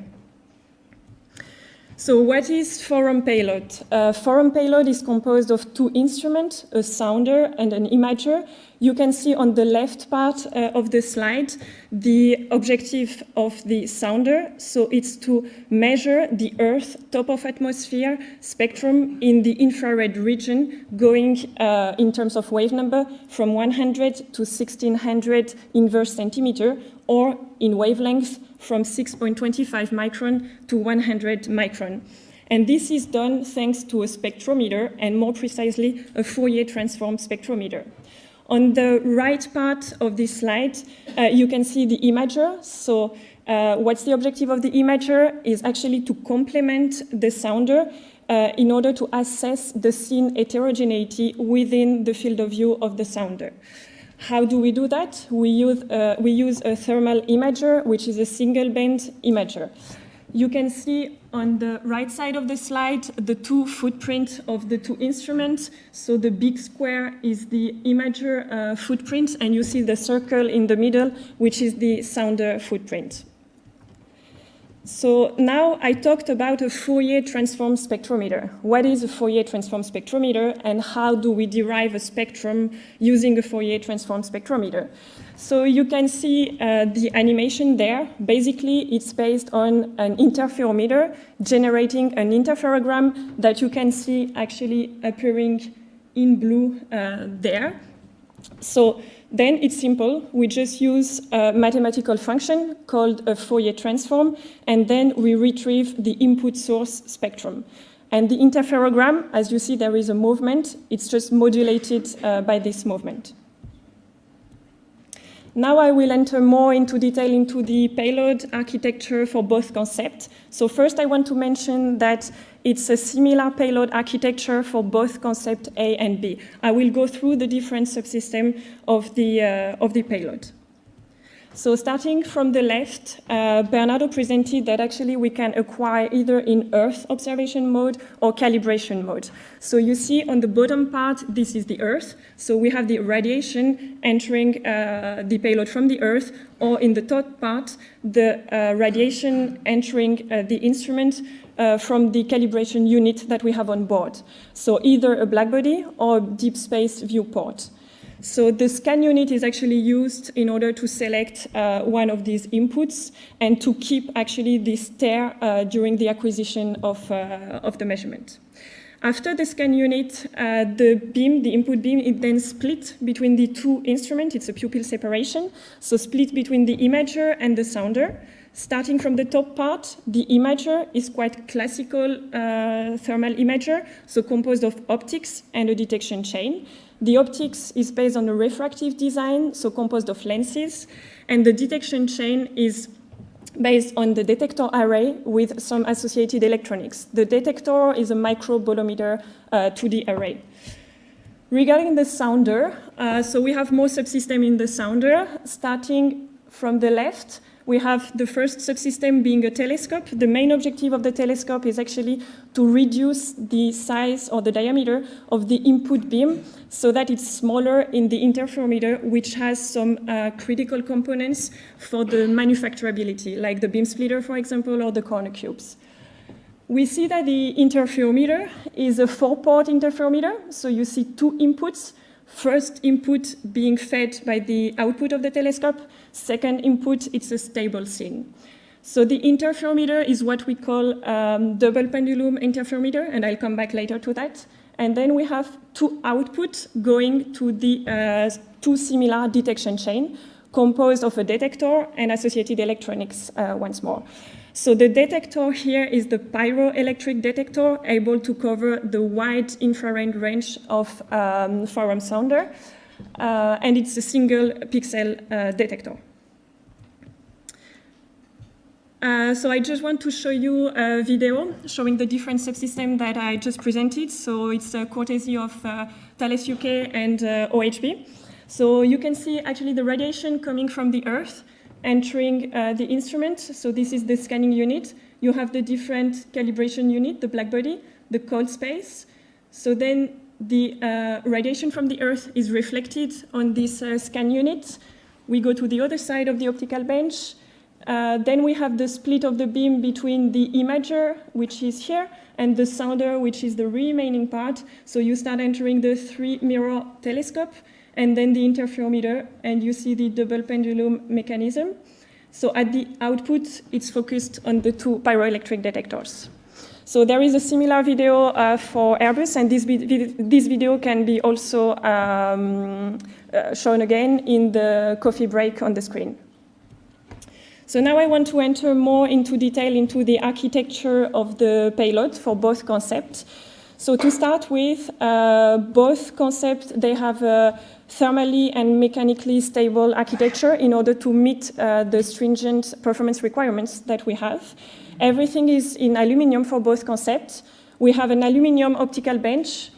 So what is FORUM payload? FORUM payload is composed of two instruments, a sounder and an imager. You can see on the left part of the slide the objective of the sounder. So it's to measure the Earth top of atmosphere spectrum in the infrared region, going in terms of wave number from 100 to 1600 inverse centimeter, or in wavelength from 6.25 micron to 100 micron. And this is done thanks to a spectrometer, and more precisely, a Fourier transform spectrometer. On the right part of this slide, you can see the imager. So what's the objective of the imager is actually to complement the sounder in order to assess the scene heterogeneity within the field of view of the sounder. How do we do that? We use a thermal imager, which is a single band imager. You can see on the right side of the slide the two footprints of the two instruments. So the big square is the imager footprint, and you see the circle in the middle, which is the sounder footprint. So now I talked about a Fourier transform spectrometer. What is a Fourier transform spectrometer, and how do we derive a spectrum using a Fourier transform spectrometer? So you can see the animation there. Basically, it's based on an interferometer generating an interferogram that you can see actually appearing in blue there. So then it's simple. We just use a mathematical function called a Fourier transform, and then we retrieve the input source spectrum. And the interferogram, as you see, there is a movement. It's just modulated by this movement. Now I will enter more into detail into the payload architecture for both concepts. So first I want to mention that it's a similar payload architecture for both concept A and B. I will go through the different subsystems of the payload. So starting from the left, Bernardo presented that actually we can acquire either in Earth observation mode or calibration mode. So you see on the bottom part, this is the Earth. So we have the radiation entering the payload from the Earth, or in the top part, the radiation entering the instrument from the calibration unit that we have on board. So either a blackbody or a deep space viewport. So the scan unit is actually used in order to select one of these inputs and to keep actually this tear during the acquisition of the measurement. After the scan unit, the beam, the input beam, is then split between the two instruments. It's a pupil separation, so split between the imager and the sounder. Starting from the top part, the imager is quite classical thermal imager, so composed of optics and a detection chain. The optics is based on a refractive design, so composed of lenses, and the detection chain is based on the detector array with some associated electronics. The detector is a microbolometer 2D array. Regarding the sounder, so we have more subsystems in the sounder. Starting from the left, we have the first subsystem being a telescope. The main objective of the telescope is actually to reduce the size or the diameter of the input beam so that it's smaller in the interferometer, which has some critical components for the manufacturability, like the beam splitter, for example, or the corner cubes. We see that the interferometer is a 4-port interferometer, so you see two inputs. First input being fed by the output of the telescope. Second input, it's a stable scene. So the interferometer is what we call double pendulum interferometer, and I'll come back later to that. And then we have two outputs going to the two similar detection chain. composed of a detector and associated electronics once more. So the detector here is the pyroelectric detector, able to cover the wide infrared range of FORUM sounder, and it's a single pixel detector. So I just want to show you a video showing the different subsystems that I just presented. So it's courtesy of Thales UK and OHB. So you can see actually the radiation coming from the Earth entering the instrument. So this is the scanning unit. You have the different calibration unit, the black body, the cold space. So then the radiation from the Earth is reflected on this scan unit. We go to the other side of the optical bench. Then we have the split of the beam between the imager, which is here, and the sounder, which is the remaining part. So you start entering the 3-mirror telescope, and then the interferometer, and you see the double pendulum mechanism. So at the output, it's focused on the 2 pyroelectric detectors. So there is a similar video for Airbus, and this video can be also shown again in the coffee break on the screen. So now I want to enter more into detail into the architecture of the payload for both concepts. So to start with, both concepts, they have a thermally and mechanically stable architecture in order to meet the stringent performance requirements that we have. Everything is in aluminum for both concepts. We have an aluminum optical bench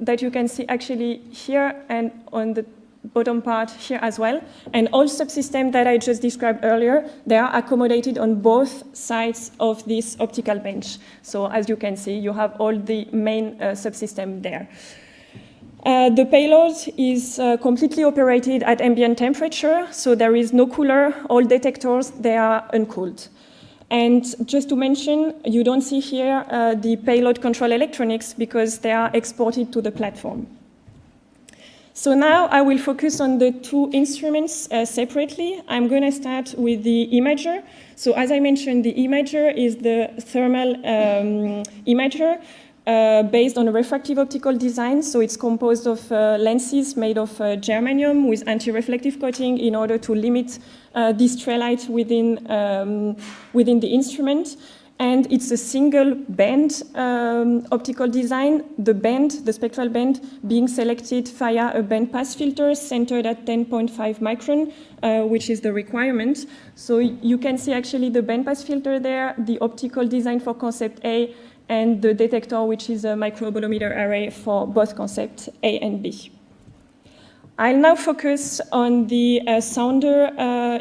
that you can see actually here and on the bottom part here as well. And all subsystems that I just described earlier, they are accommodated on both sides of this optical bench. So as you can see, you have all the main subsystems there. The payload is completely operated at ambient temperature, so there is no cooler. All detectors, they are uncooled. And just to mention, you don't see here the payload control electronics because they are exported to the platform. So now I will focus on the 2 instruments separately. I'm going to start with the imager. So as I mentioned, the imager is the thermal imager based on a refractive optical design. So it's composed of lenses made of germanium with anti-reflective coating in order to limit this stray light within the instrument. And it's a single band optical design, the spectral band being selected via a band pass filter centered at 10.5 micron, which is the requirement. So you can see actually the band pass filter there, the optical design for concept A, and the detector, which is a microbolometer array for both concepts A and B. I'll now focus on the sounder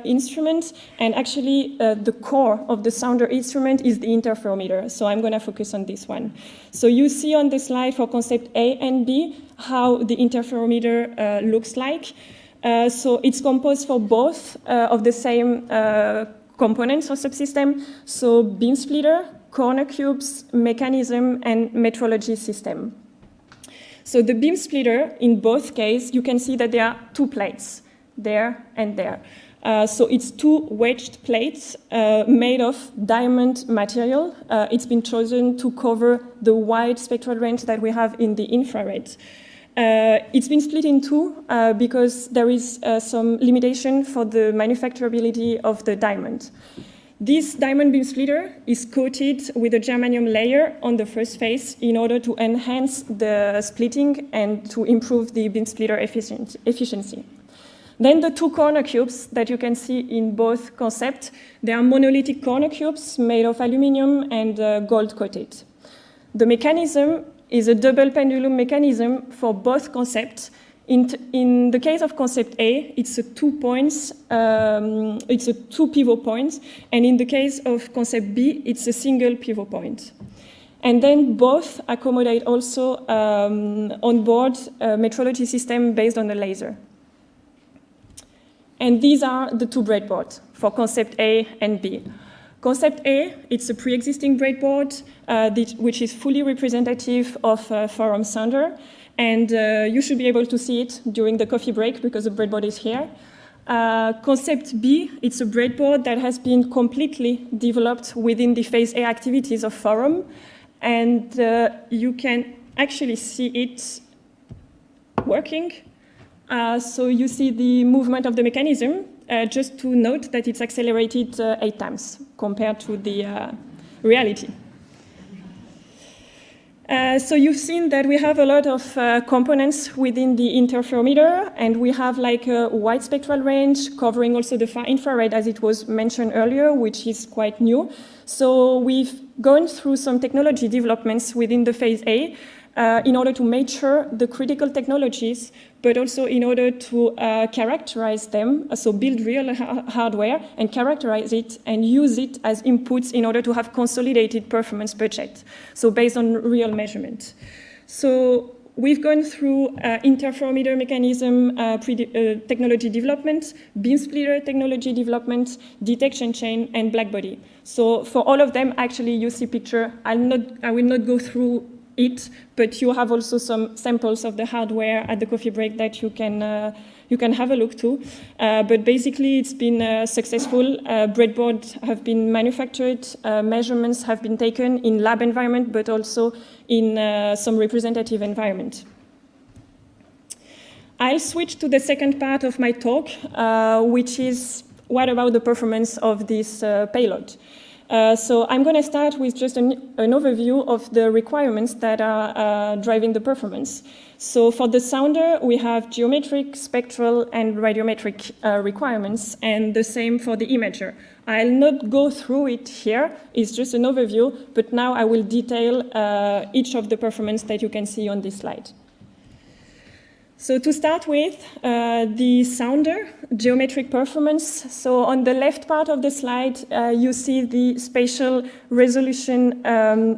instrument, and actually the core of the sounder instrument is the interferometer, so I'm going to focus on this one. So you see on the slide for concept A and B how the interferometer looks like. So it's composed for both of the same components of subsystem, so beam splitter, corner cubes, mechanism, and metrology system. So the beam splitter, in both cases, you can see that there are 2 plates, there and there. So it's 2 wedged plates made of diamond material. It's been chosen to cover the wide spectral range that we have in the infrared. It's been split in 2 because there is some limitation for the manufacturability of the diamond. This diamond beam splitter is coated with a germanium layer on the first face in order to enhance the splitting and to improve the beam splitter efficiency. Then the 2 corner cubes that you can see in both concepts, they are monolithic corner cubes made of aluminum and gold coated. The mechanism is a double pendulum mechanism for both concepts. In the case of concept A, it's a 2 points, it's a 2 pivot points, and in the case of concept B, it's a single pivot point. And then both accommodate also on-board metrology system based on a laser. And these are the 2 breadboards for concept A and B. Concept A, it's a pre-existing breadboard which is fully representative of FORUM sounder. And you should be able to see it during the coffee break because the breadboard is here. Concept B, it's a breadboard that has been completely developed within the phase A activities of FORUM. And you can actually see it working So you see the movement of the mechanism. Just to note that it's accelerated 8 times compared to the reality. So you've seen that we have a lot of components within the interferometer, and we have like a wide spectral range covering also the far infrared, as it was mentioned earlier, which is quite new. So we've gone through some technology developments within the phase A in order to mature the critical technologies, but also in order to characterize them, so build real hardware and characterize it and use it as inputs in order to have consolidated performance budget, so based on real measurement. So we've gone through interferometer mechanism technology development, beam splitter technology development, detection chain, and blackbody. So for all of them, actually, you see picture. I will not go through it, but you have also some samples of the hardware at the coffee break that you can have a look to. But basically, it's been successful. Breadboards have been manufactured, measurements have been taken in lab environment, but also in some representative environment. I'll switch to the second part of my talk, which is what about the performance of this payload? So I'm going to start with just an overview of the requirements that are driving the performance. So for the sounder, we have geometric, spectral, and radiometric requirements, and the same for the imager. I'll not go through it here, it's just an overview, but now I will detail each of the performance that you can see on this slide. So to start with, the sounder, geometric performance. So on the left part of the slide, you see the spatial resolution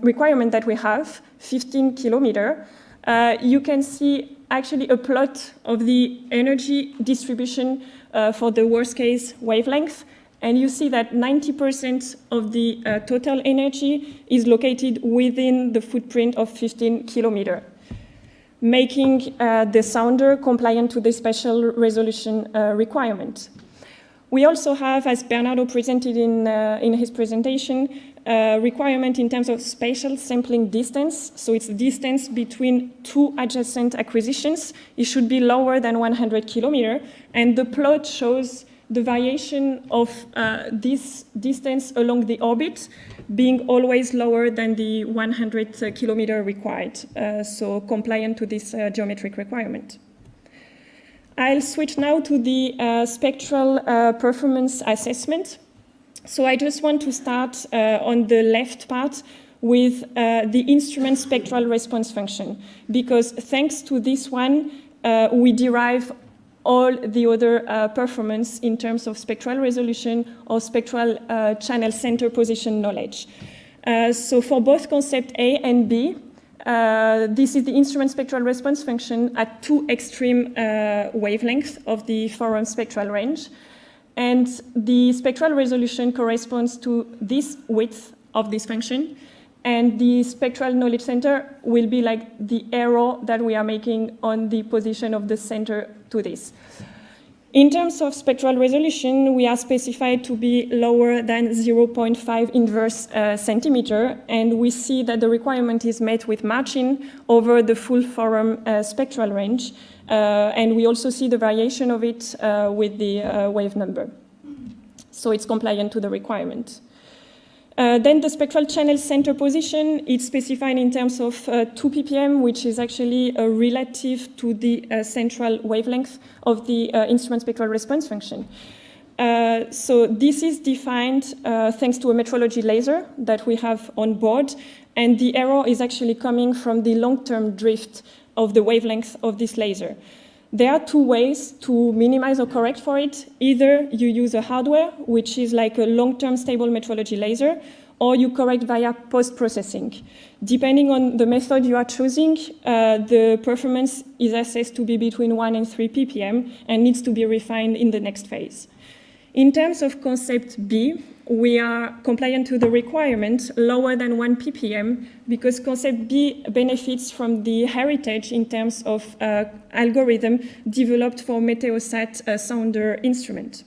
requirement that we have, 15 kilometer. You can see actually a plot of the energy distribution for the worst case wavelength. And you see that 90% of the total energy is located within the footprint of 15 kilometer, making the sounder compliant to the spatial resolution requirement. We also have, as Bernardo presented in his presentation, requirement in terms of spatial sampling distance. So it's the distance between two adjacent acquisitions. It should be lower than 100 kilometer. And the plot shows the variation of this distance along the orbit being always lower than the 100 kilometer required, so compliant to this geometric requirement. I'll switch now to the spectral performance assessment. So I just want to start on the left part with the instrument spectral response function, because thanks to this one, we derive all the other performance in terms of spectral resolution or spectral channel center position knowledge. So for both concept A and B, this is the instrument spectral response function at two extreme wavelengths of the FORUM spectral range. And the spectral resolution corresponds to this width of this function. And the spectral knowledge center will be like the arrow that we are making on the position of the center to this. In terms of spectral resolution, we are specified to be lower than 0.5 inverse centimeter, and we see that the requirement is met with margin over the full FORUM spectral range, and we also see the variation of it with the wave number. So it's compliant to the requirement. Then the spectral channel center position, it's specified in terms of 2 ppm, which is actually relative to the central wavelength of the instrument spectral response function. So this is defined thanks to a metrology laser that we have on board, and the error is actually coming from the long-term drift of the wavelength of this laser. There are two ways to minimize or correct for it. Either you use a hardware, which is like a long-term stable metrology laser, or you correct via post-processing. Depending on the method you are choosing, the performance is assessed to be between 1 and 3 ppm and needs to be refined in the next phase. In terms of concept B, we are compliant to the requirement lower than 1 ppm because concept B benefits from the heritage in terms of algorithm developed for Meteosat sounder instrument.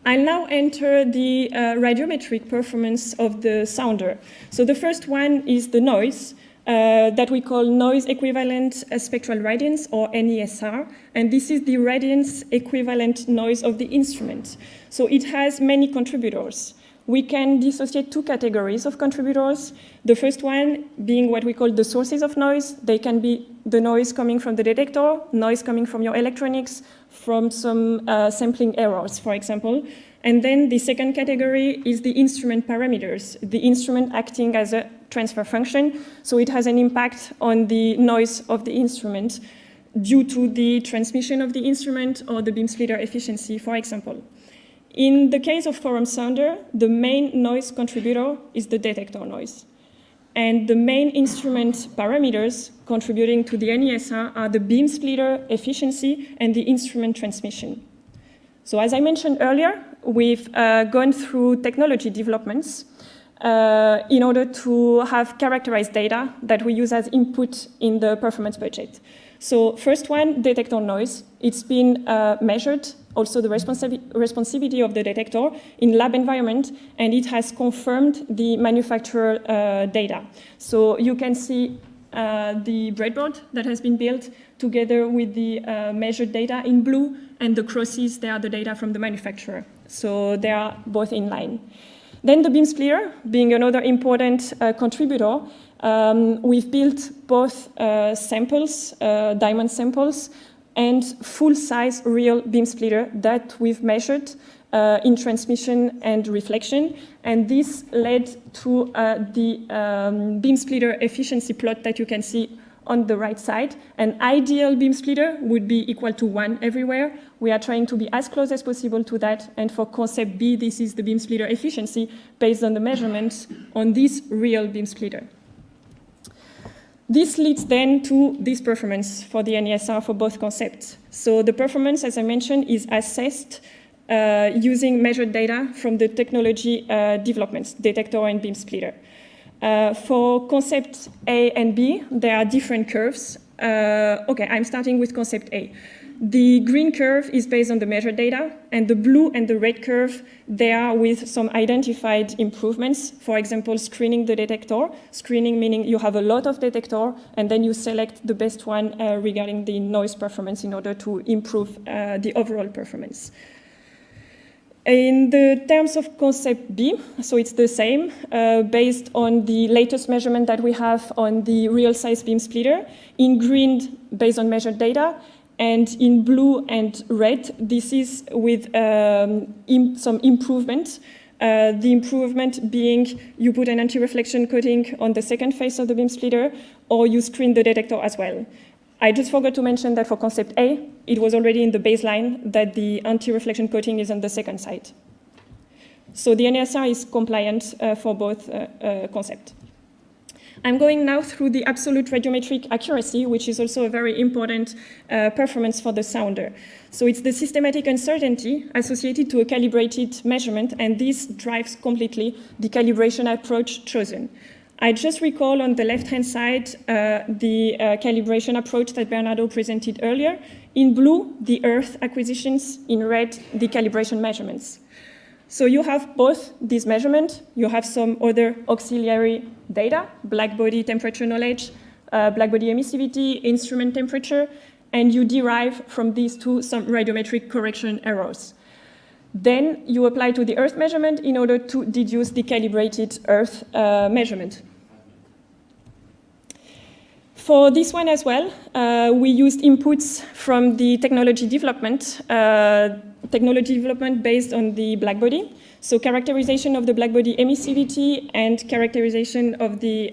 I'll now enter the radiometric performance of the sounder. So the first one is the noise. that we call noise equivalent spectral radiance, or NESR, and this is the radiance equivalent noise of the instrument. So it has many contributors. We can dissociate two categories of contributors. The first one being what we call the sources of noise. They can be the noise coming from the detector, noise coming from your electronics, from some sampling errors, for example. And then the second category is the instrument parameters, the instrument acting as a transfer function. So it has an impact on the noise of the instrument due to the transmission of the instrument or the beam splitter efficiency, for example. In the case of forum sounder, the main noise contributor is the detector noise. And the main instrument parameters contributing to the NESR are the beam splitter efficiency and the instrument transmission. So as I mentioned earlier, we've gone through technology developments in order to have characterized data that we use as input in the performance budget. So first one, detector noise. It's been measured, also the responsivity of the detector in lab environment, and it has confirmed the manufacturer data. So you can see the breadboard that has been built together with the measured data in blue, and the crosses, they are the data from the manufacturer. So they are both in line. Then the beam splitter, being another important contributor, we've built both samples, diamond samples, and full-size real beam splitter that we've measured in transmission and reflection. And this led to the beam splitter efficiency plot that you can see on the right side. An ideal beam splitter would be equal to 1 everywhere. We are trying to be as close as possible to that. And for concept B, this is the beam splitter efficiency based on the measurements on this real beam splitter. This leads then to this performance for the NESR for both concepts. So the performance, as I mentioned, is assessed using measured data from the technology developments, detector and beam splitter. For concept A and B, there are different curves. Okay, I'm starting with concept A. The green curve is based on the measured data, and the blue and the red curve, they are with some identified improvements. For example, screening the detector. Screening meaning you have a lot of detector, and then you select the best one regarding the noise performance in order to improve the overall performance. In the terms of concept B, so it's the same, based on the latest measurement that we have on the real size beam splitter. In green, based on measured data, and in blue and red, this is with some improvement. The improvement being you put an anti-reflection coating on the second face of the beam splitter, or you screen the detector as well. I just forgot to mention that for concept A, it was already in the baseline that the anti-reflection coating is on the second side. So the NESR is compliant for both concepts. I'm going now through the absolute radiometric accuracy, which is also a very important performance for the sounder. So it's the systematic uncertainty associated to a calibrated measurement, and this drives completely the calibration approach chosen. I just recall on the left-hand side the calibration approach that Bernardo presented earlier. In blue, the Earth acquisitions. In red, the calibration measurements. So you have both these measurements. You have some other auxiliary data, blackbody temperature knowledge, blackbody emissivity, instrument temperature, and you derive from these two some radiometric correction errors. Then you apply to the Earth measurement in order to deduce the calibrated Earth measurement. For this one as well, we used inputs from the technology development based on the blackbody. So characterization of the blackbody emissivity and characterization of the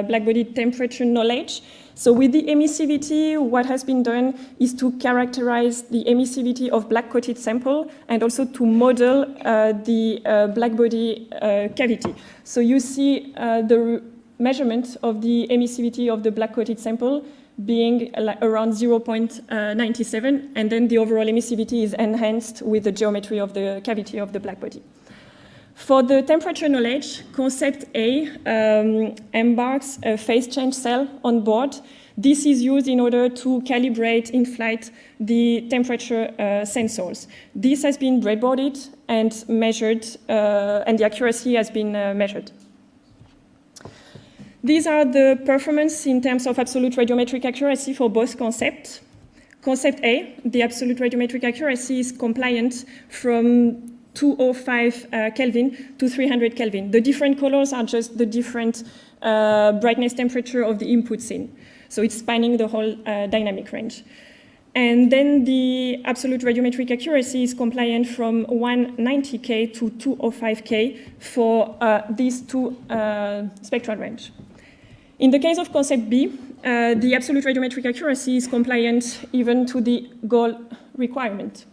blackbody temperature knowledge. So with the emissivity, what has been done is to characterize the emissivity of black-coated sample and also to model the blackbody cavity. So you see the measurement of the emissivity of the black-coated sample being around 0.97, and then the overall emissivity is enhanced with the geometry of the cavity of the blackbody. For the temperature knowledge, concept A embarks a phase change cell on board. This is used in order to calibrate in flight the temperature sensors. This has been breadboarded and measured, and the accuracy has been measured. These are the performance in terms of absolute radiometric accuracy for both concepts. Concept A, the absolute radiometric accuracy is compliant from 205 Kelvin to 300 Kelvin. The different colors are just the different brightness temperature of the input scene. So it's spanning the whole dynamic range. And then the absolute radiometric accuracy is compliant from 190K to 205K for these two spectral range. In the case of concept B, the absolute radiometric accuracy is compliant even to the goal requirement.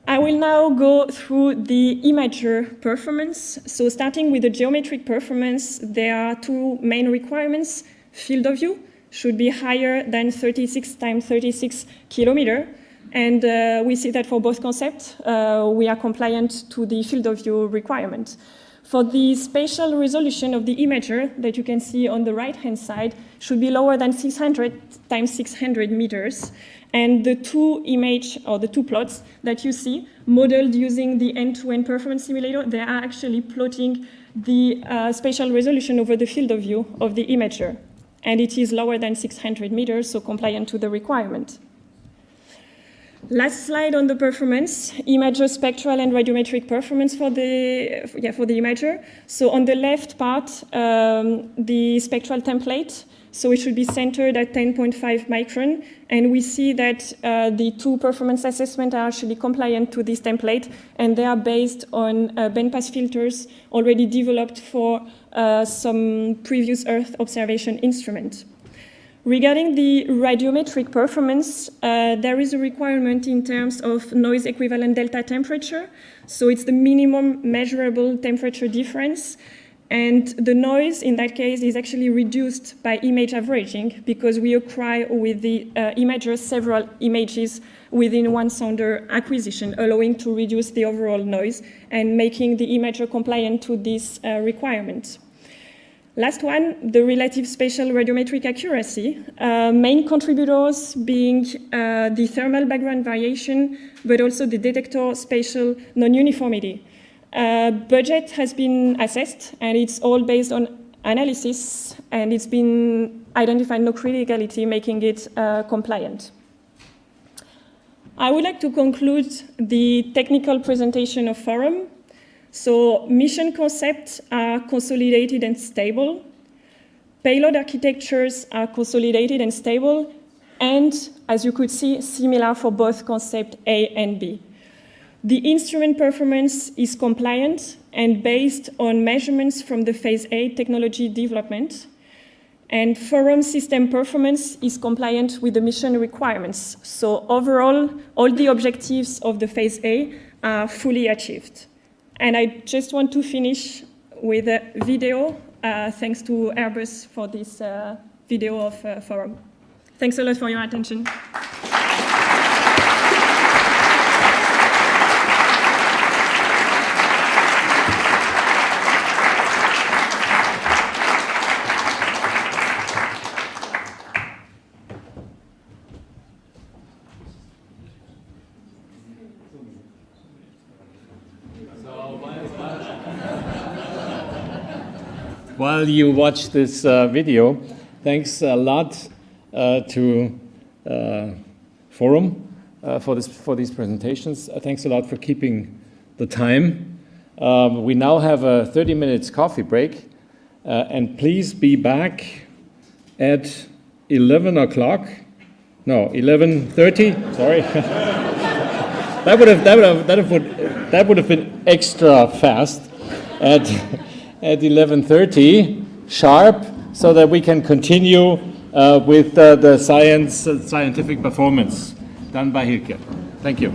I will now go through the imager performance. So starting with the geometric performance, there are two main requirements. Field of view should be higher than 36 times 36 kilometer. And we see that for both concepts, we are compliant to the field of view requirement. For the spatial resolution of the imager that you can see on the right-hand side should be lower than 600 times 600 meters. And the two image or the two plots that you see modeled using the end-to-end performance simulator, they are actually plotting the spatial resolution over the field of view of the imager. And it is lower than 600 meters, so compliant to the requirement. Last slide on the performance, imager spectral and radiometric performance for the imager. So on the left part, the spectral template, so it should be centered at 10.5 micron, and we see that the two performance assessments are actually compliant to this template, and they are based on bandpass filters already developed for some previous Earth observation instruments. Regarding the radiometric performance, there is a requirement in terms of noise equivalent delta temperature. So it's the minimum measurable temperature difference. And the noise in that case is actually reduced by image averaging because we acquire with the imager several images within one sounder acquisition, allowing to reduce the overall noise and making the imager compliant to this requirement. Last one, the relative spatial radiometric accuracy. Main contributors being the thermal background variation, but also the detector spatial non-uniformity. Budget has been assessed, and it's all based on analysis, and it's been identified no criticality, making it compliant. I would like to conclude the technical presentation of FORUM. So mission concepts are consolidated and stable. Payload architectures are consolidated and stable. And as you could see, similar for both concept A and B. The instrument performance is compliant and based on measurements from the phase A technology development. And FORUM system performance is compliant with the mission requirements. So overall, all the objectives of the phase A are fully achieved. And I just want to finish with a video, thanks to Airbus for this video of FORUM. Thanks a lot for your attention. While you watch this video, thanks a lot to FORUM for these presentations. Thanks a lot for keeping the time. We now have a 30 minutes coffee break, and please be back at 11 o'clock. No, 11:30. Sorry. that would have been extra fast at 11:30 sharp, so that we can continue with the scientific performance done by Hilke. Thank you.